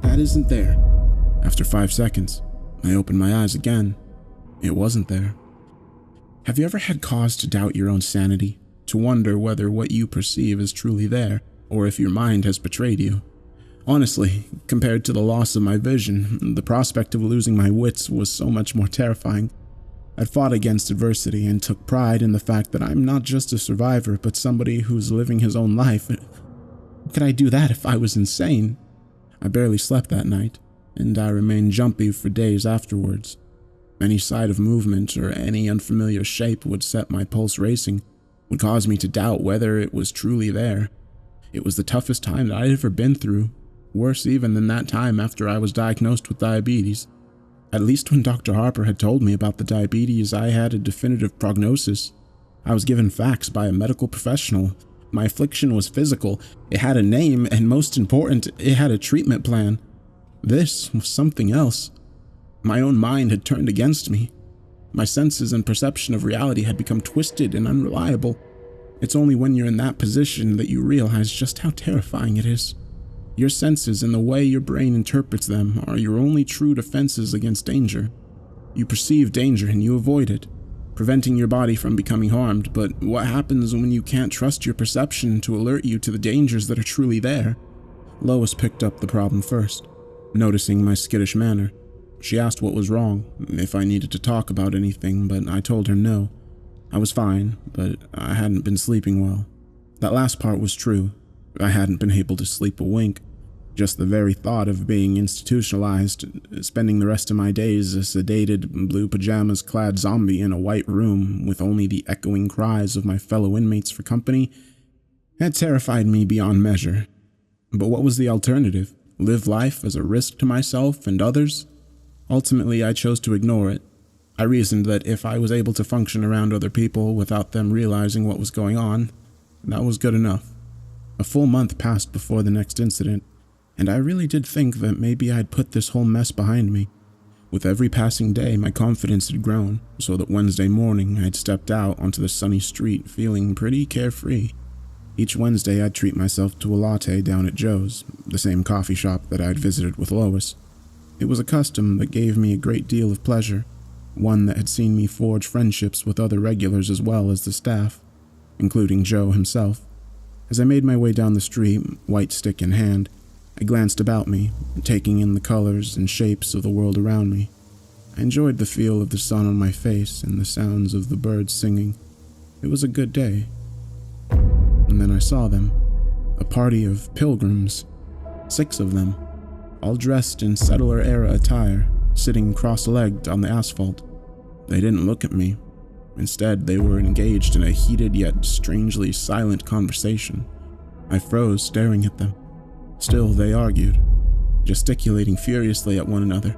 That isn't there." After 5 seconds, I opened my eyes again. It wasn't there. Have you ever had cause to doubt your own sanity? To wonder whether what you perceive is truly there, or if your mind has betrayed you? Honestly, compared to the loss of my vision, the prospect of losing my wits was so much more terrifying. I'd fought against adversity and took pride in the fact that I'm not just a survivor, but somebody who's living his own life. How could I do that if I was insane? I barely slept that night, and I remained jumpy for days afterwards. Any sight of movement or any unfamiliar shape would set my pulse racing, would cause me to doubt whether it was truly there. It was the toughest time that I'd ever been through, worse even than that time after I was diagnosed with diabetes. At least when Dr. Harper had told me about the diabetes, I had a definitive prognosis. I was given facts by a medical professional. My affliction was physical, it had a name, and most important, it had a treatment plan. This was something else. My own mind had turned against me. My senses and perception of reality had become twisted and unreliable. It's only when you're in that position that you realize just how terrifying it is. Your senses and the way your brain interprets them are your only true defenses against danger. You perceive danger and you avoid it, preventing your body from becoming harmed, but what happens when you can't trust your perception to alert you to the dangers that are truly there? Lois picked up the problem first, noticing my skittish manner. She asked what was wrong, if I needed to talk about anything, but I told her no. I was fine, but I hadn't been sleeping well. That last part was true. I hadn't been able to sleep a wink. Just the very thought of being institutionalized, spending the rest of my days a sedated, blue pajamas-clad zombie in a white room with only the echoing cries of my fellow inmates for company, had terrified me beyond measure. But what was the alternative? Live life as a risk to myself and others? Ultimately, I chose to ignore it. I reasoned that if I was able to function around other people without them realizing what was going on, that was good enough. A full month passed before the next incident, and I really did think that maybe I'd put this whole mess behind me. With every passing day, my confidence had grown, so that Wednesday morning I'd stepped out onto the sunny street feeling pretty carefree. Each Wednesday I'd treat myself to a latte down at Joe's, the same coffee shop that I'd visited with Lois. It was a custom that gave me a great deal of pleasure, one that had seen me forge friendships with other regulars as well as the staff, including Joe himself. As I made my way down the street, white stick in hand, I glanced about me, taking in the colors and shapes of the world around me. I enjoyed the feel of the sun on my face and the sounds of the birds singing. It was a good day. And then I saw them, a party of pilgrims, 6 of them, all dressed in settler-era attire, sitting cross-legged on the asphalt. They didn't look at me. Instead, they were engaged in a heated yet strangely silent conversation. I froze, staring at them. Still, they argued, gesticulating furiously at one another.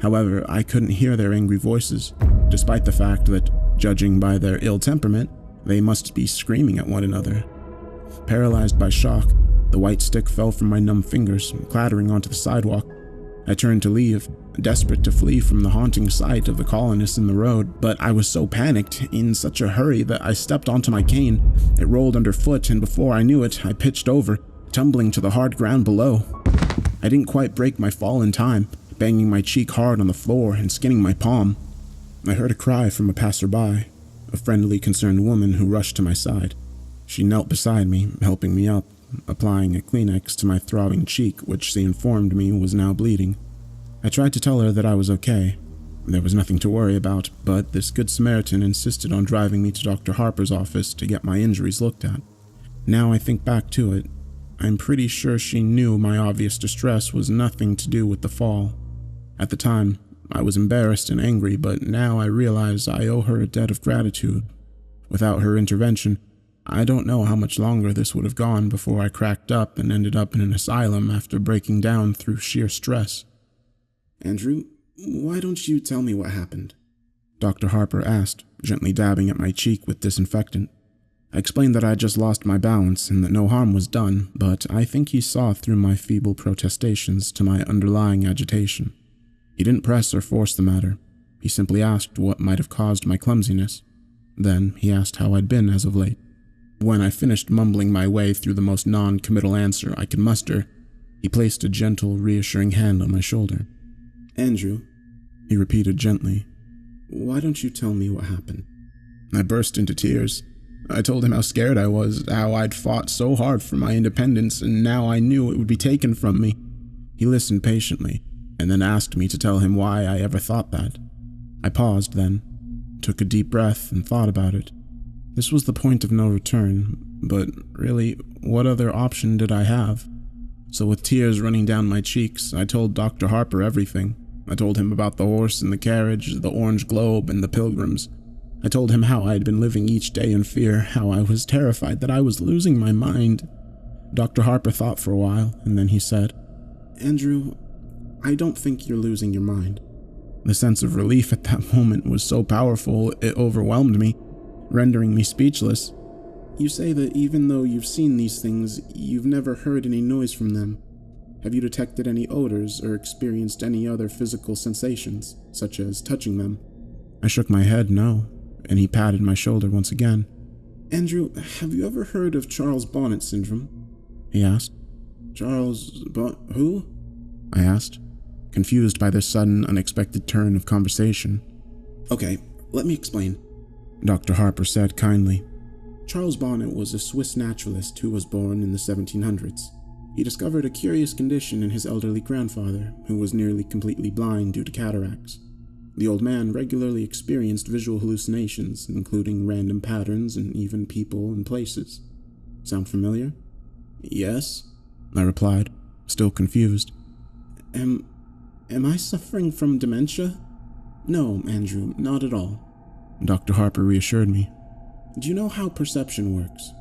However, I couldn't hear their angry voices, despite the fact that, judging by their ill temperament, they must be screaming at one another. Paralyzed by shock, the white stick fell from my numb fingers, clattering onto the sidewalk. I turned to leave, desperate to flee from the haunting sight of the colonists in the road, but I was so panicked, in such a hurry, that I stepped onto my cane. It rolled underfoot, and before I knew it, I pitched over, tumbling to the hard ground below. I didn't quite break my fall in time, banging my cheek hard on the floor and skinning my palm. I heard a cry from a passerby, a friendly, concerned woman who rushed to my side. She knelt beside me, helping me up, applying a Kleenex to my throbbing cheek, which she informed me was now bleeding. I tried to tell her that I was okay. There was nothing to worry about, but this good Samaritan insisted on driving me to Dr. Harper's office to get my injuries looked at. Now I think back to it, I'm pretty sure she knew my obvious distress was nothing to do with the fall. At the time, I was embarrassed and angry, but now I realize I owe her a debt of gratitude. Without her intervention, I don't know how much longer this would have gone before I cracked up and ended up in an asylum after breaking down through sheer stress. Andrew, why don't you tell me what happened? Dr. Harper asked, gently dabbing at my cheek with disinfectant. I explained that I had just lost my balance and that no harm was done, but I think he saw through my feeble protestations to my underlying agitation. He didn't press or force the matter. He simply asked what might have caused my clumsiness. Then he asked how I'd been as of late. When I finished mumbling my way through the most non-committal answer I could muster, he placed a gentle, reassuring hand on my shoulder. Andrew, he repeated gently, why don't you tell me what happened? I burst into tears. I told him how scared I was, how I'd fought so hard for my independence, and now I knew it would be taken from me. He listened patiently, and then asked me to tell him why I ever thought that. I paused then, took a deep breath, and thought about it. This was the point of no return, but really, what other option did I have? So with tears running down my cheeks, I told Dr. Harper everything. I told him about the horse and the carriage, the orange globe, and the pilgrims. I told him how I had been living each day in fear, how I was terrified that I was losing my mind. Dr. Harper thought for a while, and then he said, Andrew, I don't think you're losing your mind. The sense of relief at that moment was so powerful it overwhelmed me, rendering me speechless. You say that even though you've seen these things, you've never heard any noise from them. Have you detected any odors or experienced any other physical sensations, such as touching them? I shook my head no, and he patted my shoulder once again. Andrew, have you ever heard of Charles Bonnet syndrome? He asked. Who? I asked, confused by this sudden, unexpected turn of conversation. Okay, let me explain, Dr. Harper said kindly. Charles Bonnet was a Swiss naturalist who was born in the 1700s. He discovered a curious condition in his elderly grandfather, who was nearly completely blind due to cataracts. The old man regularly experienced visual hallucinations, including random patterns and even people and places. Sound familiar? Yes, I replied, still confused. Am I suffering from dementia? No, Andrew, not at all, Dr. Harper reassured me. Do you know how perception works?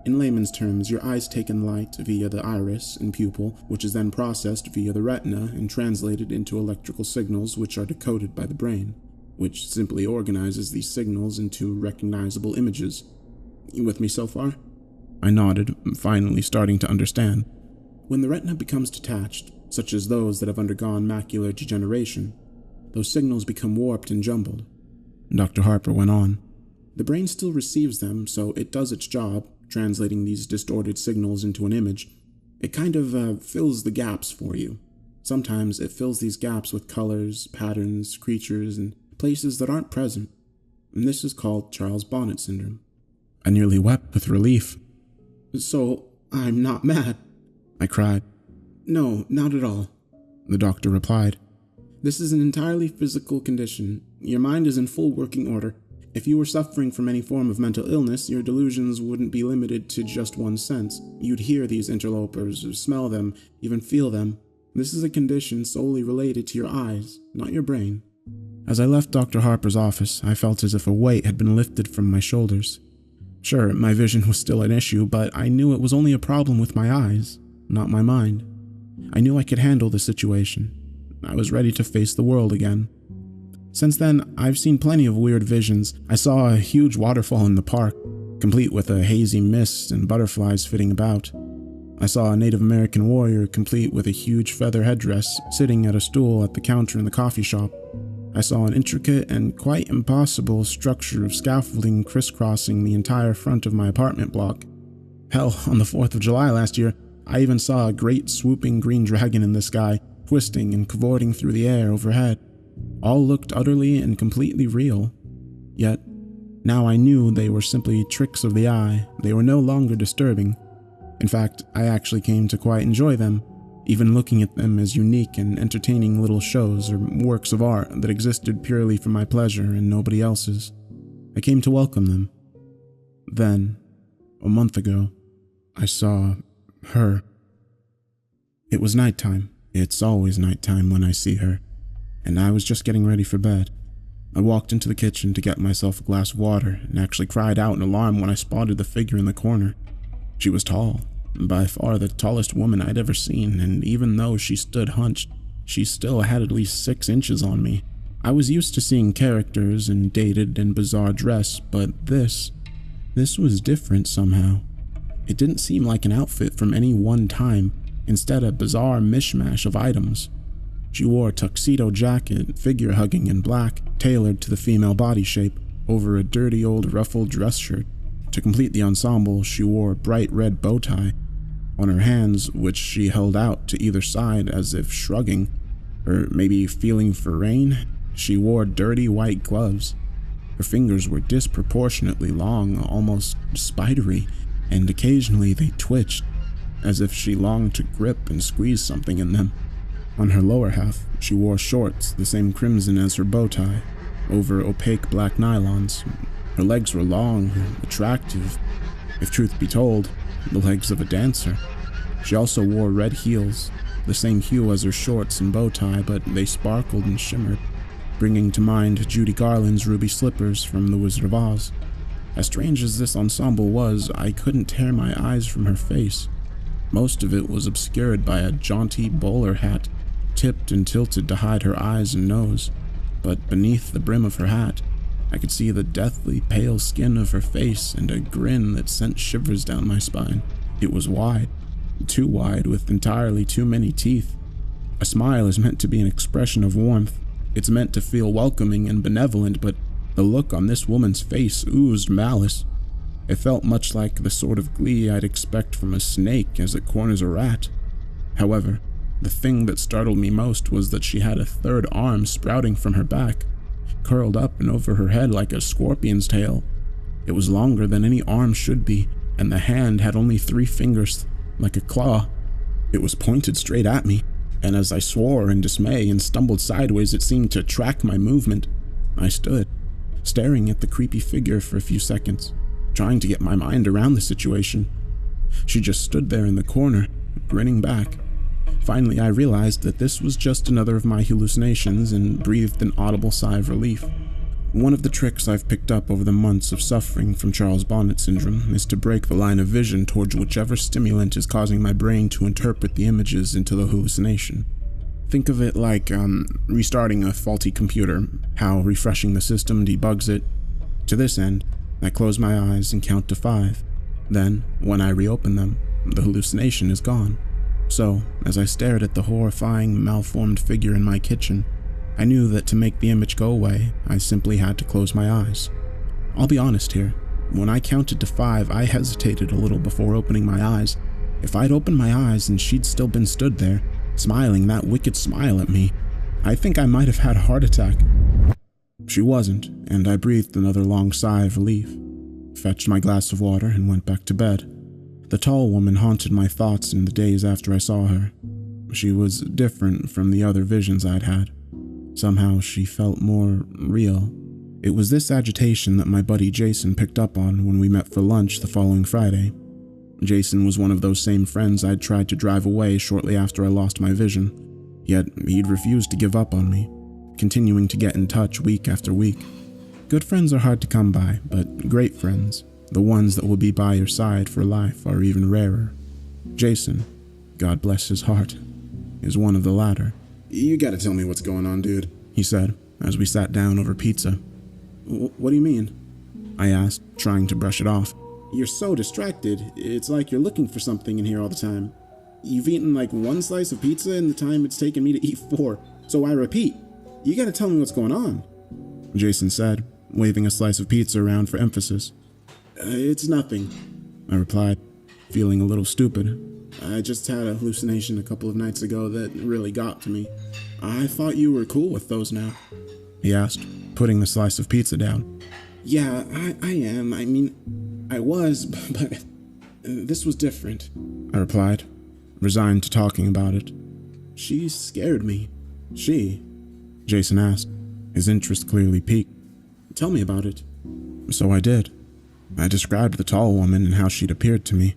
In layman's terms, your eyes take in light via the iris and pupil, which is then processed via the retina and translated into electrical signals which are decoded by the brain, which simply organizes these signals into recognizable images. You with me so far? I nodded, finally starting to understand. When the retina becomes detached, such as those that have undergone macular degeneration, those signals become warped and jumbled. Dr. Harper went on. The brain still receives them, so it does its job, translating these distorted signals into an image. It kind of fills the gaps for you. Sometimes it fills these gaps with colors, patterns, creatures, and places that aren't present. And this is called Charles Bonnet syndrome. I nearly wept with relief. So, I'm not mad, I cried. No, not at all, the doctor replied. This is an entirely physical condition. Your mind is in full working order. If you were suffering from any form of mental illness, your delusions wouldn't be limited to just one sense. You'd hear these interlopers, smell them, even feel them. This is a condition solely related to your eyes, not your brain. As I left Dr. Harper's office, I felt as if a weight had been lifted from my shoulders. Sure, my vision was still an issue, but I knew it was only a problem with my eyes, not my mind. I knew I could handle the situation. I was ready to face the world again. Since then, I've seen plenty of weird visions. I saw a huge waterfall in the park, complete with a hazy mist and butterflies flitting about. I saw a Native American warrior complete with a huge feather headdress sitting at a stool at the counter in the coffee shop. I saw an intricate and quite impossible structure of scaffolding crisscrossing the entire front of my apartment block. Hell, on the 4th of July last year, I even saw a great swooping green dragon in the sky, twisting and cavorting through the air overhead. All looked utterly and completely real. Yet, now I knew they were simply tricks of the eye. They were no longer disturbing. In fact, I actually came to quite enjoy them, even looking at them as unique and entertaining little shows or works of art that existed purely for my pleasure and nobody else's. I came to welcome them. Then, a month ago, I saw her. It was nighttime. It's always nighttime when I see her, and I was just getting ready for bed. I walked into the kitchen to get myself a glass of water and actually cried out in alarm when I spotted the figure in the corner. She was tall, by far the tallest woman I'd ever seen, and even though she stood hunched, she still had at least 6 inches on me. I was used to seeing characters in dated and bizarre dress, but this was different somehow. It didn't seem like an outfit from any one time, instead a bizarre mishmash of items. She wore a tuxedo jacket, figure-hugging in black, tailored to the female body shape, over a dirty old ruffled dress shirt. To complete the ensemble, she wore a bright red bow tie. On her hands, which she held out to either side as if shrugging, or maybe feeling for rain, she wore dirty white gloves. Her fingers were disproportionately long, almost spidery, and occasionally they twitched, as if she longed to grip and squeeze something in them. On her lower half, she wore shorts the same crimson as her bow tie, over opaque black nylons. Her legs were long and attractive, if truth be told, the legs of a dancer. She also wore red heels, the same hue as her shorts and bow tie, but they sparkled and shimmered, bringing to mind Judy Garland's ruby slippers from The Wizard of Oz. As strange as this ensemble was, I couldn't tear my eyes from her face. Most of it was obscured by a jaunty bowler hat, tipped and tilted to hide her eyes and nose, but beneath the brim of her hat, I could see the deathly pale skin of her face and a grin that sent shivers down my spine. It was wide, too wide, with entirely too many teeth. A smile is meant to be an expression of warmth. It's meant to feel welcoming and benevolent, but the look on this woman's face oozed malice. It felt much like the sort of glee I'd expect from a snake as it corners a rat. However, the thing that startled me most was that she had a third arm sprouting from her back, curled up and over her head like a scorpion's tail. It was longer than any arm should be, and the hand had only 3 fingers, like a claw. It was pointed straight at me, and as I swore in dismay and stumbled sideways, it seemed to track my movement. I stood, staring at the creepy figure for a few seconds, trying to get my mind around the situation. She just stood there in the corner, grinning back. Finally, I realized that this was just another of my hallucinations and breathed an audible sigh of relief. One of the tricks I've picked up over the months of suffering from Charles Bonnet syndrome is to break the line of vision towards whichever stimulant is causing my brain to interpret the images into the hallucination. Think of it like restarting a faulty computer, how refreshing the system debugs it. To this end, I close my eyes and count to 5. Then, when I reopen them, the hallucination is gone. So, as I stared at the horrifying, malformed figure in my kitchen, I knew that to make the image go away, I simply had to close my eyes. I'll be honest here. When I counted to 5, I hesitated a little before opening my eyes. If I'd opened my eyes and she'd still been stood there, smiling that wicked smile at me, I think I might have had a heart attack. She wasn't, and I breathed another long sigh of relief, fetched my glass of water, and went back to bed. The tall woman haunted my thoughts in the days after I saw her. She was different from the other visions I'd had. Somehow she felt more real. It was this agitation that my buddy Jason picked up on when we met for lunch the following Friday. Jason was one of those same friends I'd tried to drive away shortly after I lost my vision, yet he'd refused to give up on me, continuing to get in touch week after week. Good friends are hard to come by, but great friends, the ones that will be by your side for life, are even rarer. Jason, God bless his heart, is one of the latter. You gotta tell me what's going on, dude, he said, as we sat down over pizza. What do you mean? I asked, trying to brush it off. You're so distracted, it's like you're looking for something in here all the time. You've eaten like one slice of pizza in the time it's taken me to eat 4, so I repeat, you gotta tell me what's going on," Jason said, waving a slice of pizza around for emphasis. It's nothing," I replied, feeling a little stupid. I just had a hallucination a couple of nights ago that really got to me. I thought you were cool with those now," he asked, putting the slice of pizza down. "Yeah, I am. I mean, I was, but this was different," I replied, resigned to talking about it. "She scared me." "She?" Jason asked, his interest clearly piqued. "Tell me about it." So I did. I described the tall woman and how she'd appeared to me.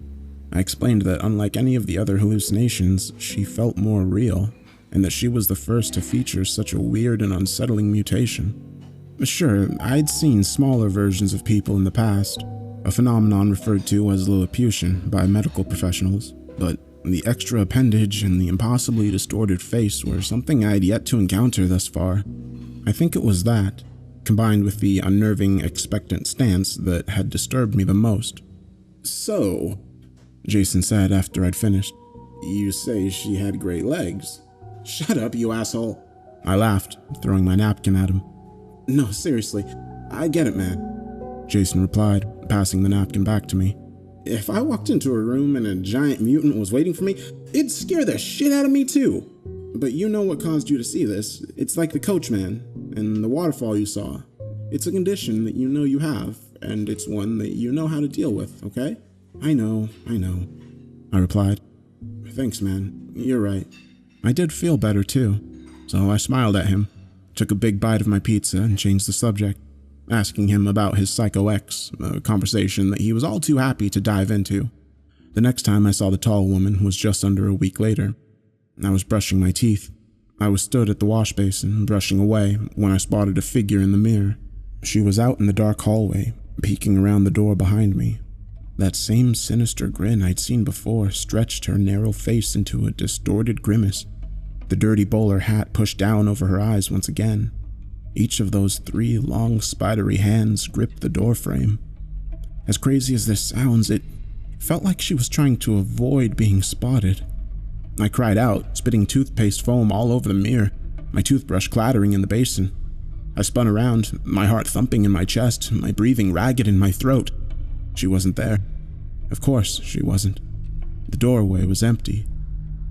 I explained that unlike any of the other hallucinations, she felt more real, and that she was the first to feature such a weird and unsettling mutation. Sure, I'd seen smaller versions of people in the past, a phenomenon referred to as Lilliputian by medical professionals, but the extra appendage and the impossibly distorted face were something I'd yet to encounter thus far. I think it was that, combined with the unnerving, expectant stance, that had disturbed me the most. "So," Jason said after I'd finished, "you say she had great legs?" "Shut up, you asshole," I laughed, throwing my napkin at him. "No, seriously, I get it, man," Jason replied, passing the napkin back to me. "If I walked into a room and a giant mutant was waiting for me, it'd scare the shit out of me too. But you know what caused you to see this. It's like the coachman and the waterfall you saw. It's a condition that you know you have, and it's one that you know how to deal with, okay?" I know, I replied. "Thanks, man. You're right." I did feel better too, so I smiled at him, took a big bite of my pizza, and changed the subject, asking him about his Psycho X, a conversation that he was all too happy to dive into. The next time I saw the tall woman was just under a week later. I was brushing my teeth. I was stood at the wash basin, brushing away, when I spotted a figure in the mirror. She was out in the dark hallway, peeking around the door behind me. That same sinister grin I'd seen before stretched her narrow face into a distorted grimace. The dirty bowler hat pushed down over her eyes once again. Each of those 3 long, spidery hands gripped the doorframe. As crazy as this sounds, it felt like she was trying to avoid being spotted. I cried out, spitting toothpaste foam all over the mirror, my toothbrush clattering in the basin. I spun around, my heart thumping in my chest, my breathing ragged in my throat. She wasn't there. Of course she wasn't. The doorway was empty.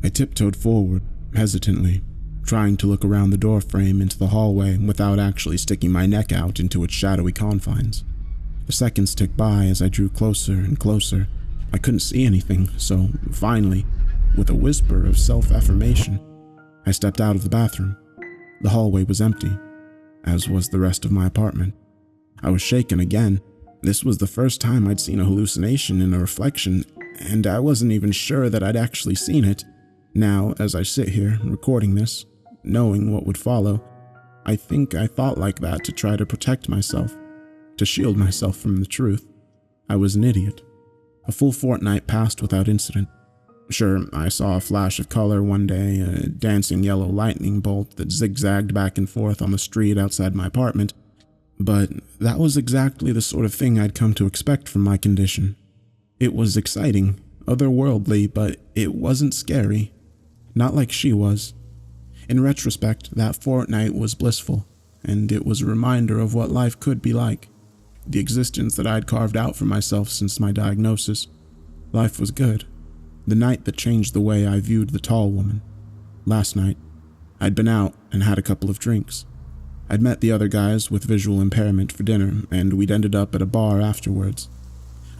I tiptoed forward, hesitantly, trying to look around the doorframe into the hallway without actually sticking my neck out into its shadowy confines. The seconds ticked by as I drew closer and closer. I couldn't see anything, so finally, with a whisper of self-affirmation, I stepped out of the bathroom. The hallway was empty, as was the rest of my apartment. I was shaken again. This was the first time I'd seen a hallucination in a reflection, and I wasn't even sure that I'd actually seen it. Now, as I sit here, recording this, knowing what would follow, I think I thought like that to try to protect myself, to shield myself from the truth. I was an idiot. A full fortnight passed without incident. Sure, I saw a flash of color one day, a dancing yellow lightning bolt that zigzagged back and forth on the street outside my apartment, but that was exactly the sort of thing I'd come to expect from my condition. It was exciting, otherworldly, but it wasn't scary. Not like she was. In retrospect, that fortnight was blissful, and it was a reminder of what life could be like. The existence that I'd carved out for myself since my diagnosis. Life was good. The night that changed the way I viewed the tall woman. Last night, I'd been out and had a couple of drinks. I'd met the other guys with visual impairment for dinner, and we'd ended up at a bar afterwards.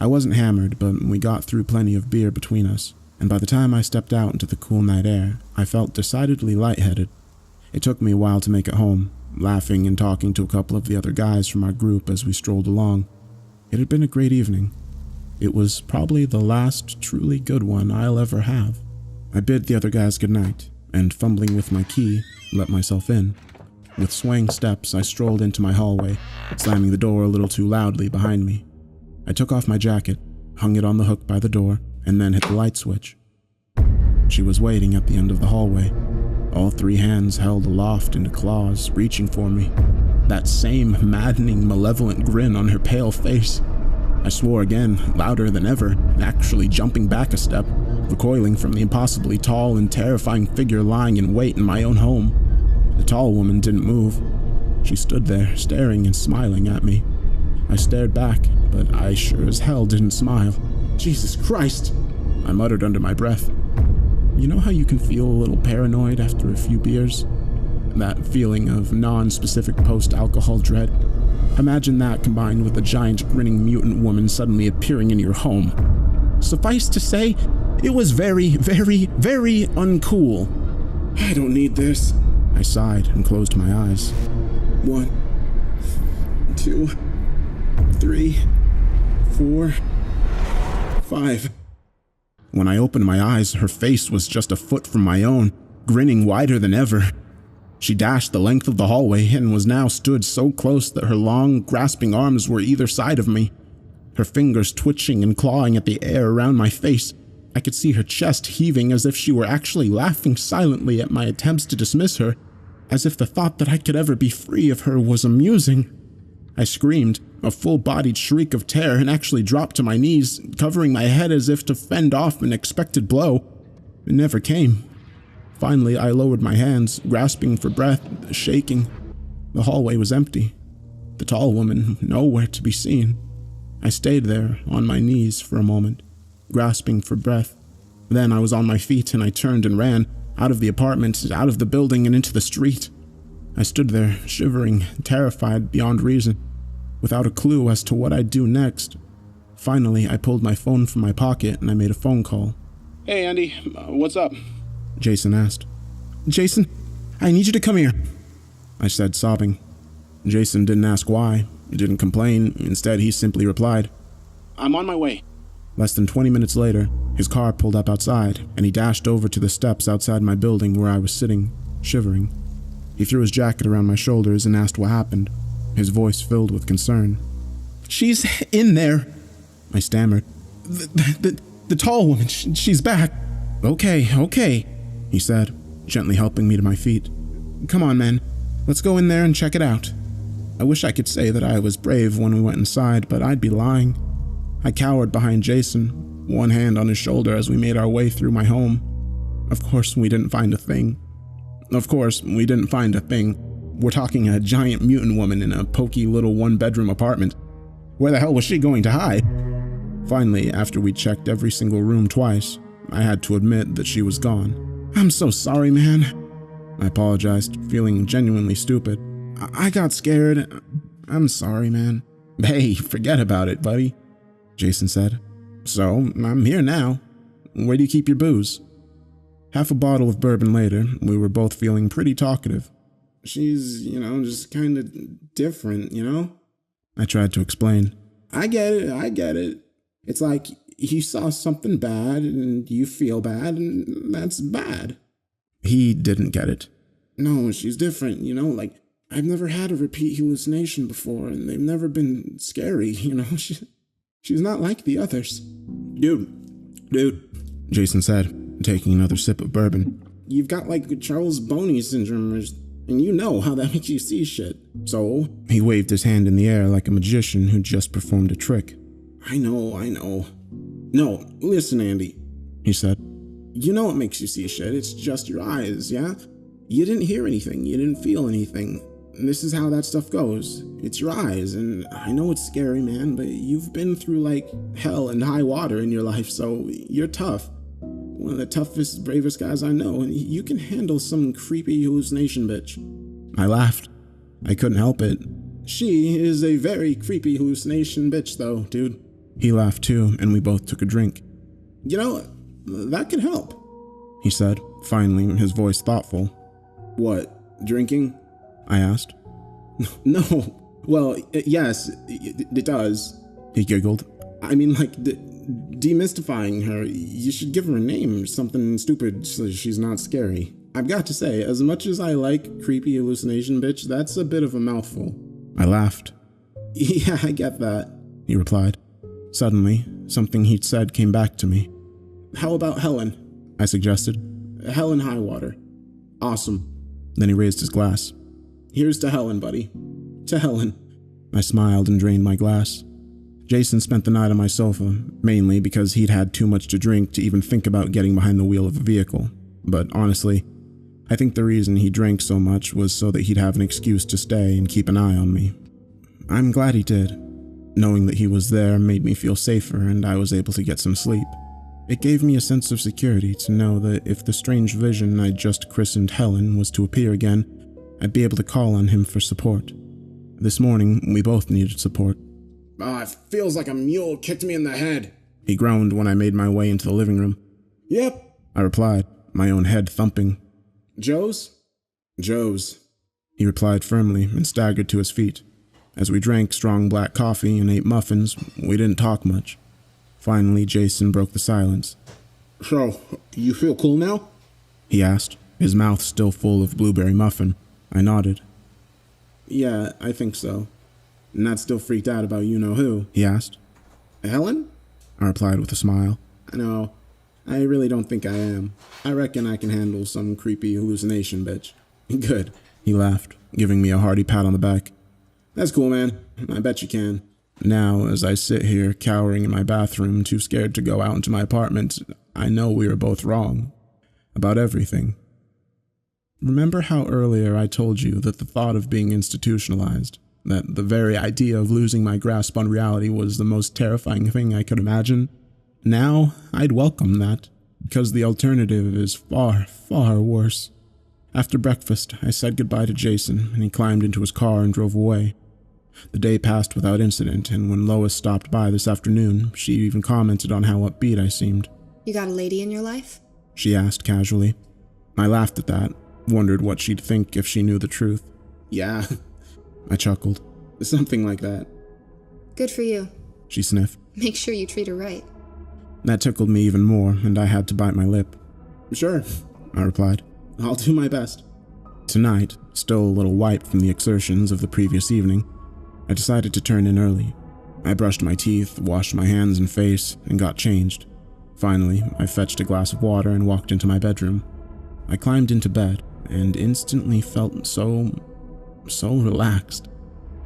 I wasn't hammered, but we got through plenty of beer between us, and by the time I stepped out into the cool night air, I felt decidedly lightheaded. It took me a while to make it home, laughing and talking to a couple of the other guys from our group as we strolled along. It had been a great evening. It was probably the last truly good one I'll ever have. I bid the other guys goodnight, and fumbling with my key, let myself in. With swaying steps, I strolled into my hallway, slamming the door a little too loudly behind me. I took off my jacket, hung it on the hook by the door, and then hit the light switch. She was waiting at the end of the hallway, all 3 hands held aloft into claws, reaching for me. That same maddening, malevolent grin on her pale face. I swore again, louder than ever, actually jumping back a step, recoiling from the impossibly tall and terrifying figure lying in wait in my own home. The tall woman didn't move. She stood there, staring and smiling at me. I stared back, but I sure as hell didn't smile. Jesus Christ! I muttered under my breath. You know how you can feel a little paranoid after a few beers? That feeling of non-specific post-alcohol dread? Imagine that combined with a giant grinning mutant woman suddenly appearing in your home. Suffice to say, it was very, very, very uncool. I don't need this. I sighed and closed my eyes. 1, 2, 3, 4, 5. When I opened my eyes, her face was just a foot from my own, grinning wider than ever. She dashed the length of the hallway and was now stood so close that her long, grasping arms were either side of me. Her fingers twitching and clawing at the air around my face. I could see her chest heaving as if she were actually laughing silently at my attempts to dismiss her, as if the thought that I could ever be free of her was amusing. I screamed, a full-bodied shriek of terror, and actually dropped to my knees, covering my head as if to fend off an expected blow. It never came. Finally, I lowered my hands, grasping for breath, shaking. The hallway was empty. The tall woman nowhere to be seen. I stayed there, on my knees for a moment, grasping for breath. Then I was on my feet and I turned and ran, out of the apartment, out of the building, and into the street. I stood there, shivering, terrified beyond reason, without a clue as to what I'd do next. Finally, I pulled my phone from my pocket and I made a phone call. Hey, Andy, what's up? Jason asked. Jason, I need you to come here, I said, sobbing. Jason didn't ask why, didn't complain. Instead, he simply replied, I'm on my way. Less than 20 minutes later, his car pulled up outside, and he dashed over to the steps outside my building where I was sitting, shivering. He threw his jacket around my shoulders and asked what happened, his voice filled with concern. She's in there, I stammered. The tall woman, she's back. Okay, he said, gently helping me to my feet. Come on, man. Let's go in there and check it out. I wish I could say that I was brave when we went inside, but I'd be lying. I cowered behind Jason, one hand on his shoulder as we made our way through my home. Of course, we didn't find a thing. We're talking a giant mutant woman in a pokey little one-bedroom apartment. Where the hell was she going to hide? Finally, after we checked every single room twice, I had to admit that she was gone. I'm so sorry, man, I apologized, feeling genuinely stupid. I got scared. I'm sorry, man. Hey, forget about it, buddy, Jason said. So, I'm here now. Where do you keep your booze? Half a bottle of bourbon later, we were both feeling pretty talkative. She's, just kind of different, I tried to explain. I get it. It's like you saw something bad and you feel bad, and that's bad. He didn't get it. No, she's different, like I've never had a repeat hallucination before, and they've never been scary, She's not like the others. Dude, Jason said, taking another sip of bourbon. You've got like Charles Bonnet syndrome, and you know how that makes you see shit. So? He waved his hand in the air like a magician who just performed a trick. I know. No, listen, Andy, he said. You know what makes you see shit, it's just your eyes, yeah? You didn't hear anything, you didn't feel anything. This is how that stuff goes. It's your eyes, and I know it's scary, man, but you've been through like hell and high water in your life, so you're tough. One of the toughest, bravest guys I know, and you can handle some creepy hallucination bitch. I laughed. I couldn't help it. She is a very creepy hallucination bitch, though, dude. He laughed too, and we both took a drink. That could help, he said, finally, his voice thoughtful. What, drinking? I asked. No. Well, yes, it does, he giggled. I mean, like, demystifying her. You should give her a name, something stupid so she's not scary. I've got to say, as much as I like creepy hallucination bitch, that's a bit of a mouthful. I laughed. Yeah, I get that, he replied. Suddenly, something he'd said came back to me. How about Helen? I suggested. Helen Highwater. Awesome. Then he raised his glass. Here's to Helen, buddy. To Helen. I smiled and drained my glass. Jason spent the night on my sofa, mainly because he'd had too much to drink to even think about getting behind the wheel of a vehicle. But honestly, I think the reason he drank so much was so that he'd have an excuse to stay and keep an eye on me. I'm glad he did. Knowing that he was there made me feel safer and I was able to get some sleep. It gave me a sense of security to know that if the strange vision I'd just christened Helen was to appear again, I'd be able to call on him for support. This morning, we both needed support. It feels like a mule kicked me in the head, he groaned when I made my way into the living room. Yep, I replied, my own head thumping. Joe's? Joe's, he replied firmly and staggered to his feet. As we drank strong black coffee and ate muffins, we didn't talk much. Finally, Jason broke the silence. So, you feel cool now? He asked, his mouth still full of blueberry muffin. I nodded. Yeah, I think so. Not still freaked out about you-know-who? He asked. Helen? I replied with a smile. No, I really don't think I am. I reckon I can handle some creepy hallucination, bitch. Good. He laughed, giving me a hearty pat on the back. That's cool, man. I bet you can. Now, as I sit here cowering in my bathroom, too scared to go out into my apartment, I know we are both wrong. About everything. Remember how earlier I told you that the thought of being institutionalized, that the very idea of losing my grasp on reality was the most terrifying thing I could imagine? Now, I'd welcome that, because the alternative is far, far worse. After breakfast, I said goodbye to Jason, and he climbed into his car and drove away. The day passed without incident, and when Lois stopped by this afternoon, she even commented on how upbeat I seemed. You got a lady in your life? She asked casually. I laughed at that, wondered what she'd think if she knew the truth. Yeah, I chuckled. Something like that. Good for you. She sniffed. Make sure you treat her right. That tickled me even more, and I had to bite my lip. Sure, I replied. I'll do my best. Tonight, still a little wiped from the exertions of the previous evening, I decided to turn in early. I brushed my teeth, washed my hands and face, and got changed. Finally, I fetched a glass of water and walked into my bedroom. I climbed into bed and instantly felt so relaxed.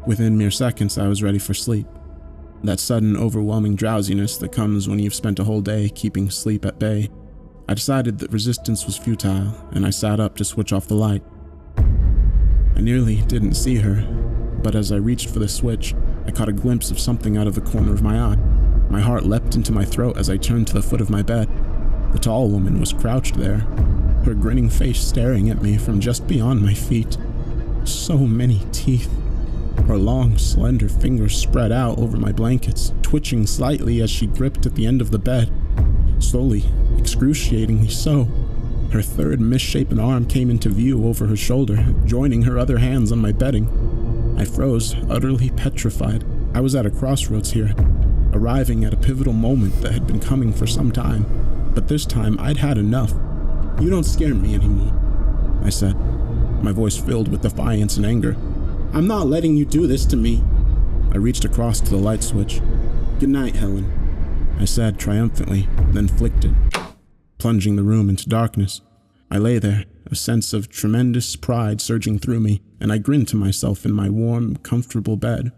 Within mere seconds, I was ready for sleep. That sudden, overwhelming drowsiness that comes when you've spent a whole day keeping sleep at bay. I decided that resistance was futile, and I sat up to switch off the light. I nearly didn't see her, but as I reached for the switch, I caught a glimpse of something out of the corner of my eye. My heart leapt into my throat as I turned to the foot of my bed. The tall woman was crouched there, her grinning face staring at me from just beyond my feet. So many teeth. Her long, slender fingers spread out over my blankets, twitching slightly as she gripped at the end of the bed. Slowly, excruciatingly so. Her third misshapen arm came into view over her shoulder, joining her other hands on my bedding. I froze, utterly petrified. I was at a crossroads here, arriving at a pivotal moment that had been coming for some time. But this time, I'd had enough. You don't scare me anymore, I said, my voice filled with defiance and anger. I'm not letting you do this to me. I reached across to the light switch. Good night, Helen, I said triumphantly, then flicked it, plunging the room into darkness. I lay there, a sense of tremendous pride surging through me, and I grinned to myself in my warm, comfortable bed,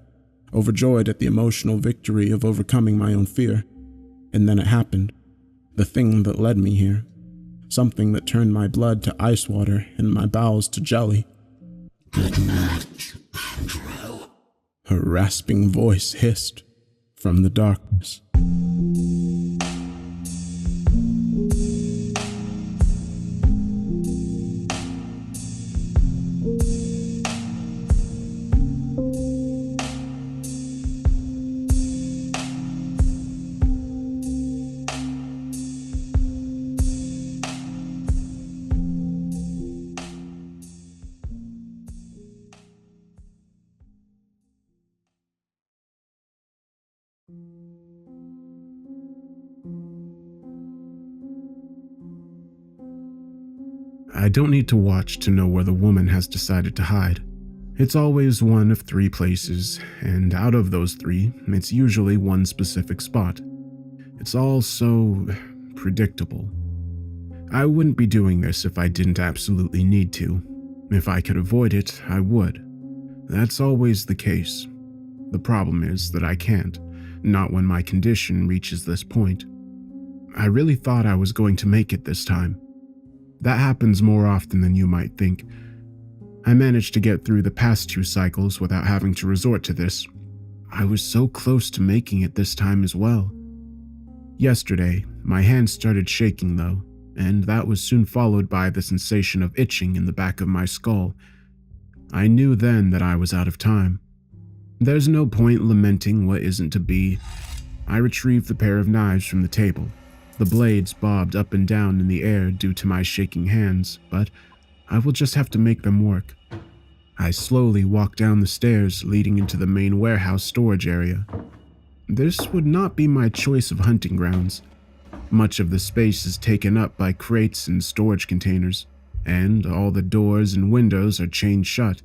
overjoyed at the emotional victory of overcoming my own fear. And then it happened. The thing that led me here. Something that turned my blood to ice water and my bowels to jelly. Good night, Andrew. Her rasping voice hissed from the darkness. I don't need to watch to know where the woman has decided to hide. It's always one of 3 places, and out of those 3, it's usually one specific spot. It's all so predictable. I wouldn't be doing this if I didn't absolutely need to. If I could avoid it, I would. That's always the case. The problem is that I can't. not when my condition reaches this point. I really thought I was going to make it this time. That happens more often than you might think. I managed to get through the past 2 cycles without having to resort to this. I was so close to making it this time as well. Yesterday, my hand started shaking though, and that was soon followed by the sensation of itching in the back of my skull. I knew then that I was out of time. There's no point lamenting what isn't to be. I retrieved the pair of knives from the table. The blades bobbed up and down in the air due to my shaking hands, but I will just have to make them work. I slowly walked down the stairs leading into the main warehouse storage area. This would not be my choice of hunting grounds. Much of the space is taken up by crates and storage containers, and all the doors and windows are chained shut.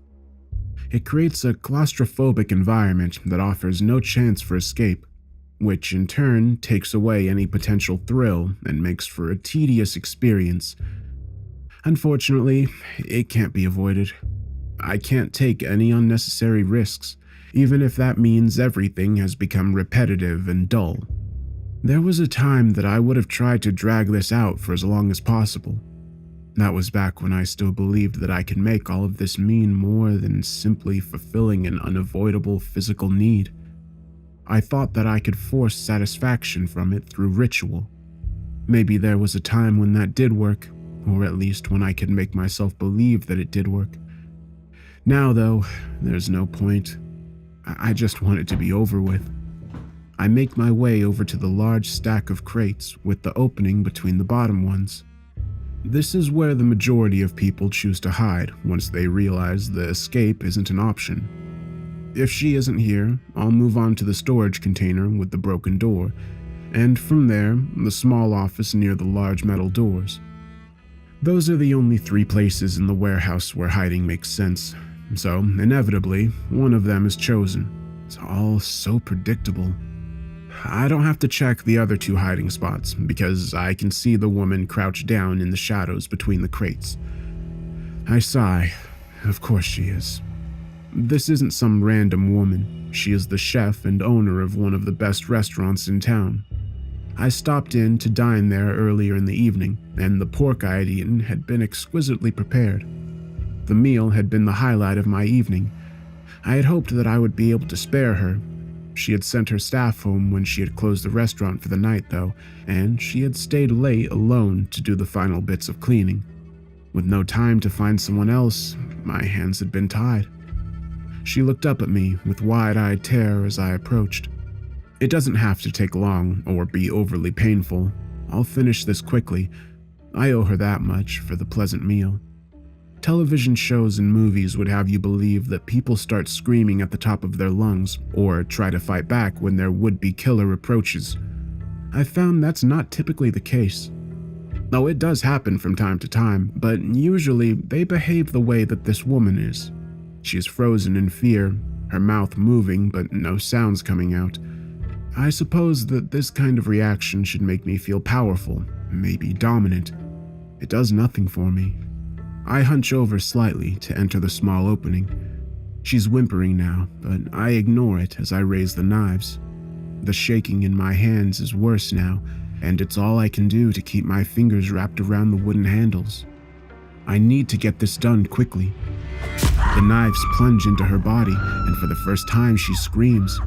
It creates a claustrophobic environment that offers no chance for escape, which in turn takes away any potential thrill and makes for a tedious experience. Unfortunately, it can't be avoided. I can't take any unnecessary risks, even if that means everything has become repetitive and dull. There was a time that I would have tried to drag this out for as long as possible. That was back when I still believed that I could make all of this mean more than simply fulfilling an unavoidable physical need. I thought that I could force satisfaction from it through ritual. Maybe there was a time when that did work, or at least when I could make myself believe that it did work. Now, though, there's no point. I just want it to be over with. I make my way over to the large stack of crates with the opening between the bottom ones. This is where the majority of people choose to hide once they realize the escape isn't an option. If she isn't here, I'll move on to the storage container with the broken door, and from there, the small office near the large metal doors. Those are the only 3 places in the warehouse where hiding makes sense, so inevitably, one of them is chosen. It's all so predictable. I don't have to check the other 2 hiding spots because I can see the woman crouched down in the shadows between the crates. I sigh. Of course she is. This isn't some random woman. She is the chef and owner of one of the best restaurants in town. I stopped in to dine there earlier in the evening, and the pork I had eaten had been exquisitely prepared. The meal had been the highlight of my evening. I had hoped that I would be able to spare her. She had sent her staff home when she had closed the restaurant for the night, though, and she had stayed late alone to do the final bits of cleaning. With no time to find someone else, my hands had been tied. She looked up at me with wide-eyed terror as I approached. It doesn't have to take long or be overly painful. I'll finish this quickly. I owe her that much for the pleasant meal. Television shows and movies would have you believe that people start screaming at the top of their lungs or try to fight back when their would-be killer approaches. I found that's not typically the case. Though it does happen from time to time, but usually they behave the way that this woman is. She is frozen in fear, her mouth moving but no sounds coming out. I suppose that this kind of reaction should make me feel powerful, maybe dominant. It does nothing for me. I hunch over slightly to enter the small opening. She's whimpering now, but I ignore it as I raise the knives. The shaking in my hands is worse now, and it's all I can do to keep my fingers wrapped around the wooden handles. I need to get this done quickly. The knives plunge into her body, and for the first time she screams.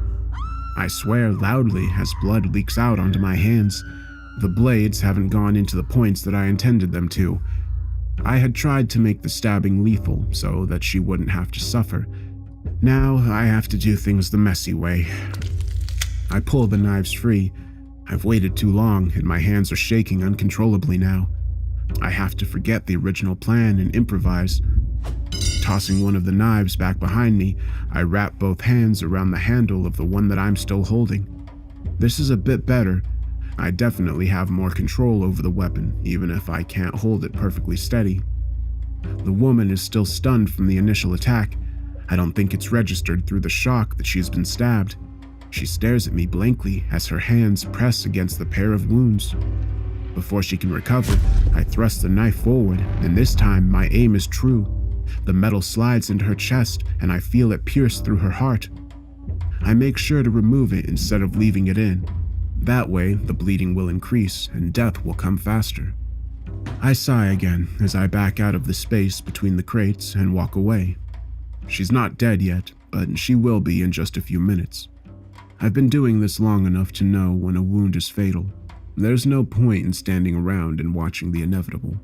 I swear loudly as blood leaks out onto my hands. The blades haven't gone into the points that I intended them to. I had tried to make the stabbing lethal so that she wouldn't have to suffer. Now I have to do things the messy way. I pull the knives free. I've waited too long and my hands are shaking uncontrollably now. I have to forget the original plan and improvise. Tossing one of the knives back behind me, I wrap both hands around the handle of the one that I'm still holding. This is a bit better. I definitely have more control over the weapon, even if I can't hold it perfectly steady. The woman is still stunned from the initial attack. I don't think it's registered through the shock that she's been stabbed. She stares at me blankly as her hands press against the pair of wounds. Before she can recover, I thrust the knife forward, and this time my aim is true. The metal slides into her chest, and I feel it pierce through her heart. I make sure to remove it instead of leaving it in. That way, the bleeding will increase and death will come faster. I sigh again as I back out of the space between the crates and walk away. She's not dead yet, but she will be in just a few minutes. I've been doing this long enough to know when a wound is fatal. There's no point in standing around and watching the inevitable.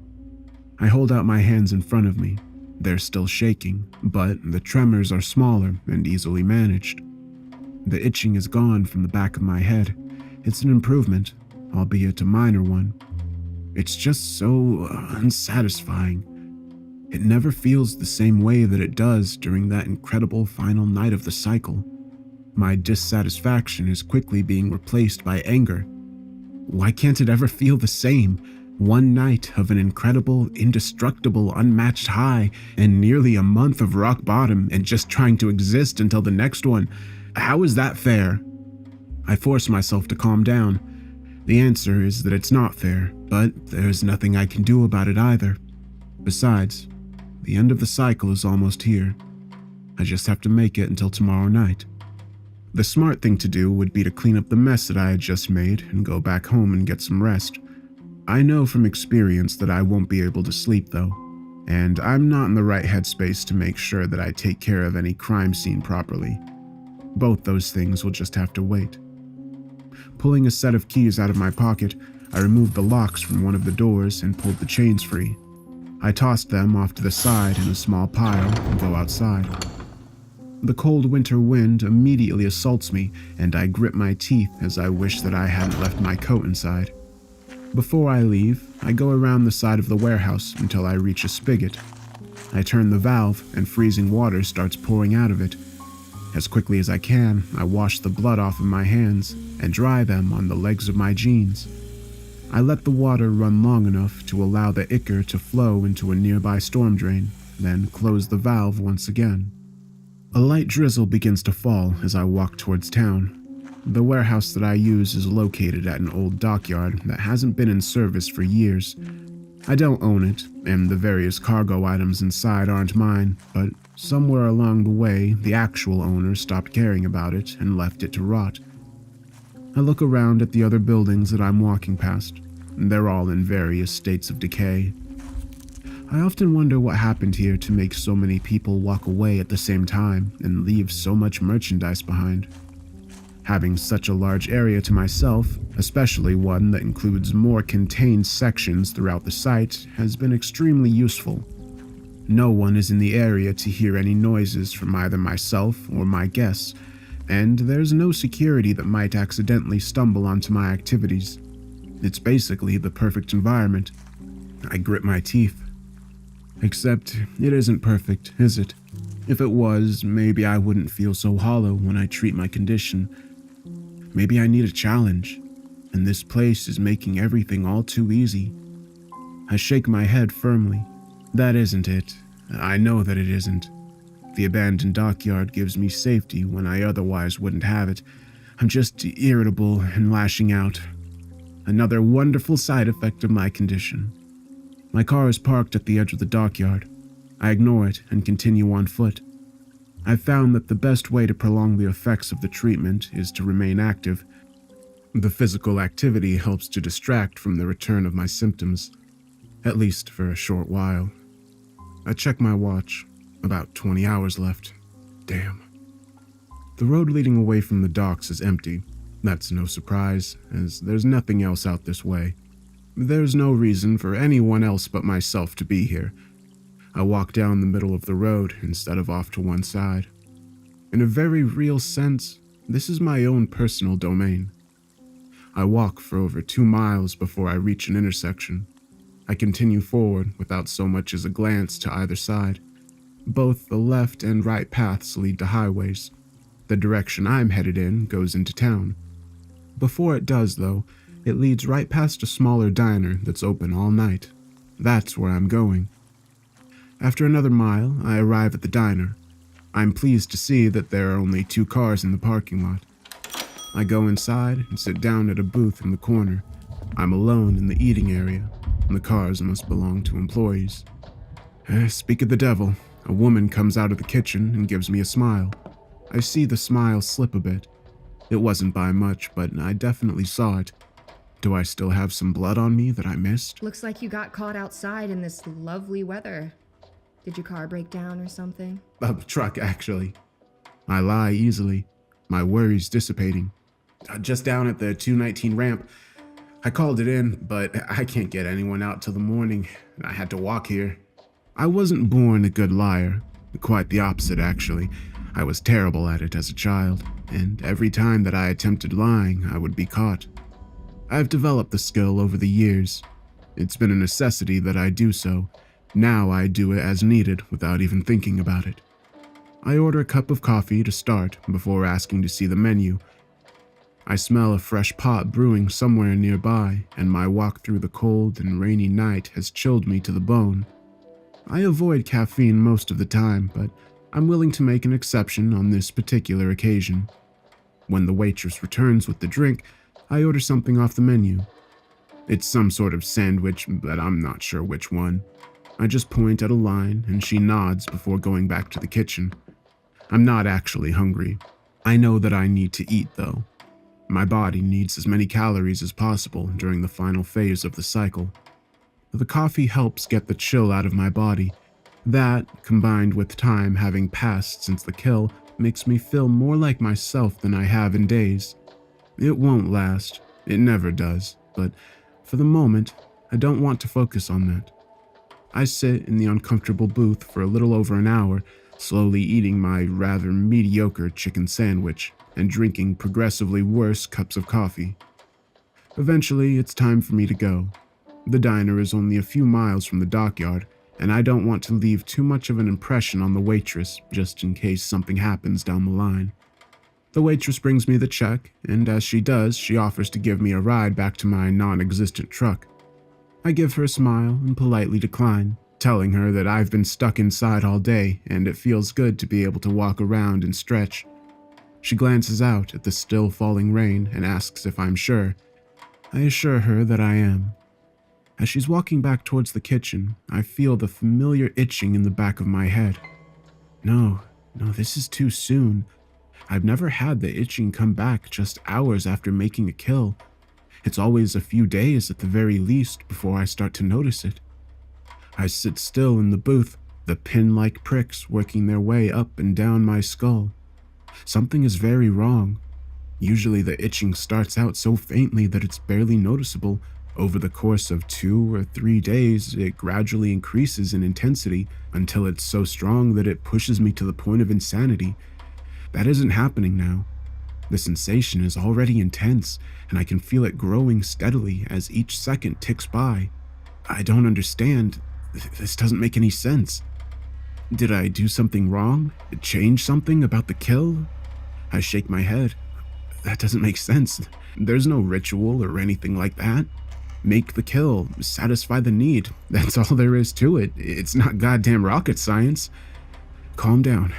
I hold out my hands in front of me. They're still shaking, but the tremors are smaller and easily managed. The itching is gone from the back of my head. It's an improvement, albeit a minor one. It's just so unsatisfying. It never feels the same way that it does during that incredible final night of the cycle. My dissatisfaction is quickly being replaced by anger. Why can't it ever feel the same? One night of an incredible, indestructible, unmatched high, and nearly a month of rock bottom and just trying to exist until the next one. How is that fair? I force myself to calm down. The answer is that it's not fair, but there's nothing I can do about it either. Besides, the end of the cycle is almost here. I just have to make it until tomorrow night. The smart thing to do would be to clean up the mess that I had just made and go back home and get some rest. I know from experience that I won't be able to sleep though, and I'm not in the right headspace to make sure that I take care of any crime scene properly. Both those things will just have to wait. Pulling a set of keys out of my pocket, I removed the locks from one of the doors and pulled the chains free. I tossed them off to the side in a small pile and go outside. The cold winter wind immediately assaults me, and I grip my teeth as I wish that I hadn't left my coat inside. Before I leave, I go around the side of the warehouse until I reach a spigot. I turn the valve, and freezing water starts pouring out of it. As quickly as I can, I wash the blood off of my hands and dry them on the legs of my jeans. I let the water run long enough to allow the ichor to flow into a nearby storm drain, then close the valve once again. A light drizzle begins to fall as I walk towards town. The warehouse that I use is located at an old dockyard that hasn't been in service for years. I don't own it, and the various cargo items inside aren't mine, but somewhere along the way, the actual owner stopped caring about it and left it to rot. I look around at the other buildings that I'm walking past. They're all in various states of decay. I often wonder what happened here to make so many people walk away at the same time and leave so much merchandise behind. Having such a large area to myself, especially one that includes more contained sections throughout the site, has been extremely useful. No one is in the area to hear any noises from either myself or my guests, and there's no security that might accidentally stumble onto my activities. It's basically the perfect environment. I grit my teeth. Except it isn't perfect, is it? If it was, maybe I wouldn't feel so hollow when I treat my condition. Maybe I need a challenge, and this place is making everything all too easy. I shake my head firmly. That isn't it. I know that it isn't. The abandoned dockyard gives me safety when I otherwise wouldn't have it. I'm just irritable and lashing out. Another wonderful side effect of my condition. My car is parked at the edge of the dockyard. I ignore it and continue on foot. I've found that the best way to prolong the effects of the treatment is to remain active. The physical activity helps to distract from the return of my symptoms, at least for a short while. I check my watch. About 20 hours left. Damn. The road leading away from the docks is empty. That's no surprise, as there's nothing else out this way. There's no reason for anyone else but myself to be here. I walk down the middle of the road instead of off to one side. In a very real sense, this is my own personal domain. I walk for over 2 miles before I reach an intersection. I continue forward without so much as a glance to either side. Both the left and right paths lead to highways. The direction I'm headed in goes into town. Before it does, though, it leads right past a smaller diner that's open all night. That's where I'm going. After another mile, I arrive at the diner. I'm pleased to see that there are only 2 cars in the parking lot. I go inside and sit down at a booth in the corner. I'm alone in the eating area, and the cars must belong to employees. Speak of the devil, a woman comes out of the kitchen and gives me a smile. I see the smile slip a bit. It wasn't by much, but I definitely saw it. Do I still have some blood on me that I missed? Looks like you got caught outside in this lovely weather. Did your car break down or something? A truck, actually. I lie easily, my worries dissipating. Just down at the 219 ramp. I called it in, but I can't get anyone out till the morning. I had to walk here. I wasn't born a good liar. Quite the opposite, actually. I was terrible at it as a child, and every time that I attempted lying, I would be caught. I've developed the skill over the years. It's been a necessity that I do so. Now I do it as needed without even thinking about it. I order a cup of coffee to start before asking to see the menu. I smell a fresh pot brewing somewhere nearby, and my walk through the cold and rainy night has chilled me to the bone. I avoid caffeine most of the time, but I'm willing to make an exception on this particular occasion. When the waitress returns with the drink, I order something off the menu. It's some sort of sandwich, but I'm not sure which one. I just point at a line, and she nods before going back to the kitchen. I'm not actually hungry. I know that I need to eat, though. My body needs as many calories as possible during the final phase of the cycle. The coffee helps get the chill out of my body. That, combined with time having passed since the kill, makes me feel more like myself than I have in days. It won't last. It never does. But for the moment, I don't want to focus on that. I sit in the uncomfortable booth for a little over an hour, slowly eating my rather mediocre chicken sandwich and drinking progressively worse cups of coffee. Eventually, it's time for me to go. The diner is only a few miles from the dockyard, and I don't want to leave too much of an impression on the waitress just in case something happens down the line. The waitress brings me the check, and as she does, she offers to give me a ride back to my non-existent truck. I give her a smile and politely decline, telling her that I've been stuck inside all day and it feels good to be able to walk around and stretch. She glances out at the still falling rain and asks if I'm sure. I assure her that I am. As she's walking back towards the kitchen, I feel the familiar itching in the back of my head. No, this is too soon. I've never had the itching come back just hours after making a kill. It's always a few days at the very least before I start to notice it. I sit still in the booth, the pin-like pricks working their way up and down my skull. Something is very wrong. Usually the itching starts out so faintly that it's barely noticeable. Over the course of 2 or 3 days, it gradually increases in intensity until it's so strong that it pushes me to the point of insanity. That isn't happening now. The sensation is already intense, and I can feel it growing steadily as each second ticks by. I don't understand. This doesn't make any sense. Did I do something wrong? Change something about the kill? I shake my head. That doesn't make sense. There's no ritual or anything like that. Make the kill, satisfy the need. That's all there is to it. It's not goddamn rocket science. Calm down.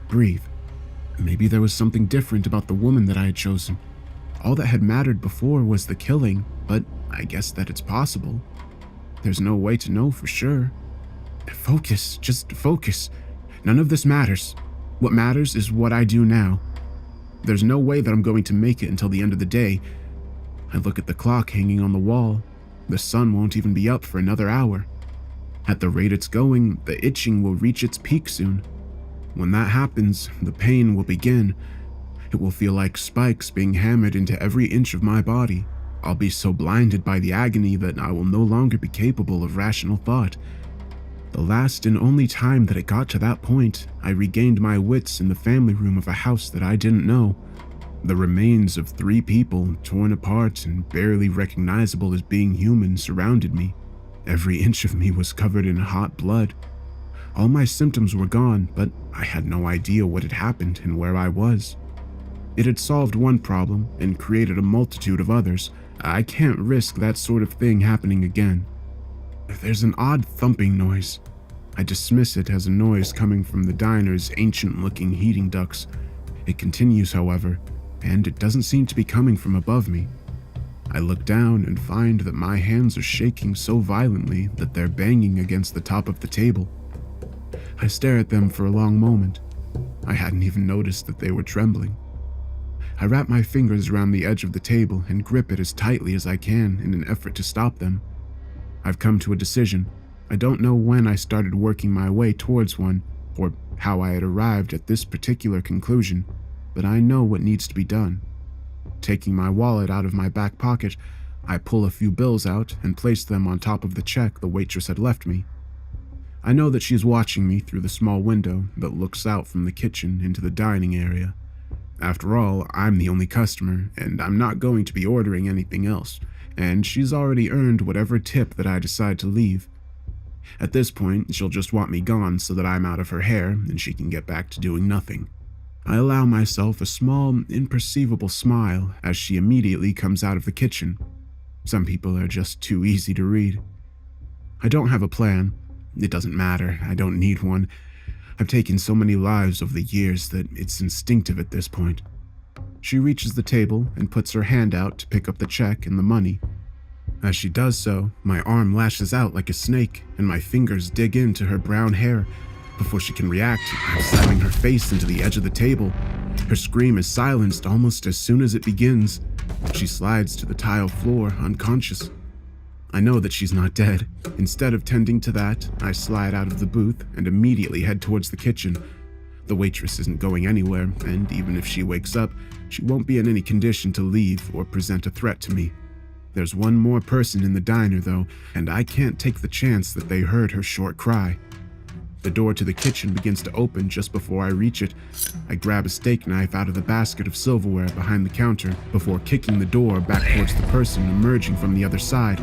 Breathe. Maybe there was something different about the woman that I had chosen. All that had mattered before was the killing, but I guess that it's possible. There's no way to know for sure. Focus, just focus. None of this matters. What matters is what I do now. There's no way that I'm going to make it until the end of the day. I look at the clock hanging on the wall. The sun won't even be up for another hour. At the rate it's going, the itching will reach its peak soon. When that happens, the pain will begin. It will feel like spikes being hammered into every inch of my body. I'll be so blinded by the agony that I will no longer be capable of rational thought. The last and only time that it got to that point, I regained my wits in the family room of a house that I didn't know. The remains of 3 people, torn apart and barely recognizable as being human, surrounded me. Every inch of me was covered in hot blood. All my symptoms were gone, but I had no idea what had happened and where I was. It had solved one problem and created a multitude of others. I can't risk that sort of thing happening again. There's an odd thumping noise. I dismiss it as a noise coming from the diner's ancient-looking heating ducts. It continues, however, and it doesn't seem to be coming from above me. I look down and find that my hands are shaking so violently that they're banging against the top of the table. I stare at them for a long moment. I hadn't even noticed that they were trembling. I wrap my fingers around the edge of the table and grip it as tightly as I can in an effort to stop them. I've come to a decision. I don't know when I started working my way towards one, or how I had arrived at this particular conclusion, but I know what needs to be done. Taking my wallet out of my back pocket, I pull a few bills out and place them on top of the check the waitress had left me. I know that she's watching me through the small window that looks out from the kitchen into the dining area. After all, I'm the only customer, and I'm not going to be ordering anything else, and she's already earned whatever tip that I decide to leave. At this point, she'll just want me gone so that I'm out of her hair and she can get back to doing nothing. I allow myself a small, imperceivable smile as she immediately comes out of the kitchen. Some people are just too easy to read. I don't have a plan. It doesn't matter. I don't need one. I've taken so many lives over the years that it's instinctive at this point. She reaches the table and puts her hand out to pick up the check and the money. As she does so, my arm lashes out like a snake and my fingers dig into her brown hair. Before she can react, I'm slamming her face into the edge of the table. Her scream is silenced almost as soon as it begins. She slides to the tile floor, unconscious. I know that she's not dead. Instead of tending to that, I slide out of the booth and immediately head towards the kitchen. The waitress isn't going anywhere, and even if she wakes up, she won't be in any condition to leave or present a threat to me. There's one more person in the diner, though, and I can't take the chance that they heard her short cry. The door to the kitchen begins to open just before I reach it. I grab a steak knife out of the basket of silverware behind the counter before kicking the door back towards the person emerging from the other side.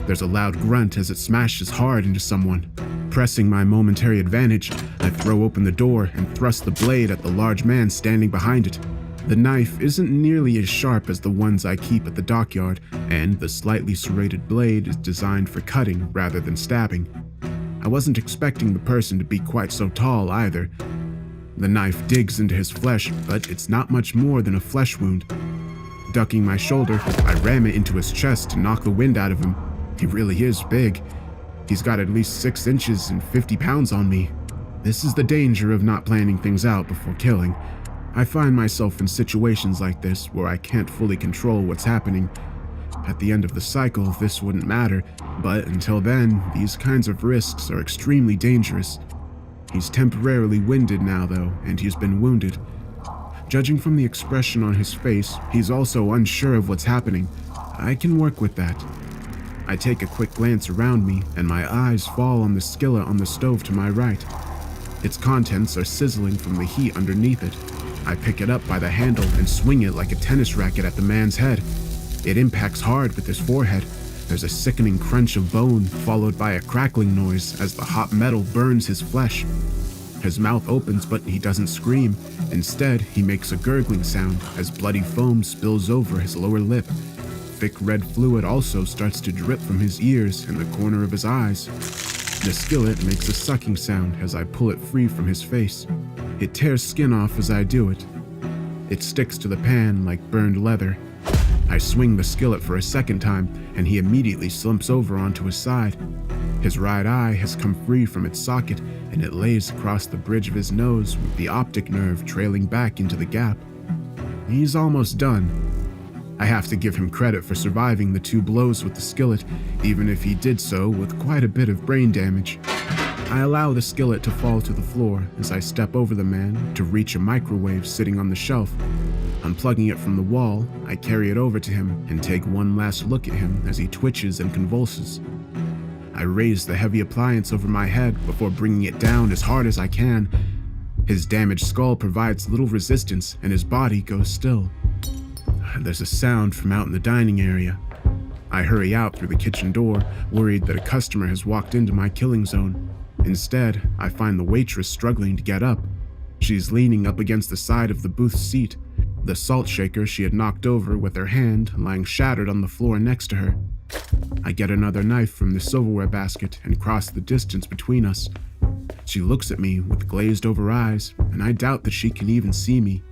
There's a loud grunt as it smashes hard into someone. Pressing my momentary advantage, I throw open the door and thrust the blade at the large man standing behind it. The knife isn't nearly as sharp as the ones I keep at the dockyard, and the slightly serrated blade is designed for cutting rather than stabbing. I wasn't expecting the person to be quite so tall either. The knife digs into his flesh, but it's not much more than a flesh wound. Ducking my shoulder, I ram it into his chest to knock the wind out of him. He really is big. He's got at least 6 inches and 50 pounds on me. This is the danger of not planning things out before killing. I find myself in situations like this where I can't fully control what's happening. At the end of the cycle, this wouldn't matter, but until then, these kinds of risks are extremely dangerous. He's temporarily winded now, though, and he's been wounded. Judging from the expression on his face, he's also unsure of what's happening. I can work with that. I take a quick glance around me, and my eyes fall on the skillet on the stove to my right. Its contents are sizzling from the heat underneath it. I pick it up by the handle and swing it like a tennis racket at the man's head. It impacts hard with his forehead. There's a sickening crunch of bone, followed by a crackling noise as the hot metal burns his flesh. His mouth opens, but he doesn't scream. Instead, he makes a gurgling sound as bloody foam spills over his lower lip. Thick red fluid also starts to drip from his ears and the corner of his eyes. The skillet makes a sucking sound as I pull it free from his face. It tears skin off as I do it. It sticks to the pan like burned leather. I swing the skillet for a second time, and he immediately slumps over onto his side. His right eye has come free from its socket, and it lays across the bridge of his nose with the optic nerve trailing back into the gap. He's almost done. I have to give him credit for surviving the 2 blows with the skillet, even if he did so with quite a bit of brain damage. I allow the skillet to fall to the floor as I step over the man to reach a microwave sitting on the shelf. Unplugging it from the wall, I carry it over to him and take one last look at him as he twitches and convulses. I raise the heavy appliance over my head before bringing it down as hard as I can. His damaged skull provides little resistance and his body goes still. There's a sound from out in the dining area. I hurry out through the kitchen door, worried that a customer has walked into my killing zone. Instead, I find the waitress struggling to get up. She's leaning up against the side of the booth seat, the salt shaker she had knocked over with her hand lying shattered on the floor next to her. I get another knife from the silverware basket and cross the distance between us. She looks at me with glazed over eyes, and I doubt that she can even see me.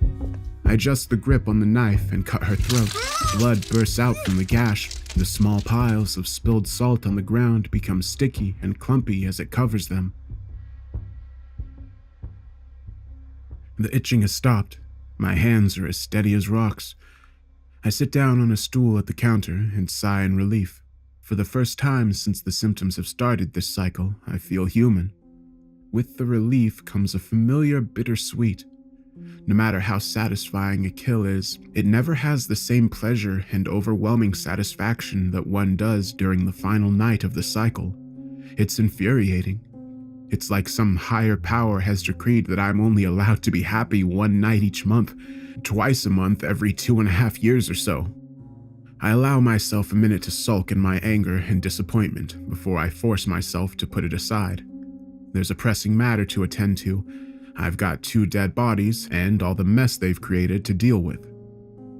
I adjust the grip on the knife and cut her throat. Blood bursts out from the gash. The small piles of spilled salt on the ground become sticky and clumpy as it covers them. The itching has stopped. My hands are as steady as rocks. I sit down on a stool at the counter and sigh in relief. For the first time since the symptoms have started this cycle, I feel human. With the relief comes a familiar bittersweet. No matter how satisfying a kill is, it never has the same pleasure and overwhelming satisfaction that one does during the final night of the cycle. It's infuriating. It's like some higher power has decreed that I'm only allowed to be happy one night each month, twice a month every 2.5 years or so. I allow myself a minute to sulk in my anger and disappointment before I force myself to put it aside. There's a pressing matter to attend to. I've got 2 dead bodies and all the mess they've created to deal with.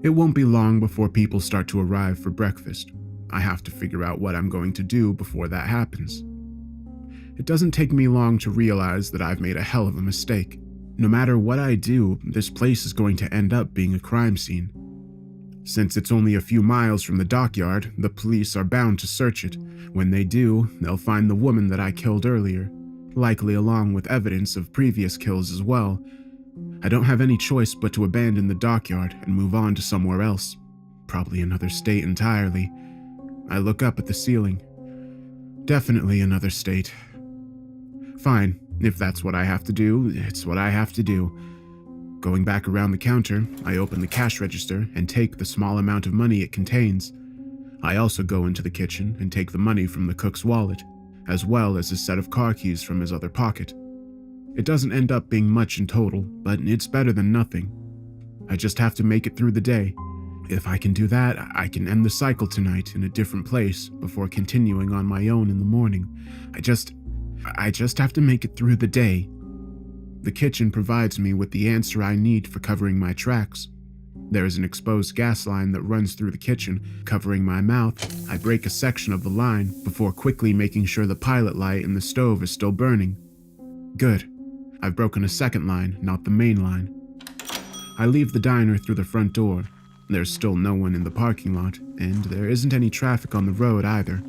It won't be long before people start to arrive for breakfast. I have to figure out what I'm going to do before that happens. It doesn't take me long to realize that I've made a hell of a mistake. No matter what I do, this place is going to end up being a crime scene. Since it's only a few miles from the dockyard, the police are bound to search it. When they do, they'll find the woman that I killed earlier, likely along with evidence of previous kills as well. I don't have any choice but to abandon the dockyard and move on to somewhere else, probably another state entirely. I look up at the ceiling. Definitely another state. Fine, if that's what I have to do, it's what I have to do. Going back around the counter, I open the cash register and take the small amount of money it contains. I also go into the kitchen and take the money from the cook's wallet, as well as a set of car keys from his other pocket. It doesn't end up being much in total, but it's better than nothing. I just have to make it through the day. If I can do that, I can end the cycle tonight in a different place before continuing on my own in the morning. I just have to make it through the day. The kitchen provides me with the answer I need for covering my tracks. There is an exposed gas line that runs through the kitchen, covering my mouth. I break a section of the line before quickly making sure the pilot light in the stove is still burning. Good. I've broken a second line, not the main line. I leave the diner through the front door. There's still no one in the parking lot, and there isn't any traffic on the road either.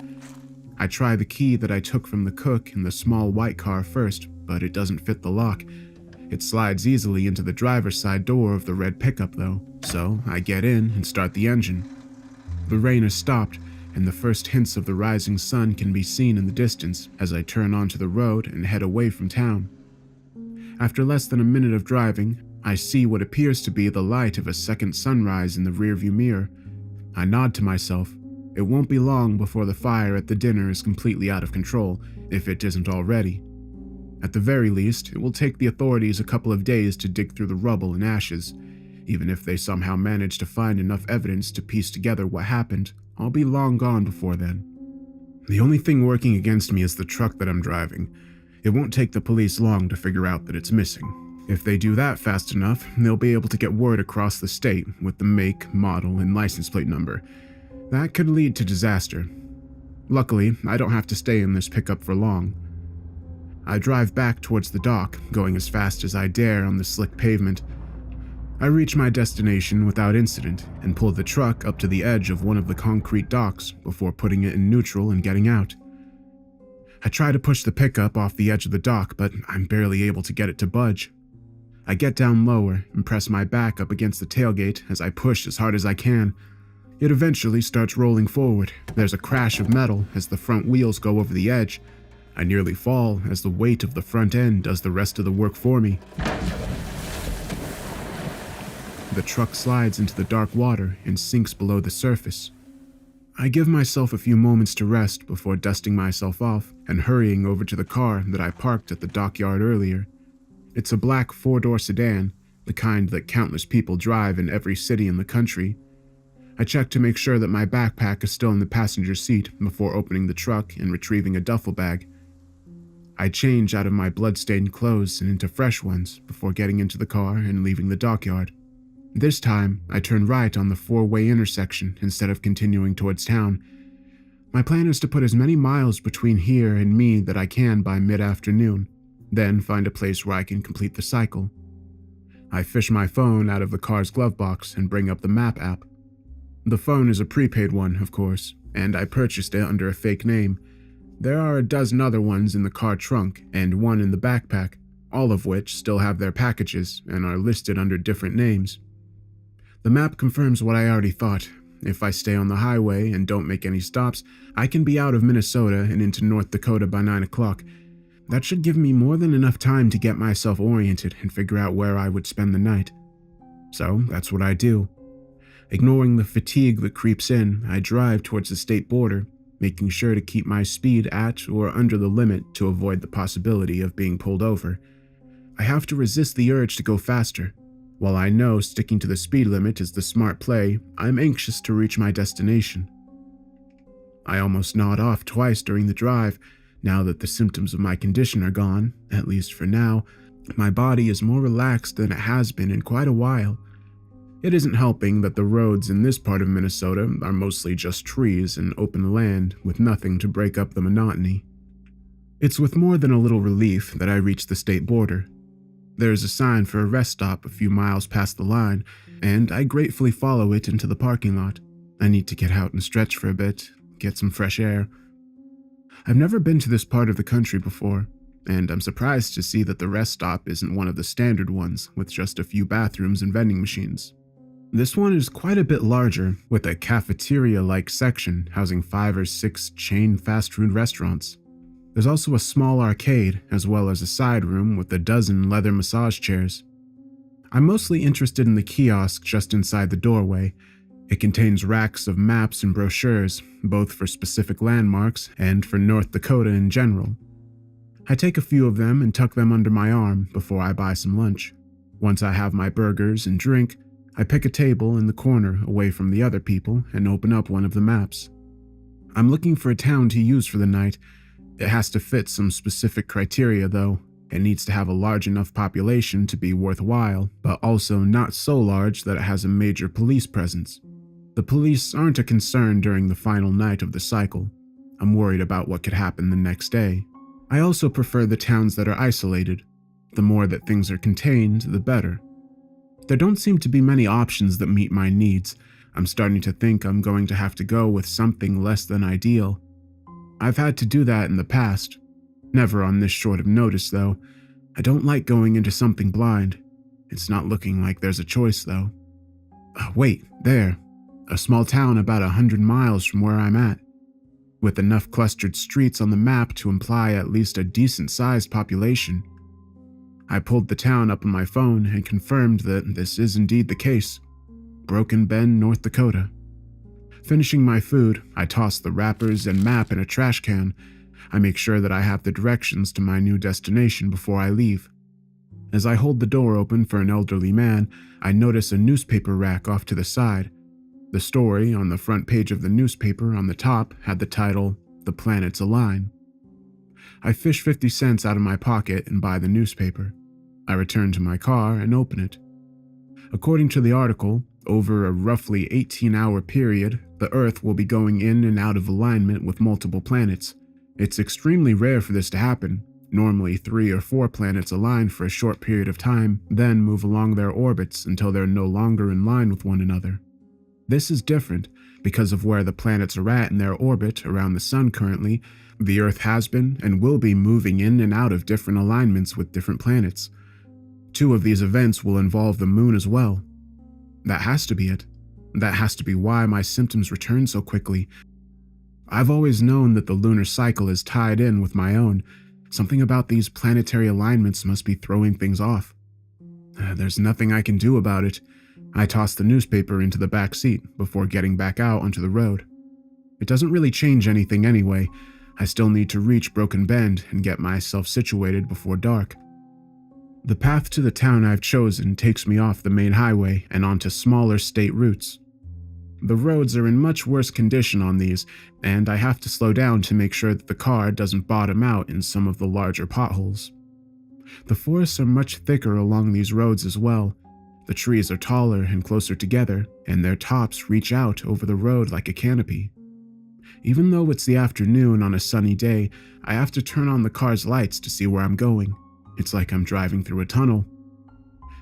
I try the key that I took from the cook in the small white car first, but it doesn't fit the lock. It slides easily into the driver's side door of the red pickup though, so I get in and start the engine. The rain has stopped, and the first hints of the rising sun can be seen in the distance as I turn onto the road and head away from town. After less than a minute of driving, I see what appears to be the light of a second sunrise in the rearview mirror. I nod to myself. It won't be long before the fire at the dinner is completely out of control, if it isn't already. At the very least, it will take the authorities a couple of days to dig through the rubble and ashes. Even if they somehow manage to find enough evidence to piece together what happened, I'll be long gone before then. The only thing working against me is the truck that I'm driving. It won't take the police long to figure out that it's missing. If they do that fast enough, they'll be able to get word across the state with the make, model, and license plate number. That could lead to disaster. Luckily, I don't have to stay in this pickup for long. I drive back towards the dock, going as fast as I dare on the slick pavement. I reach my destination without incident and pull the truck up to the edge of one of the concrete docks before putting it in neutral and getting out. I try to push the pickup off the edge of the dock, but I'm barely able to get it to budge. I get down lower and press my back up against the tailgate as I push as hard as I can. It eventually starts rolling forward. There's a crash of metal as the front wheels go over the edge. I nearly fall as the weight of the front end does the rest of the work for me. The truck slides into the dark water and sinks below the surface. I give myself a few moments to rest before dusting myself off and hurrying over to the car that I parked at the dockyard earlier. It's a black 4-door sedan, the kind that countless people drive in every city in the country. I check to make sure that my backpack is still in the passenger seat before opening the truck and retrieving a duffel bag. I change out of my blood-stained clothes and into fresh ones before getting into the car and leaving the dockyard. This time, I turn right on the 4-way intersection instead of continuing towards town. My plan is to put as many miles between here and me that I can by mid-afternoon, then find a place where I can complete the cycle. I fish my phone out of the car's glove box and bring up the map app. The phone is a prepaid one, of course, and I purchased it under a fake name. There are a dozen other ones in the car trunk and one in the backpack, all of which still have their packages and are listed under different names. The map confirms what I already thought. If I stay on the highway and don't make any stops, I can be out of Minnesota and into North Dakota by 9 o'clock. That should give me more than enough time to get myself oriented and figure out where I would spend the night. So that's what I do. Ignoring the fatigue that creeps in, I drive towards the state border, making sure to keep my speed at or under the limit to avoid the possibility of being pulled over. I have to resist the urge to go faster. While I know sticking to the speed limit is the smart play, I'm anxious to reach my destination. I almost nod off twice during the drive. Now that the symptoms of my condition are gone, at least for now, my body is more relaxed than it has been in quite a while. It isn't helping that the roads in this part of Minnesota are mostly just trees and open land with nothing to break up the monotony. It's with more than a little relief that I reach the state border. There is a sign for a rest stop a few miles past the line, and I gratefully follow it into the parking lot. I need to get out and stretch for a bit, get some fresh air. I've never been to this part of the country before, and I'm surprised to see that the rest stop isn't one of the standard ones with just a few bathrooms and vending machines. This one is quite a bit larger, with a cafeteria-like section housing 5 or 6 chain fast food restaurants. There's also a small arcade, as well as a side room with a dozen leather massage chairs. I'm mostly interested in the kiosk just inside the doorway. It contains racks of maps and brochures, both for specific landmarks and for North Dakota in general. I take a few of them and tuck them under my arm before I buy some lunch. Once I have my burgers and drink, I pick a table in the corner away from the other people and open up one of the maps. I'm looking for a town to use for the night. It has to fit some specific criteria, though. It needs to have a large enough population to be worthwhile, but also not so large that it has a major police presence. The police aren't a concern during the final night of the cycle. I'm worried about what could happen the next day. I also prefer the towns that are isolated. The more that things are contained, the better. There don't seem to be many options that meet my needs. I'm starting to think I'm going to have to go with something less than ideal. I've had to do that in the past. Never on this short of notice, though. I don't like going into something blind. It's not looking like there's a choice, though. Wait, there. A small town about 100 miles from where I'm at, with enough clustered streets on the map to imply at least a decent-sized population. I pulled the town up on my phone and confirmed that this is indeed the case. Broken Bend, North Dakota. Finishing my food, I toss the wrappers and map in a trash can. I make sure that I have the directions to my new destination before I leave. As I hold the door open for an elderly man, I notice a newspaper rack off to the side. The story on the front page of the newspaper on the top had the title, "The Planets Align." I fish 50 cents out of my pocket and buy the newspaper. I return to my car and open it. According to the article, over a roughly 18-hour period, the Earth will be going in and out of alignment with multiple planets. It's extremely rare for this to happen. Normally 3 or 4 planets align for a short period of time, then move along their orbits until they're no longer in line with one another. This is different because of where the planets are at in their orbit around the Sun currently. The Earth has been and will be moving in and out of different alignments with different planets. 2 of these events will involve the Moon as well. That has to be it. That has to be why my symptoms return so quickly. I've always known that the lunar cycle is tied in with my own. Something about these planetary alignments must be throwing things off. There's nothing I can do about it. I toss the newspaper into the back seat before getting back out onto the road. It doesn't really change anything anyway. I still need to reach Broken Bend and get myself situated before dark. The path to the town I've chosen takes me off the main highway and onto smaller state routes. The roads are in much worse condition on these, and I have to slow down to make sure that the car doesn't bottom out in some of the larger potholes. The forests are much thicker along these roads as well. The trees are taller and closer together, and their tops reach out over the road like a canopy. Even though it's the afternoon on a sunny day, I have to turn on the car's lights to see where I'm going. It's like I'm driving through a tunnel.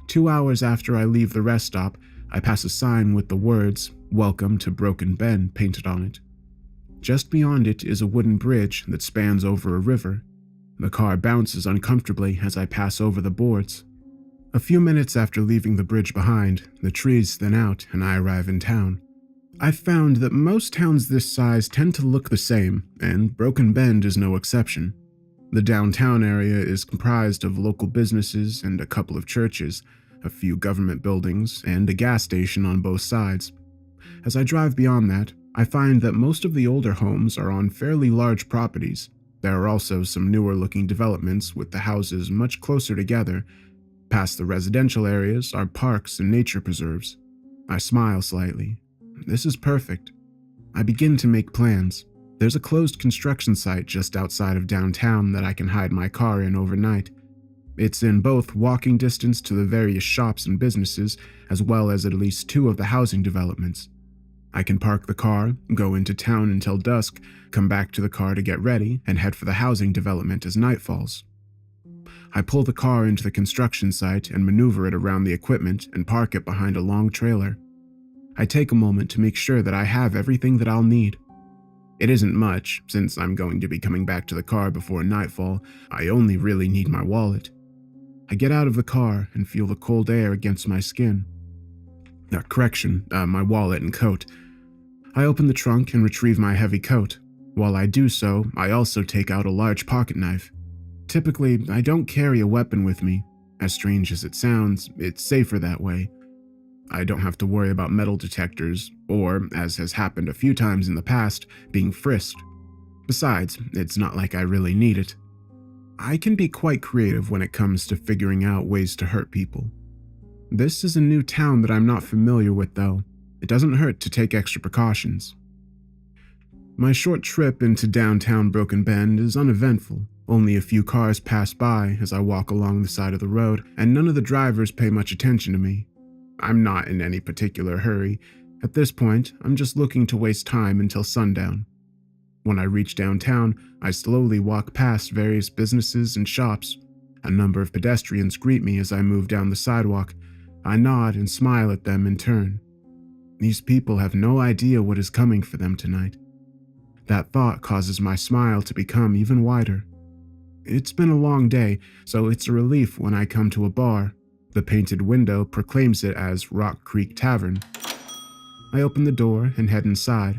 2 hours after I leave the rest stop, I pass a sign with the words, "Welcome to Broken Bend," painted on it. Just beyond it is a wooden bridge that spans over a river. The car bounces uncomfortably as I pass over the boards. A few minutes after leaving the bridge behind, the trees thin out and I arrive in town. I've found that most towns this size tend to look the same, and Broken Bend is no exception. The downtown area is comprised of local businesses and a couple of churches, a few government buildings, and a gas station on both sides. As I drive beyond that, I find that most of the older homes are on fairly large properties. There are also some newer-looking developments with the houses much closer together. Past the residential areas are parks and nature preserves. I smile slightly. This is perfect. I begin to make plans. There's a closed construction site just outside of downtown that I can hide my car in overnight. It's in both walking distance to the various shops and businesses, as well as at least 2 of the housing developments. I can park the car, go into town until dusk, come back to the car to get ready, and head for the housing development as night falls. I pull the car into the construction site and maneuver it around the equipment and park it behind a long trailer. I take a moment to make sure that I have everything that I'll need. It isn't much, since I'm going to be coming back to the car before nightfall. I only really need my wallet. I get out of the car and feel the cold air against my skin. My wallet and coat. I open the trunk and retrieve my heavy coat. While I do so, I also take out a large pocket knife. Typically, I don't carry a weapon with me. As strange as it sounds, it's safer that way. I don't have to worry about metal detectors, or, as has happened a few times in the past, being frisked. Besides, it's not like I really need it. I can be quite creative when it comes to figuring out ways to hurt people. This is a new town that I'm not familiar with, though. It doesn't hurt to take extra precautions. My short trip into downtown Broken Bend is uneventful. Only a few cars pass by as I walk along the side of the road, and none of the drivers pay much attention to me. I'm not in any particular hurry. At this point, I'm just looking to waste time until sundown. When I reach downtown, I slowly walk past various businesses and shops. A number of pedestrians greet me as I move down the sidewalk. I nod and smile at them in turn. These people have no idea what is coming for them tonight. That thought causes my smile to become even wider. It's been a long day, so it's a relief when I come to a bar. The painted window proclaims it as Rock Creek Tavern. I open the door and head inside.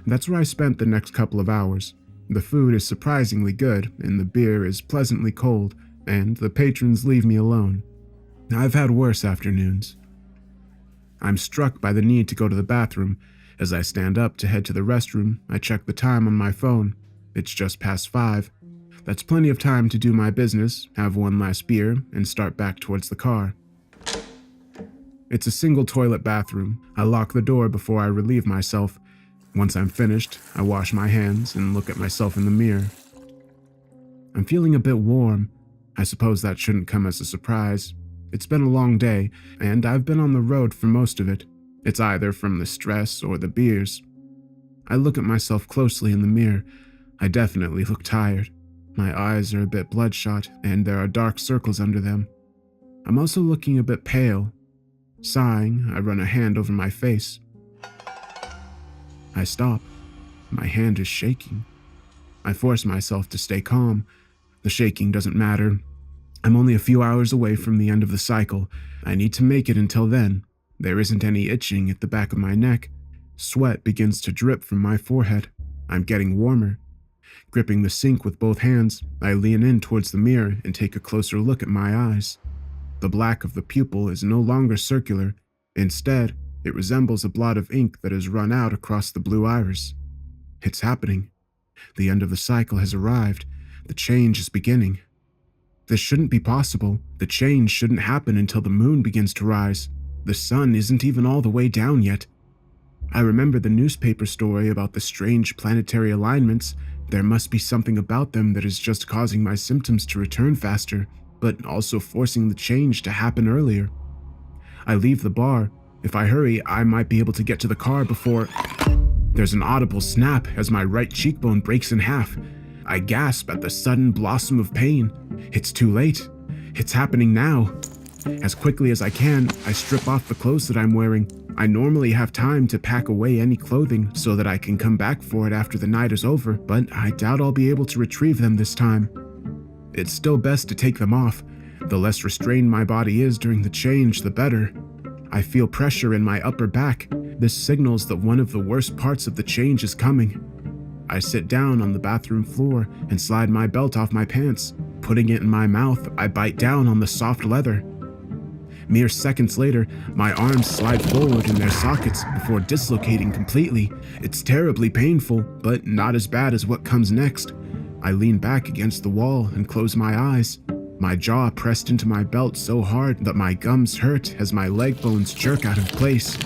That's where I spent the next couple of hours. The food is surprisingly good, and the beer is pleasantly cold, and the patrons leave me alone. I've had worse afternoons. I'm struck by the need to go to the bathroom. As I stand up to head to the restroom, I check the time on my phone. It's just past 5. That's plenty of time to do my business, have one last beer, and start back towards the car. It's a single toilet bathroom. I lock the door before I relieve myself. Once I'm finished, I wash my hands and look at myself in the mirror. I'm feeling a bit warm. I suppose that shouldn't come as a surprise. It's been a long day, and I've been on the road for most of it. It's either from the stress or the beers. I look at myself closely in the mirror. I definitely look tired. My eyes are a bit bloodshot, and there are dark circles under them. I'm also looking a bit pale. Sighing, I run a hand over my face. I stop. My hand is shaking. I force myself to stay calm. The shaking doesn't matter. I'm only a few hours away from the end of the cycle. I need to make it until then. There isn't any itching at the back of my neck. Sweat begins to drip from my forehead. I'm getting warmer. Gripping the sink with both hands, I lean in towards the mirror and take a closer look at my eyes. The black of the pupil is no longer circular. Instead, it resembles a blot of ink that has run out across the blue iris. It's happening. The end of the cycle has arrived. The change is beginning. This shouldn't be possible. The change shouldn't happen until the moon begins to rise. The sun isn't even all the way down yet. I remember the newspaper story about the strange planetary alignments. There must be something about them that is just causing my symptoms to return faster, but also forcing the change to happen earlier. I leave the bar. If I hurry, I might be able to get to the car before... There's an audible snap as my right cheekbone breaks in half. I gasp at the sudden blossom of pain. It's too late. It's happening now. As quickly as I can, I strip off the clothes that I'm wearing. I normally have time to pack away any clothing so that I can come back for it after the night is over, but I doubt I'll be able to retrieve them this time. It's still best to take them off. The less restrained my body is during the change, the better. I feel pressure in my upper back. This signals that one of the worst parts of the change is coming. I sit down on the bathroom floor and slide my belt off my pants. Putting it in my mouth, I bite down on the soft leather. Mere seconds later, my arms slide forward in their sockets before dislocating completely. It's terribly painful, but not as bad as what comes next. I lean back against the wall and close my eyes. My jaw pressed into my belt so hard that my gums hurt as my leg bones jerk out of place.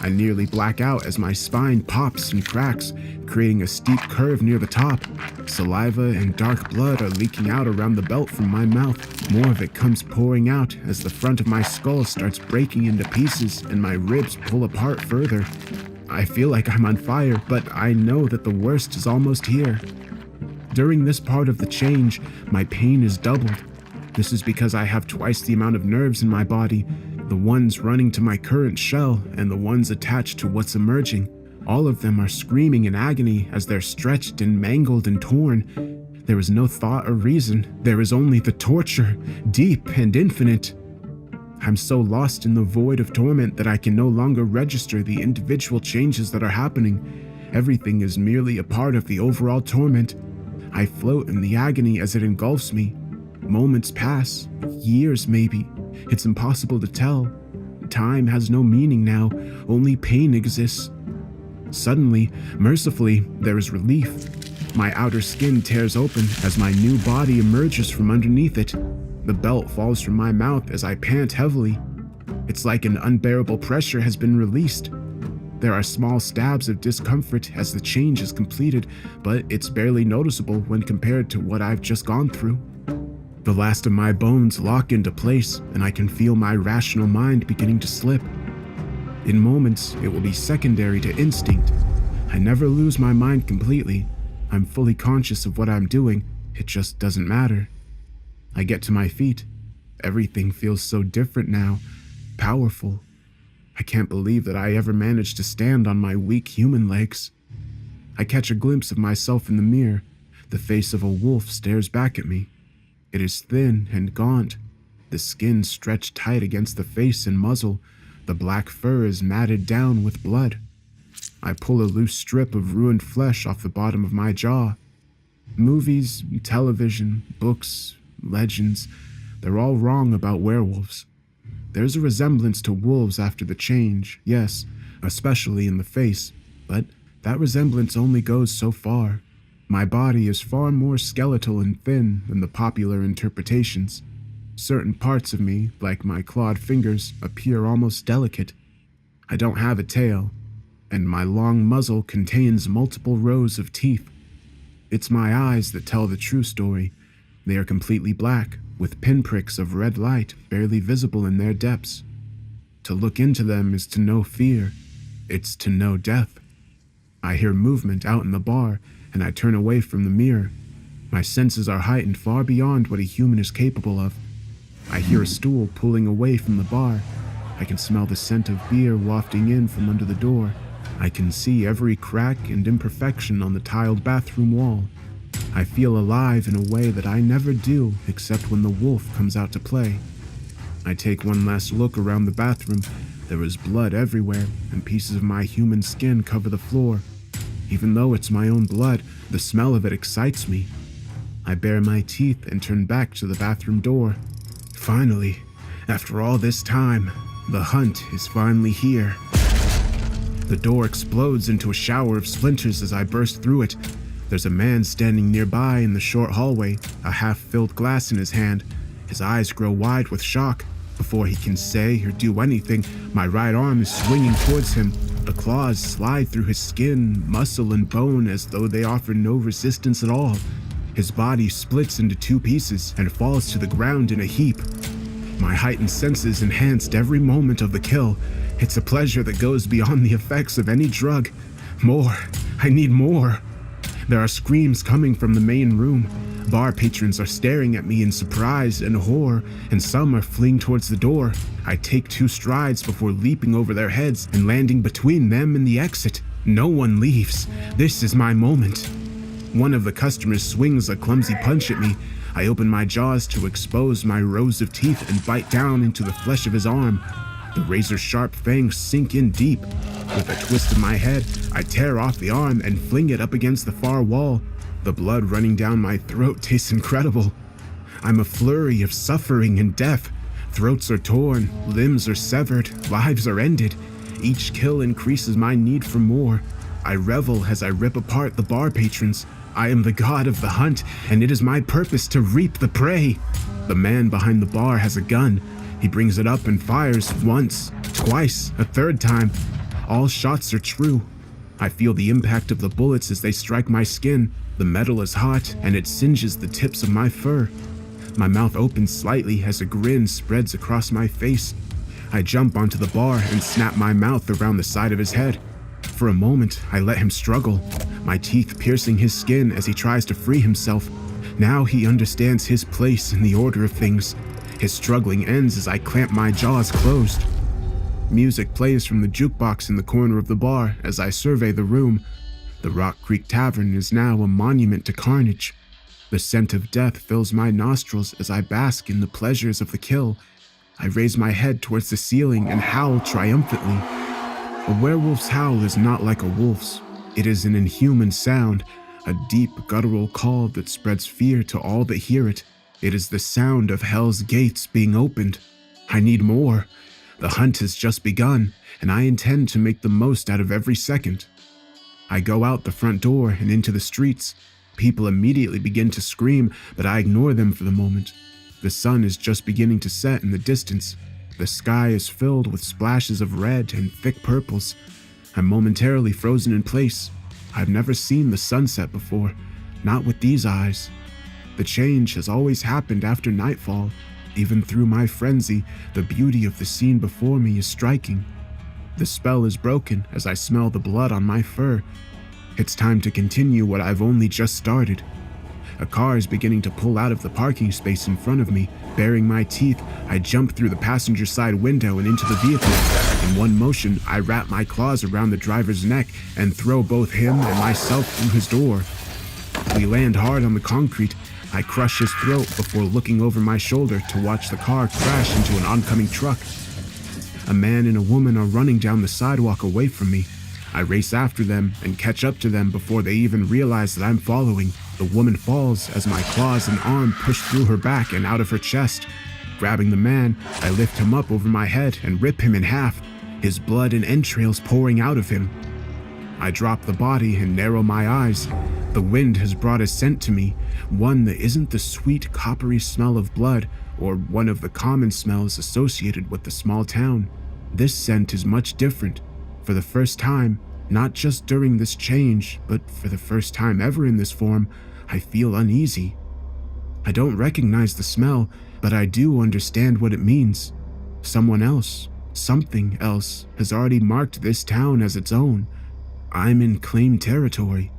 I nearly black out as my spine pops and cracks, creating a steep curve near the top. Saliva and dark blood are leaking out around the belt from my mouth. More of it comes pouring out as the front of my skull starts breaking into pieces and my ribs pull apart further. I feel like I'm on fire, but I know that the worst is almost here. During this part of the change, my pain is doubled. This is because I have twice the amount of nerves in my body, the ones running to my current shell and the ones attached to what's emerging. All of them are screaming in agony as they're stretched and mangled and torn. There is no thought or reason. There is only the torture, deep and infinite. I'm so lost in the void of torment that I can no longer register the individual changes that are happening. Everything is merely a part of the overall torment. I float in the agony as it engulfs me. Moments pass, years maybe. It's impossible to tell. Time has no meaning now, only pain exists. Suddenly, mercifully, there is relief. My outer skin tears open as my new body emerges from underneath it. The belt falls from my mouth as I pant heavily. It's like an unbearable pressure has been released. There are small stabs of discomfort as the change is completed, but it's barely noticeable when compared to what I've just gone through. The last of my bones lock into place, and I can feel my rational mind beginning to slip. In moments, it will be secondary to instinct. I never lose my mind completely. I'm fully conscious of what I'm doing. It just doesn't matter. I get to my feet. Everything feels so different now, powerful. I can't believe that I ever managed to stand on my weak human legs. I catch a glimpse of myself in the mirror. The face of a wolf stares back at me. It is thin and gaunt. The skin stretched tight against the face and muzzle. The black fur is matted down with blood. I pull a loose strip of ruined flesh off the bottom of my jaw. Movies, television, books, legends, they're all wrong about werewolves. There's a resemblance to wolves after the change, yes, especially in the face, but that resemblance only goes so far. My body is far more skeletal and thin than the popular interpretations. Certain parts of me, like my clawed fingers, appear almost delicate. I don't have a tail, and my long muzzle contains multiple rows of teeth. It's my eyes that tell the true story. They are completely black, with pinpricks of red light barely visible in their depths. To look into them is to know fear. It's to know death. I hear movement out in the bar, and I turn away from the mirror. My senses are heightened far beyond what a human is capable of. I hear a stool pulling away from the bar. I can smell the scent of beer wafting in from under the door. I can see every crack and imperfection on the tiled bathroom wall. I feel alive in a way that I never do except when the wolf comes out to play. I take one last look around the bathroom. There is blood everywhere, and pieces of my human skin cover the floor. Even though it's my own blood, the smell of it excites me. I bare my teeth and turn back to the bathroom door. Finally, after all this time, the hunt is finally here. The door explodes into a shower of splinters as I burst through it. There's a man standing nearby in the short hallway, a half-filled glass in his hand. His eyes grow wide with shock. Before he can say or do anything, my right arm is swinging towards him. The claws slide through his skin, muscle, and bone as though they offer no resistance at all. His body splits into two pieces and falls to the ground in a heap. My heightened senses enhanced every moment of the kill. It's a pleasure that goes beyond the effects of any drug. More. I need more. There are screams coming from the main room. Bar patrons are staring at me in surprise and horror, and some are fleeing towards the door. I take 2 strides before leaping over their heads and landing between them and the exit. No one leaves. This is my moment. One of the customers swings a clumsy punch at me. I open my jaws to expose my rows of teeth and bite down into the flesh of his arm. The razor-sharp fangs sink in deep. With a twist of my head, I tear off the arm and fling it up against the far wall. The blood running down my throat tastes incredible. I'm a flurry of suffering and death. Throats are torn, limbs are severed, lives are ended. Each kill increases my need for more. I revel as I rip apart the bar patrons. I am the god of the hunt, and it is my purpose to reap the prey. The man behind the bar has a gun. He brings it up and fires once, twice, a third time. All shots are true. I feel the impact of the bullets as they strike my skin. The metal is hot, and it singes the tips of my fur. My mouth opens slightly as a grin spreads across my face. I jump onto the bar and snap my mouth around the side of his head. For a moment, I let him struggle, my teeth piercing his skin as he tries to free himself. Now he understands his place in the order of things. His struggling ends as I clamp my jaws closed. Music plays from the jukebox in the corner of the bar as I survey the room. The Rock Creek Tavern is now a monument to carnage. The scent of death fills my nostrils as I bask in the pleasures of the kill. I raise my head towards the ceiling and howl triumphantly. A werewolf's howl is not like a wolf's. It is an inhuman sound, a deep guttural call that spreads fear to all that hear it. It is the sound of hell's gates being opened. I need more. The hunt has just begun, and I intend to make the most out of every second. I go out the front door and into the streets. People immediately begin to scream, but I ignore them for the moment. The sun is just beginning to set in the distance. The sky is filled with splashes of red and thick purples. I'm momentarily frozen in place. I've never seen the sunset before, not with these eyes. The change has always happened after nightfall. Even through my frenzy, the beauty of the scene before me is striking. The spell is broken as I smell the blood on my fur. It's time to continue what I've only just started. A car is beginning to pull out of the parking space in front of me. Baring my teeth, I jump through the passenger side window and into the vehicle. In one motion, I wrap my claws around the driver's neck and throw both him and myself through his door. We land hard on the concrete. I crush his throat before looking over my shoulder to watch the car crash into an oncoming truck. A man and a woman are running down the sidewalk away from me. I race after them and catch up to them before they even realize that I'm following. The woman falls as my claws and arm push through her back and out of her chest. Grabbing the man, I lift him up over my head and rip him in half, his blood and entrails pouring out of him. I drop the body and narrow my eyes. The wind has brought a scent to me, one that isn't the sweet, coppery smell of blood or one of the common smells associated with the small town. This scent is much different. For the first time, not just during this change, but for the first time ever in this form, I feel uneasy. I don't recognize the smell, but I do understand what it means. Someone else, something else, has already marked this town as its own. I'm in claimed territory.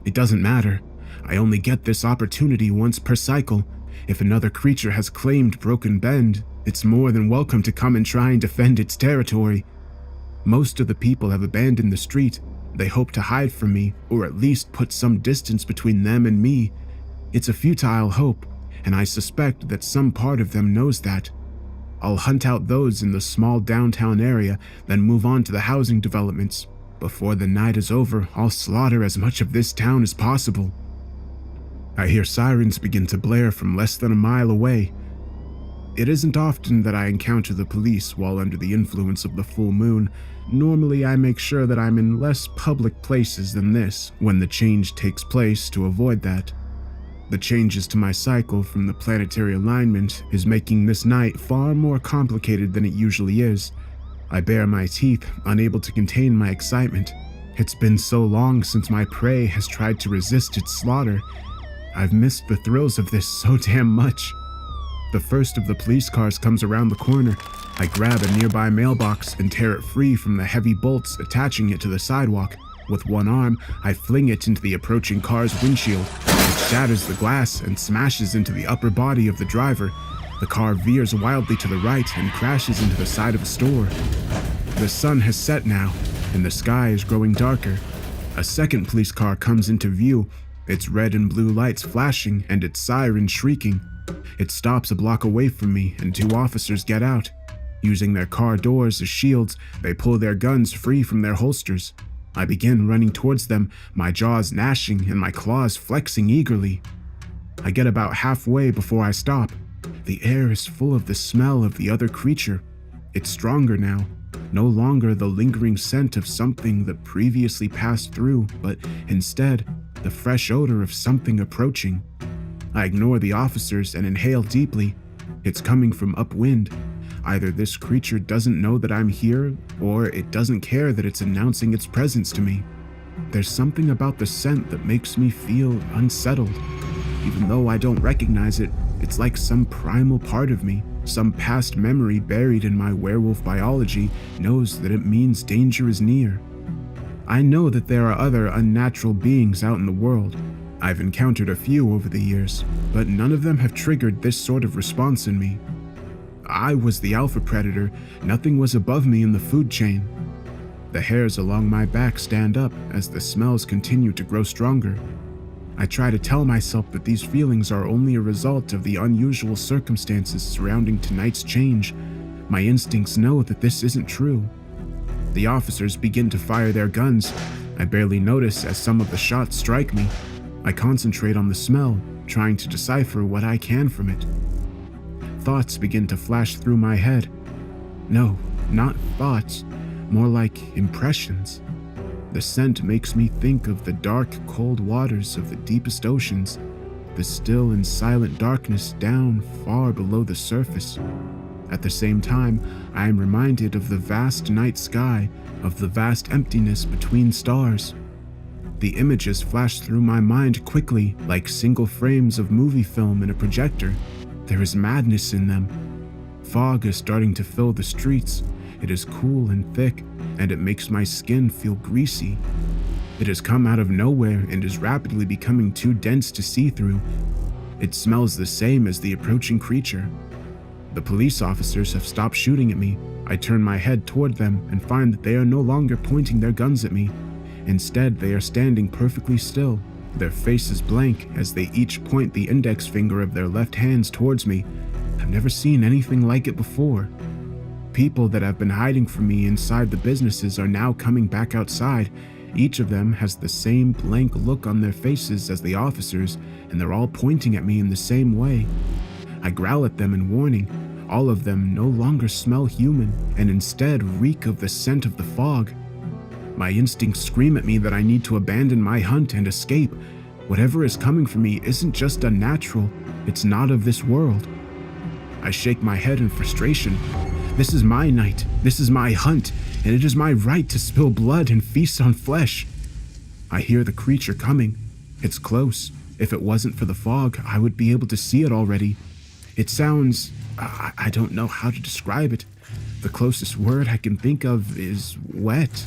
It doesn't matter. I only get this opportunity once per cycle. If another creature has claimed Broken Bend, it's more than welcome to come and try and defend its territory. Most of the people have abandoned the street. They hope to hide from me, or at least put some distance between them and me. It's a futile hope, and I suspect that some part of them knows that. I'll hunt out those in the small downtown area, then move on to the housing developments. Before the night is over, I'll slaughter as much of this town as possible. I hear sirens begin to blare from less than a mile away. It isn't often that I encounter the police while under the influence of the full moon. Normally, I make sure that I'm in less public places than this when the change takes place to avoid that. The changes to my cycle from the planetary alignment is making this night far more complicated than it usually is. I bare my teeth, unable to contain my excitement. It's been so long since my prey has tried to resist its slaughter. I've missed the thrills of this so damn much. The first of the police cars comes around the corner. I grab a nearby mailbox and tear it free from the heavy bolts attaching it to the sidewalk. With one arm, I fling it into the approaching car's windshield. It shatters the glass and smashes into the upper body of the driver. The car veers wildly to the right and crashes into the side of a store. The sun has set now, and the sky is growing darker. A second police car comes into view. its red and blue lights flashing and its siren shrieking. It stops a block away from me and 2 officers get out. Using their car doors as shields, they pull their guns free from their holsters. I begin running towards them, my jaws gnashing and my claws flexing eagerly. I get about halfway before I stop. The air is full of the smell of the other creature. It's stronger now, no longer the lingering scent of something that previously passed through, but instead, the fresh odor of something approaching. I ignore the officers and inhale deeply. It's coming from upwind. Either this creature doesn't know that I'm here, or it doesn't care that it's announcing its presence to me. There's something about the scent that makes me feel unsettled. Even though I don't recognize it, it's like some primal part of me, some past memory buried in my werewolf biology knows that it means danger is near. I know that there are other unnatural beings out in the world. I've encountered a few over the years, but none of them have triggered this sort of response in me. I was the alpha predator, nothing was above me in the food chain. The hairs along my back stand up as the smells continue to grow stronger. I try to tell myself that these feelings are only a result of the unusual circumstances surrounding tonight's change. My instincts know that this isn't true. The officers begin to fire their guns. I barely notice as some of the shots strike me. I concentrate on the smell, trying to decipher what I can from it. Thoughts begin to flash through my head. No, not thoughts, more like impressions. The scent makes me think of the dark, cold waters of the deepest oceans, the still and silent darkness down far below the surface. At the same time, I am reminded of the vast night sky, of the vast emptiness between stars. The images flash through my mind quickly, like single frames of movie film in a projector. There is madness in them. Fog is starting to fill the streets. It is cool and thick, and it makes my skin feel greasy. It has come out of nowhere and is rapidly becoming too dense to see through. It smells the same as the approaching creature. The police officers have stopped shooting at me. I turn my head toward them and find that they are no longer pointing their guns at me. Instead, they are standing perfectly still, their faces blank as they each point the index finger of their left hands towards me. I've never seen anything like it before. People that have been hiding from me inside the businesses are now coming back outside. Each of them has the same blank look on their faces as the officers, and they're all pointing at me in the same way. I growl at them in warning. All of them no longer smell human, and instead reek of the scent of the fog. My instincts scream at me that I need to abandon my hunt and escape. Whatever is coming for me isn't just unnatural, it's not of this world. I shake my head in frustration. This is my night, this is my hunt, and it is my right to spill blood and feast on flesh. I hear the creature coming. It's close. If it wasn't for the fog, I would be able to see it already. It sounds... I don't know how to describe it. The closest word I can think of is wet.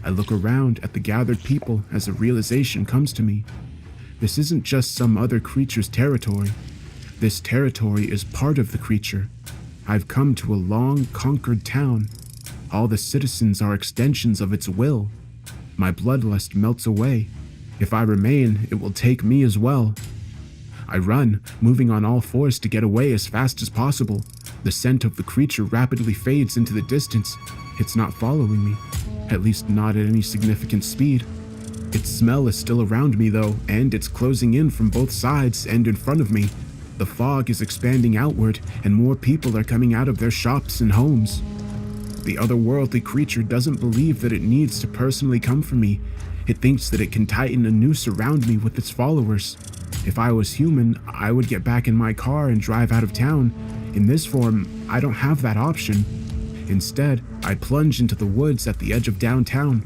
I look around at the gathered people as a realization comes to me. This isn't just some other creature's territory. This territory is part of the creature. I've come to a long conquered town. All the citizens are extensions of its will. My bloodlust melts away. If I remain, it will take me as well. I run, moving on all fours to get away as fast as possible. The scent of the creature rapidly fades into the distance. It's not following me, at least not at any significant speed. Its smell is still around me though, and it's closing in from both sides and in front of me. The fog is expanding outward, and more people are coming out of their shops and homes. The otherworldly creature doesn't believe that it needs to personally come for me. It thinks that it can tighten a noose around me with its followers. If I was human, I would get back in my car and drive out of town. In this form, I don't have that option. Instead, I plunge into the woods at the edge of downtown.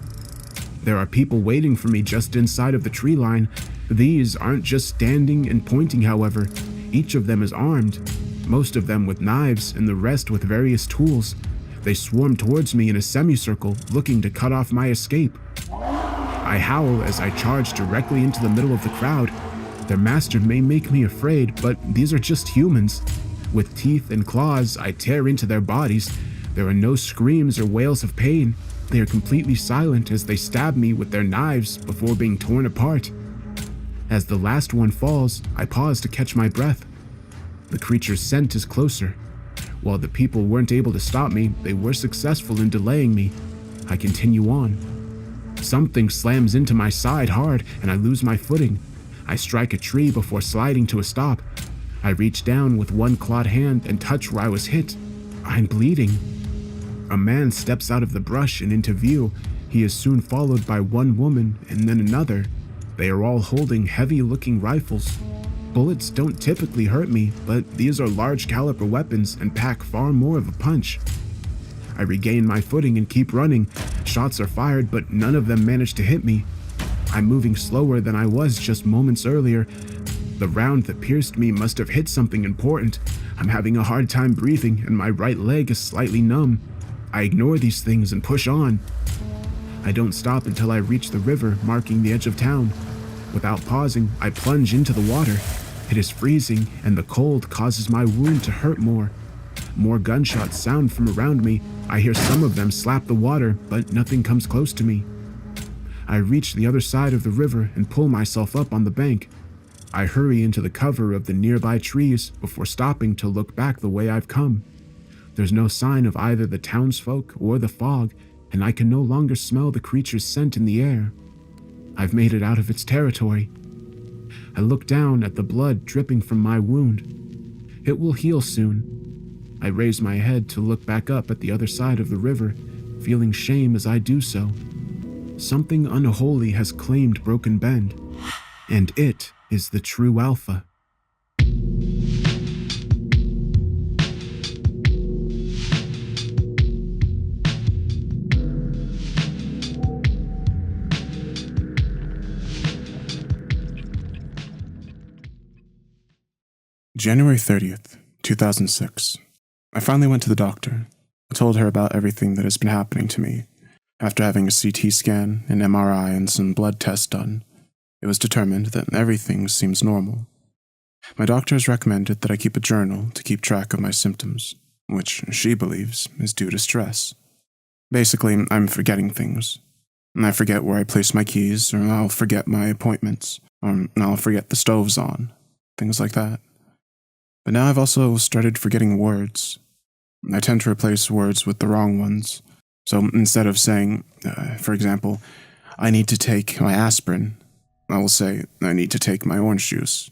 There are people waiting for me just inside of the tree line. These aren't just standing and pointing, however. Each of them is armed, most of them with knives and the rest with various tools. They swarm towards me in a semicircle, looking to cut off my escape. I howl as I charge directly into the middle of the crowd. Their master may make me afraid, but these are just humans. With teeth and claws, I tear into their bodies. There are no screams or wails of pain. They are completely silent as they stab me with their knives before being torn apart. As the last one falls, I pause to catch my breath. The creature's scent is closer. While the people weren't able to stop me, they were successful in delaying me. I continue on. Something slams into my side hard, and I lose my footing. I strike a tree before sliding to a stop. I reach down with one clawed hand and touch where I was hit. I'm bleeding. A man steps out of the brush and into view. He is soon followed by one woman and then another. They are all holding heavy-looking rifles. Bullets don't typically hurt me, but these are large-caliber weapons and pack far more of a punch. I regain my footing and keep running. Shots are fired, but none of them manage to hit me. I'm moving slower than I was just moments earlier. The round that pierced me must have hit something important. I'm having a hard time breathing, and my right leg is slightly numb. I ignore these things and push on. I don't stop until I reach the river, marking the edge of town. Without pausing, I plunge into the water. It is freezing, and the cold causes my wound to hurt more. More gunshots sound from around me. I hear some of them slap the water, but nothing comes close to me. I reach the other side of the river and pull myself up on the bank. I hurry into the cover of the nearby trees before stopping to look back the way I've come. There's no sign of either the townsfolk or the fog, and I can no longer smell the creature's scent in the air. I've made it out of its territory. I look down at the blood dripping from my wound. It will heal soon. I raise my head to look back up at the other side of the river, feeling shame as I do so. Something unholy has claimed Broken Bend, and it is the true Alpha. January 30th, 2006. I finally went to the doctor. I told her about everything that has been happening to me. After having a CT scan, an MRI, and some blood tests done, it was determined that everything seems normal. My doctor has recommended that I keep a journal to keep track of my symptoms, which she believes is due to stress. Basically, I'm forgetting things. I forget where I place my keys, or I'll forget my appointments, or I'll forget the stove's on, things like that. But now I've also started forgetting words. I tend to replace words with the wrong ones. So instead of saying, for example, I need to take my aspirin, I will say, I need to take my orange juice.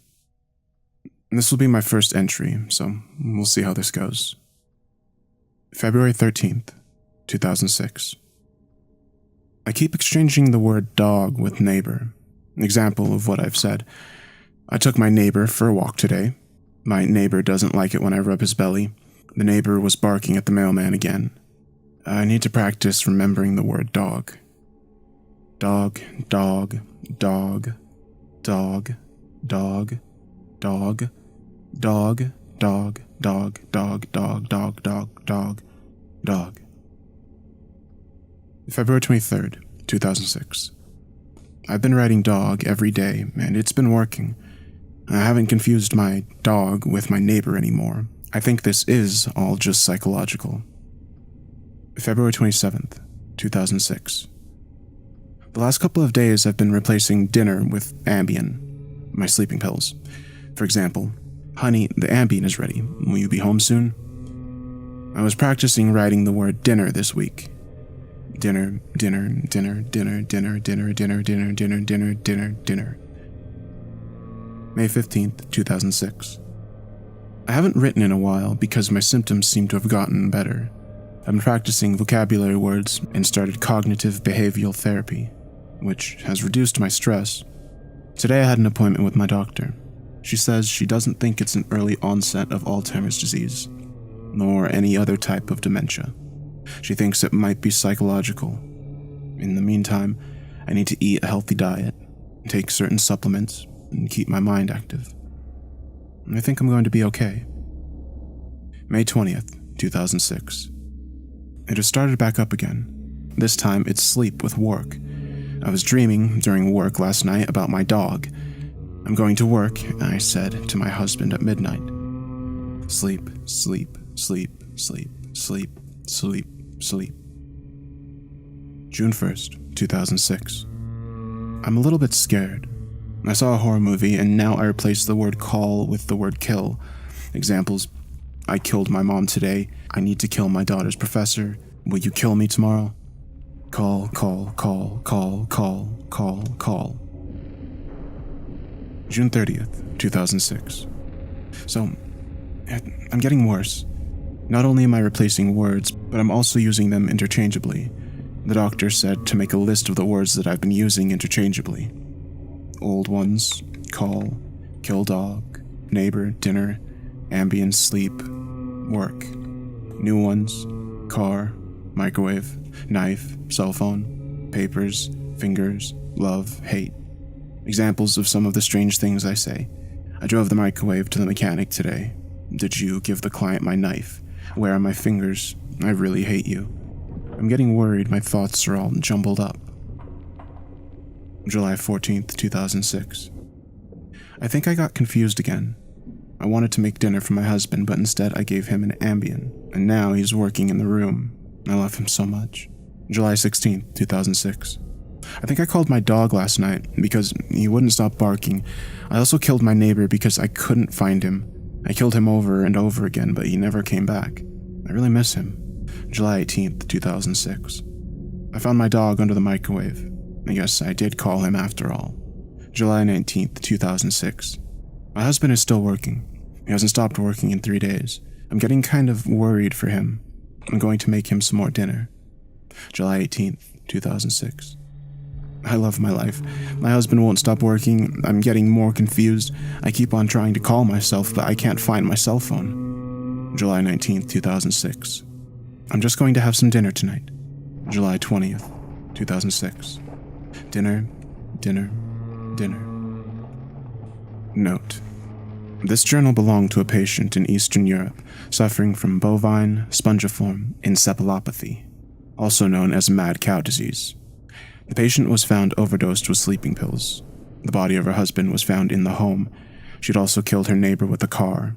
This will be my first entry, so we'll see how this goes. February 13th, 2006. I keep exchanging the word dog with neighbor. An example of what I've said. I took my neighbor for a walk today. My neighbor doesn't like it when I rub his belly. The neighbor was barking at the mailman again. I need to practice remembering the word dog. Dog, dog, dog, dog, dog, dog, dog, dog, dog, dog, dog, dog, dog, dog, dog. February 23rd, 2006. I've been writing dog every day, and it's been working. I haven't confused my dog with my neighbor anymore. I think this is all just psychological. February 27th, 2006. The last couple of days I've been replacing dinner with Ambien, my sleeping pills. For example, honey, the Ambien is ready. Will you be home soon? I was practicing writing the word dinner this week. Dinner, dinner, dinner, dinner, dinner, dinner, dinner, dinner, dinner, dinner, dinner, dinner. May 15th, 2006. I haven't written in a while because my symptoms seem to have gotten better. I've been practicing vocabulary words and started cognitive behavioral therapy, which has reduced my stress. Today I had an appointment with my doctor. She says she doesn't think it's an early onset of Alzheimer's disease, nor any other type of dementia. She thinks it might be psychological. In the meantime, I need to eat a healthy diet, take certain supplements, and keep my mind active. I think I'm going to be okay. May 20th, 2006. It has started back up again. This time it's sleep with work. I was dreaming during work last night about my dog. I'm going to work, I said to my husband at midnight. Sleep, sleep, sleep, sleep, sleep, sleep, sleep. June 1st, 2006. I'm a little bit scared. I saw a horror movie and now I replace the word call with the word kill. Examples: I killed my mom today. I need to kill my daughter's professor. Will you kill me tomorrow? Call, call, call, call, call, call, call. June 30th, 2006. So, I'm getting worse. Not only am I replacing words, but I'm also using them interchangeably. The doctor said to make a list of the words that I've been using interchangeably. Old ones: call, kill dog, neighbor, dinner, ambient, sleep, work. New ones: car, microwave, knife, cell phone, papers, fingers, love, hate. Examples of some of the strange things I say. I drove the microwave to the mechanic today. Did you give the client my knife? Where are my fingers? I really hate you. I'm getting worried my thoughts are all jumbled up. July 14th, 2006. I think I got confused again. I wanted to make dinner for my husband, but instead I gave him an Ambien, and now he's working in the room. I love him so much. July 16th, 2006. I think I called my dog last night because he wouldn't stop barking. I also killed my neighbor because I couldn't find him. I killed him over and over again, but he never came back. I really miss him. July 18th, 2006. I found my dog under the microwave. I guess I did call him after all. July 19th, 2006. My husband is still working. He hasn't stopped working in 3 days. I'm getting kind of worried for him. I'm going to make him some more dinner. July 18th, 2006. I love my life. My husband won't stop working. I'm getting more confused. I keep on trying to call myself, but I can't find my cell phone. July 19th, 2006. I'm just going to have some dinner tonight. July 20th, 2006. Dinner, dinner, dinner. Note: this journal belonged to a patient in Eastern Europe suffering from bovine spongiform encephalopathy, also known as mad cow disease. The patient was found overdosed with sleeping pills. The body of her husband was found in the home. She'd also killed her neighbor with a car.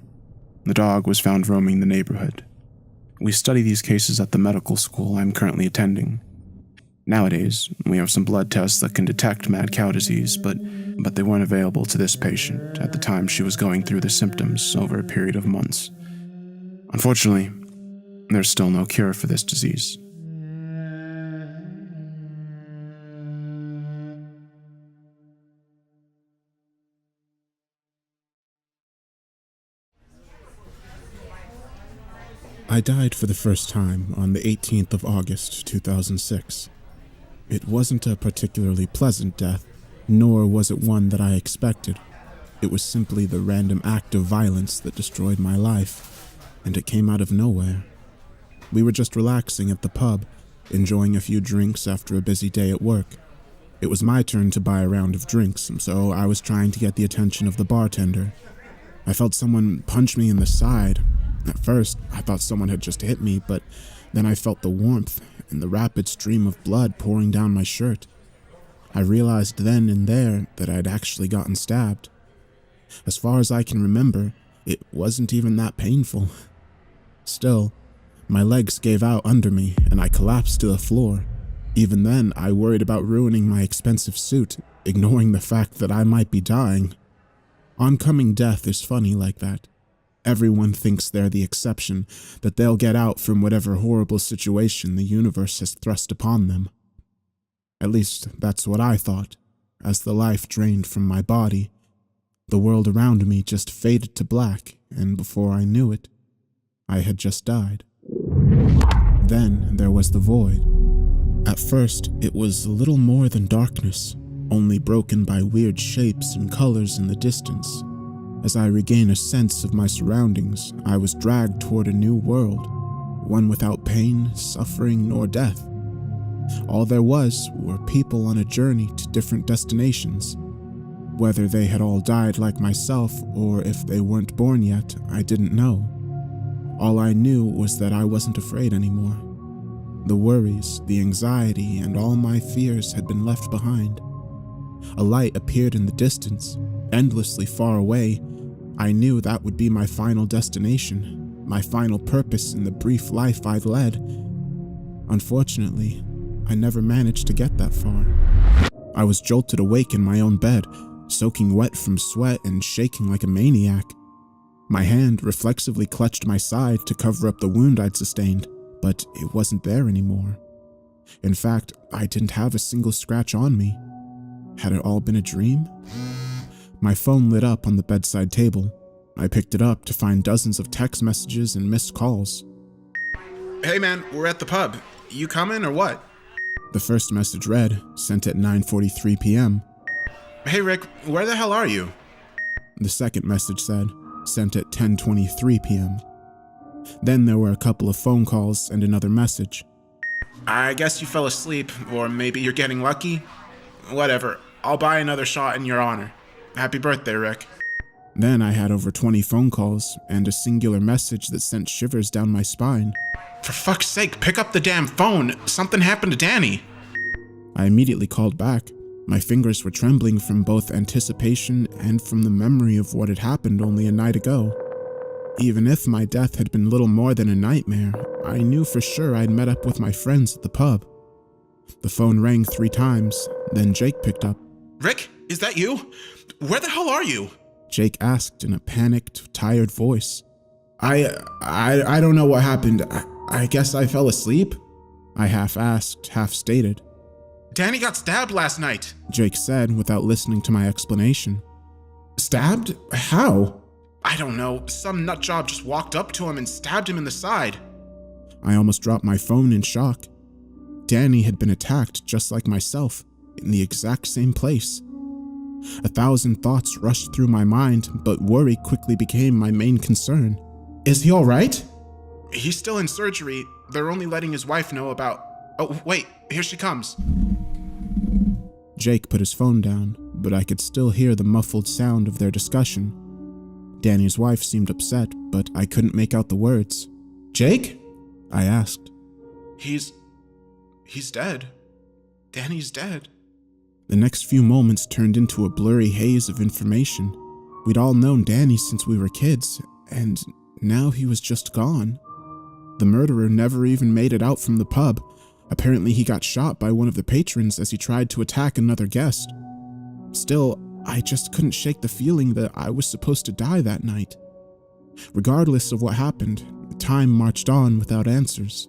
The dog was found roaming the neighborhood. We study these cases at the medical school I'm currently attending. Nowadays, we have some blood tests that can detect mad cow disease, but they weren't available to this patient at the time she was going through the symptoms over a period of months. Unfortunately, there's still no cure for this disease. I died for the first time on the 18th of August, 2006. It wasn't a particularly pleasant death, nor was it one that I expected. It was simply the random act of violence that destroyed my life, and it came out of nowhere. We were just relaxing at the pub, enjoying a few drinks after a busy day at work. It was my turn to buy a round of drinks, so I was trying to get the attention of the bartender. I felt someone punch me in the side. At first, I thought someone had just hit me, but then I felt the warmth and the rapid stream of blood pouring down my shirt. I realized then and there that I'd actually gotten stabbed. As far as I can remember, it wasn't even that painful. Still, my legs gave out under me and I collapsed to the floor. Even then, I worried about ruining my expensive suit, ignoring the fact that I might be dying. Oncoming death is funny like that. Everyone thinks they're the exception, that they'll get out from whatever horrible situation the universe has thrust upon them. At least, that's what I thought, as the life drained from my body. The world around me just faded to black, and before I knew it, I had just died. Then there was the void. At first, it was little more than darkness, only broken by weird shapes and colors in the distance. As I regained a sense of my surroundings, I was dragged toward a new world, one without pain, suffering, nor death. All there was were people on a journey to different destinations. Whether they had all died like myself, or if they weren't born yet, I didn't know. All I knew was that I wasn't afraid anymore. The worries, the anxiety, and all my fears had been left behind. A light appeared in the distance, endlessly far away. I knew that would be my final destination, my final purpose in the brief life I'd led. Unfortunately, I never managed to get that far. I was jolted awake in my own bed, soaking wet from sweat and shaking like a maniac. My hand reflexively clutched my side to cover up the wound I'd sustained, but it wasn't there anymore. In fact, I didn't have a single scratch on me. Had it all been a dream? My phone lit up on the bedside table. I picked it up to find dozens of text messages and missed calls. Hey man, we're at the pub. You coming or what? The first message read, sent at 9:43 p.m. Hey Rick, where the hell are you? The second message said, sent at 10:23 p.m. Then there were a couple of phone calls and another message. I guess you fell asleep, or maybe you're getting lucky. Whatever, I'll buy another shot in your honor. Happy birthday, Rick. Then I had over 20 phone calls and a singular message that sent shivers down my spine. For fuck's sake, pick up the damn phone. Something happened to Danny. I immediately called back. My fingers were trembling from both anticipation and from the memory of what had happened only a night ago. Even if my death had been little more than a nightmare, I knew for sure I'd met up with my friends at the pub. The phone rang 3 times, then Jake picked up. Rick, is that you? Where the hell are you? Jake asked in a panicked, tired voice. I don't know what happened. I guess I fell asleep? I half asked, half stated. Danny got stabbed last night, Jake said without listening to my explanation. Stabbed? How? I don't know. Some nutjob just walked up to him and stabbed him in the side. I almost dropped my phone in shock. Danny had been attacked just like myself, in the exact same place. 1,000 thoughts rushed through my mind, but worry quickly became my main concern. Is he all right? He's still in surgery. They're only letting his wife know about... Oh, wait, here she comes. Jake put his phone down, but I could still hear the muffled sound of their discussion. Danny's wife seemed upset, but I couldn't make out the words. Jake? I asked. He's dead. Danny's dead. The next few moments turned into a blurry haze of information. We'd all known Danny since we were kids, and now he was just gone. The murderer never even made it out from the pub. Apparently he got shot by one of the patrons as he tried to attack another guest. Still, I just couldn't shake the feeling that I was supposed to die that night. Regardless of what happened, time marched on without answers.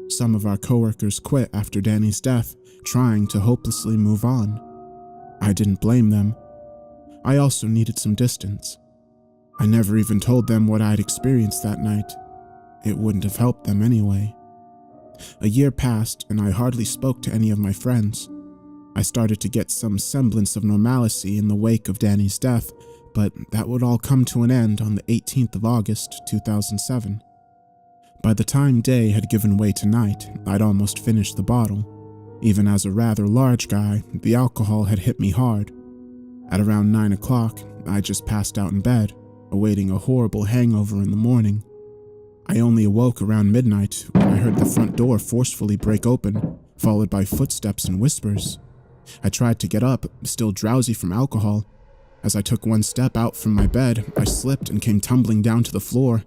Some of our coworkers quit after Danny's death, trying to hopelessly move on. I didn't blame them. I also needed some distance. I never even told them what I'd experienced that night. It wouldn't have helped them anyway. A year passed and I hardly spoke to any of my friends. I started to get some semblance of normalcy in the wake of Danny's death, but that would all come to an end on the 18th of August, 2007. By the time day had given way to night, I'd almost finished the bottle. Even as a rather large guy, the alcohol had hit me hard. At around 9 o'clock, I just passed out in bed, awaiting a horrible hangover in the morning. I only awoke around midnight when I heard the front door forcefully break open, followed by footsteps and whispers. I tried to get up, still drowsy from alcohol. As I took one step out from my bed, I slipped and came tumbling down to the floor.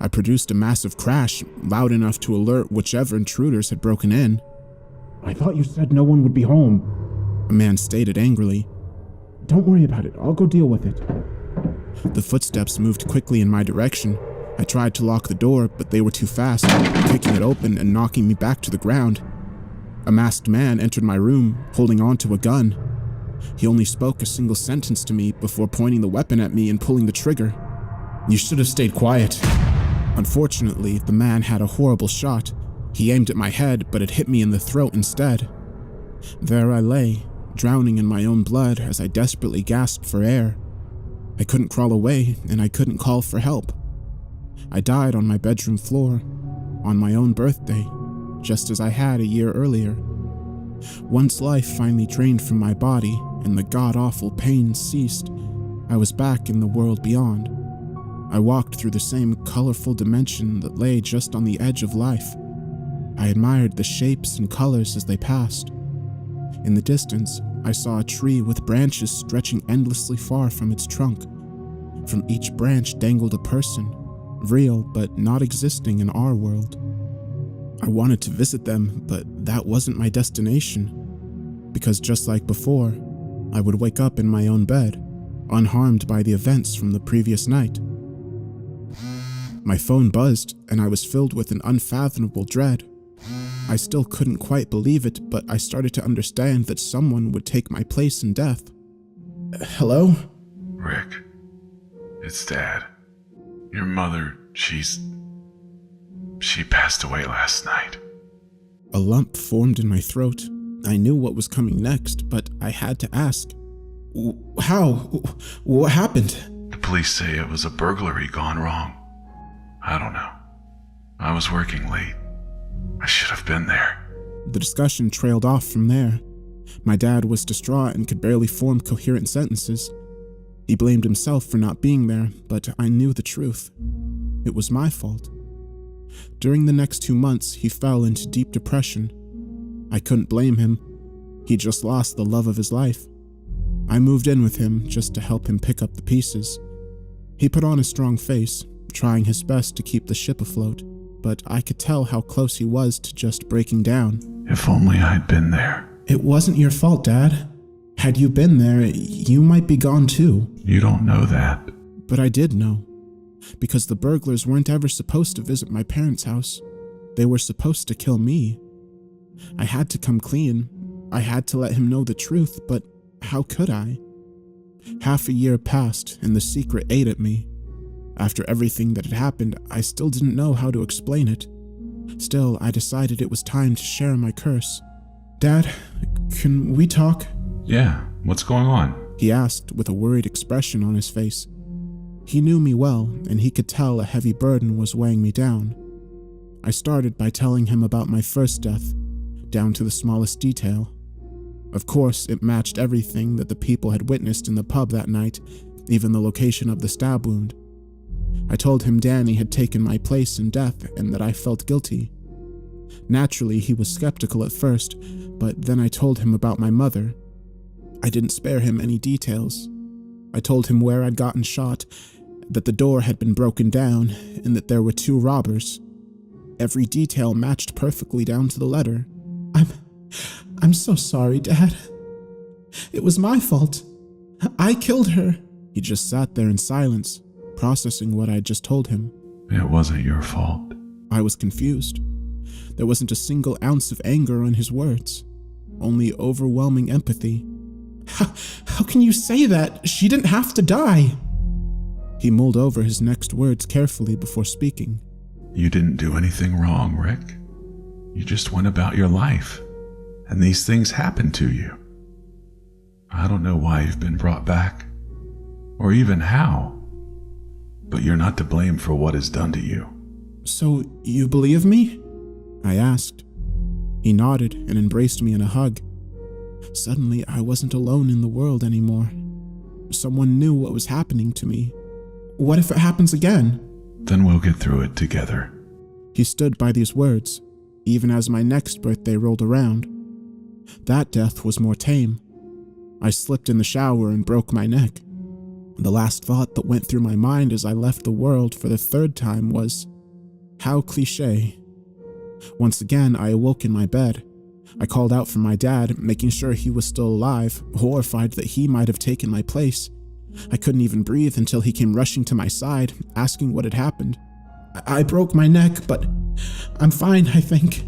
I produced a massive crash, loud enough to alert whichever intruders had broken in. I thought you said no one would be home, a man stated angrily. Don't worry about it, I'll go deal with it. The footsteps moved quickly in my direction. I tried to lock the door, but they were too fast, kicking it open and knocking me back to the ground. A masked man entered my room, holding onto a gun. He only spoke a single sentence to me before pointing the weapon at me and pulling the trigger. You should have stayed quiet. Unfortunately, the man had a horrible shot. He aimed at my head, but it hit me in the throat instead. There I lay, drowning in my own blood as I desperately gasped for air. I couldn't crawl away, and I couldn't call for help. I died on my bedroom floor, on my own birthday, just as I had a year earlier. Once life finally drained from my body and the god-awful pain ceased, I was back in the world beyond. I walked through the same colorful dimension that lay just on the edge of life. I admired the shapes and colors as they passed. In the distance, I saw a tree with branches stretching endlessly far from its trunk. From each branch dangled a person, real but not existing in our world. I wanted to visit them, but that wasn't my destination. Because just like before, I would wake up in my own bed, unharmed by the events from the previous night. My phone buzzed, and I was filled with an unfathomable dread. I still couldn't quite believe it, but I started to understand that someone would take my place in death. Hello? Rick, it's Dad. Your mother, she passed away last night. A lump formed in my throat. I knew what was coming next, but I had to ask. How? What happened? The police say it was a burglary gone wrong. I don't know. I was working late. I should have been there. The discussion trailed off from there. My dad was distraught and could barely form coherent sentences. He blamed himself for not being there, but I knew the truth. It was my fault. During the next 2 months, he fell into deep depression. I couldn't blame him. He just lost the love of his life. I moved in with him just to help him pick up the pieces. He put on a strong face, trying his best to keep the ship afloat, but I could tell how close he was to just breaking down. If only I'd been there. It wasn't your fault, Dad. Had you been there, you might be gone too. You don't know that. But I did know, because the burglars weren't ever supposed to visit my parents' house. They were supposed to kill me. I had to come clean. I had to let him know the truth, but how could I? Half a year passed, and the secret ate at me. After everything that had happened, I still didn't know how to explain it. Still, I decided it was time to share my curse. Dad, can we talk? Yeah, what's going on? He asked with a worried expression on his face. He knew me well, and he could tell a heavy burden was weighing me down. I started by telling him about my first death, down to the smallest detail. Of course, it matched everything that the people had witnessed in the pub that night, even the location of the stab wound. I told him Danny had taken my place in death and that I felt guilty. Naturally, he was skeptical at first, but then I told him about my mother. I didn't spare him any details. I told him where I'd gotten shot, that the door had been broken down, and that there were 2 robbers. Every detail matched perfectly down to the letter. I'm so sorry, Dad. It was my fault. I killed her. He just sat there in silence, processing what I'd just told him. It wasn't your fault. I was confused. There wasn't a single ounce of anger on his words, only overwhelming empathy. How can you say that? She didn't have to die. He mulled over his next words carefully before speaking. You didn't do anything wrong, Rick. You just went about your life, and these things happened to you. I don't know why you've been brought back, or even how, but you're not to blame for what is done to you. So you believe me? I asked. He nodded and embraced me in a hug. Suddenly, I wasn't alone in the world anymore. Someone knew what was happening to me. What if it happens again? Then we'll get through it together. He stood by these words, even as my next birthday rolled around. That death was more tame. I slipped in the shower and broke my neck. The last thought that went through my mind as I left the world for the 3rd time was, how cliché. Once again, I awoke in my bed. I called out for my dad, making sure he was still alive, horrified that he might have taken my place. I couldn't even breathe until he came rushing to my side, asking what had happened. I broke my neck, but I'm fine, I think.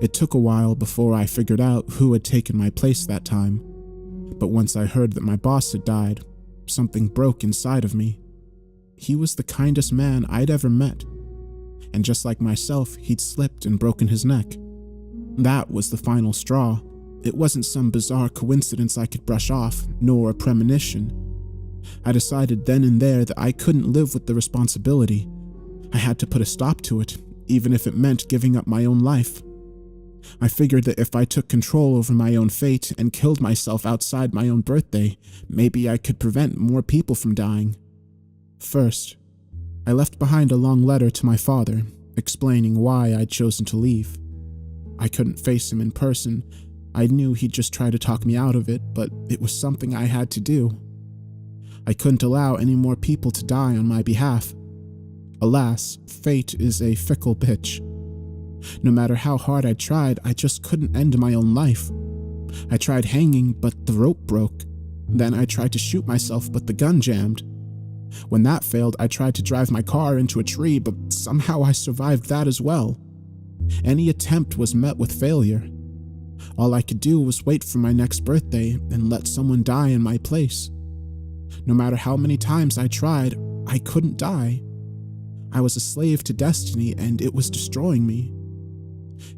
It took a while before I figured out who had taken my place that time. But once I heard that my boss had died, something broke inside of me. He was the kindest man I'd ever met. And just like myself, he'd slipped and broken his neck. That was the final straw. It wasn't some bizarre coincidence I could brush off, nor a premonition. I decided then and there that I couldn't live with the responsibility. I had to put a stop to it, even if it meant giving up my own life. I figured that if I took control over my own fate and killed myself outside my own birthday, maybe I could prevent more people from dying. First, I left behind a long letter to my father, explaining why I'd chosen to leave. I couldn't face him in person. I knew he'd just try to talk me out of it, but it was something I had to do. I couldn't allow any more people to die on my behalf. Alas, fate is a fickle bitch. No matter how hard I tried, I just couldn't end my own life. I tried hanging, but the rope broke. Then I tried to shoot myself, but the gun jammed. When that failed, I tried to drive my car into a tree, but somehow I survived that as well. Any attempt was met with failure. All I could do was wait for my next birthday and let someone die in my place. No matter how many times I tried, I couldn't die. I was a slave to destiny, and it was destroying me.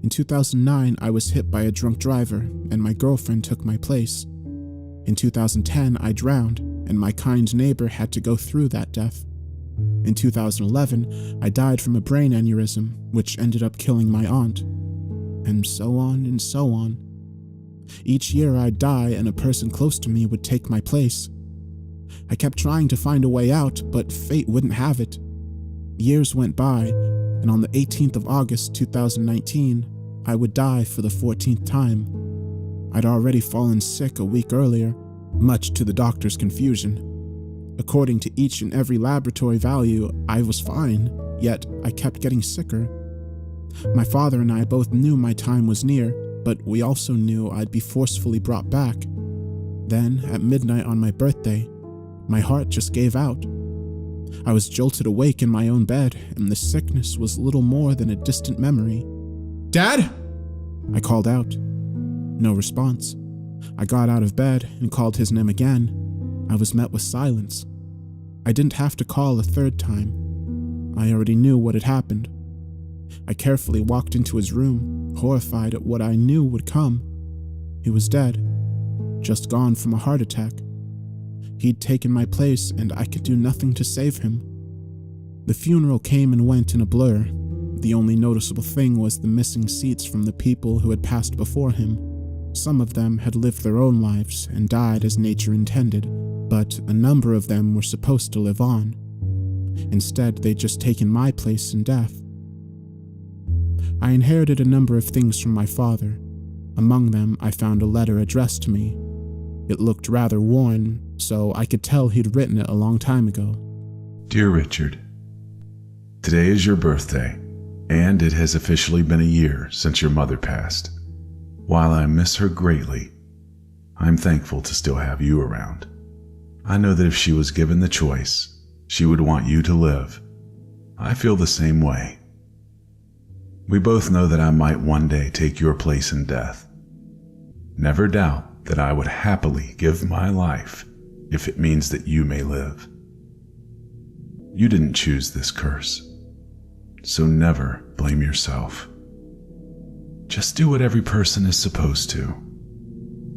In 2009, I was hit by a drunk driver, and my girlfriend took my place. In 2010, I drowned, and my kind neighbor had to go through that death. In 2011, I died from a brain aneurysm, which ended up killing my aunt. And so on and so on. Each year I'd die and a person close to me would take my place. I kept trying to find a way out, but fate wouldn't have it. Years went by, and on the 18th of August 2019, I would die for the 14th time. I'd already fallen sick a week earlier, much to the doctor's confusion. According to each and every laboratory value, I was fine, yet I kept getting sicker. My father and I both knew my time was near, but we also knew I'd be forcefully brought back. Then, at midnight on my birthday, my heart just gave out. I was jolted awake in my own bed, and the sickness was little more than a distant memory. "Dad?" I called out. No response. I got out of bed and called his name again. I was met with silence. I didn't have to call a third time. I already knew what had happened. I carefully walked into his room, horrified at what I knew would come. He was dead, just gone from a heart attack. He'd taken my place, and I could do nothing to save him. The funeral came and went in a blur. The only noticeable thing was the missing seats from the people who had passed before him. Some of them had lived their own lives and died as nature intended, but a number of them were supposed to live on. Instead, they'd just taken my place in death. I inherited a number of things from my father. Among them, I found a letter addressed to me. It looked rather worn, so I could tell he'd written it a long time ago. Dear Richard, today is your birthday, and it has officially been a year since your mother passed. While I miss her greatly, I'm thankful to still have you around. I know that if she was given the choice, she would want you to live. I feel the same way. We both know that I might one day take your place in death. Never doubt that I would happily give my life if it means that you may live. You didn't choose this curse, so never blame yourself. Just do what every person is supposed to.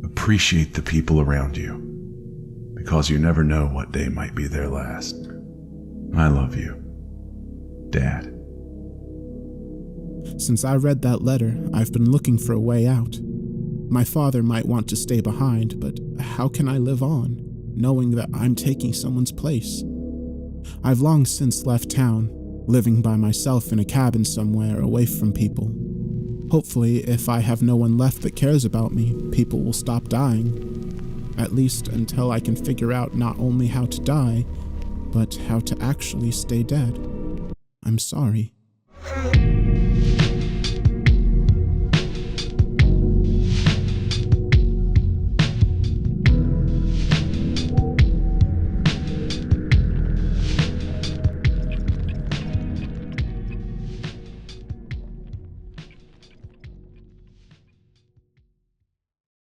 Appreciate the people around you, because you never know what day might be their last. I love you, Dad. Since I read that letter, I've been looking for a way out. My father might want to stay behind, but how can I live on, knowing that I'm taking someone's place? I've long since left town, living by myself in a cabin somewhere away from people. Hopefully, if I have no one left that cares about me, people will stop dying. At least until I can figure out not only how to die, but how to actually stay dead. I'm sorry.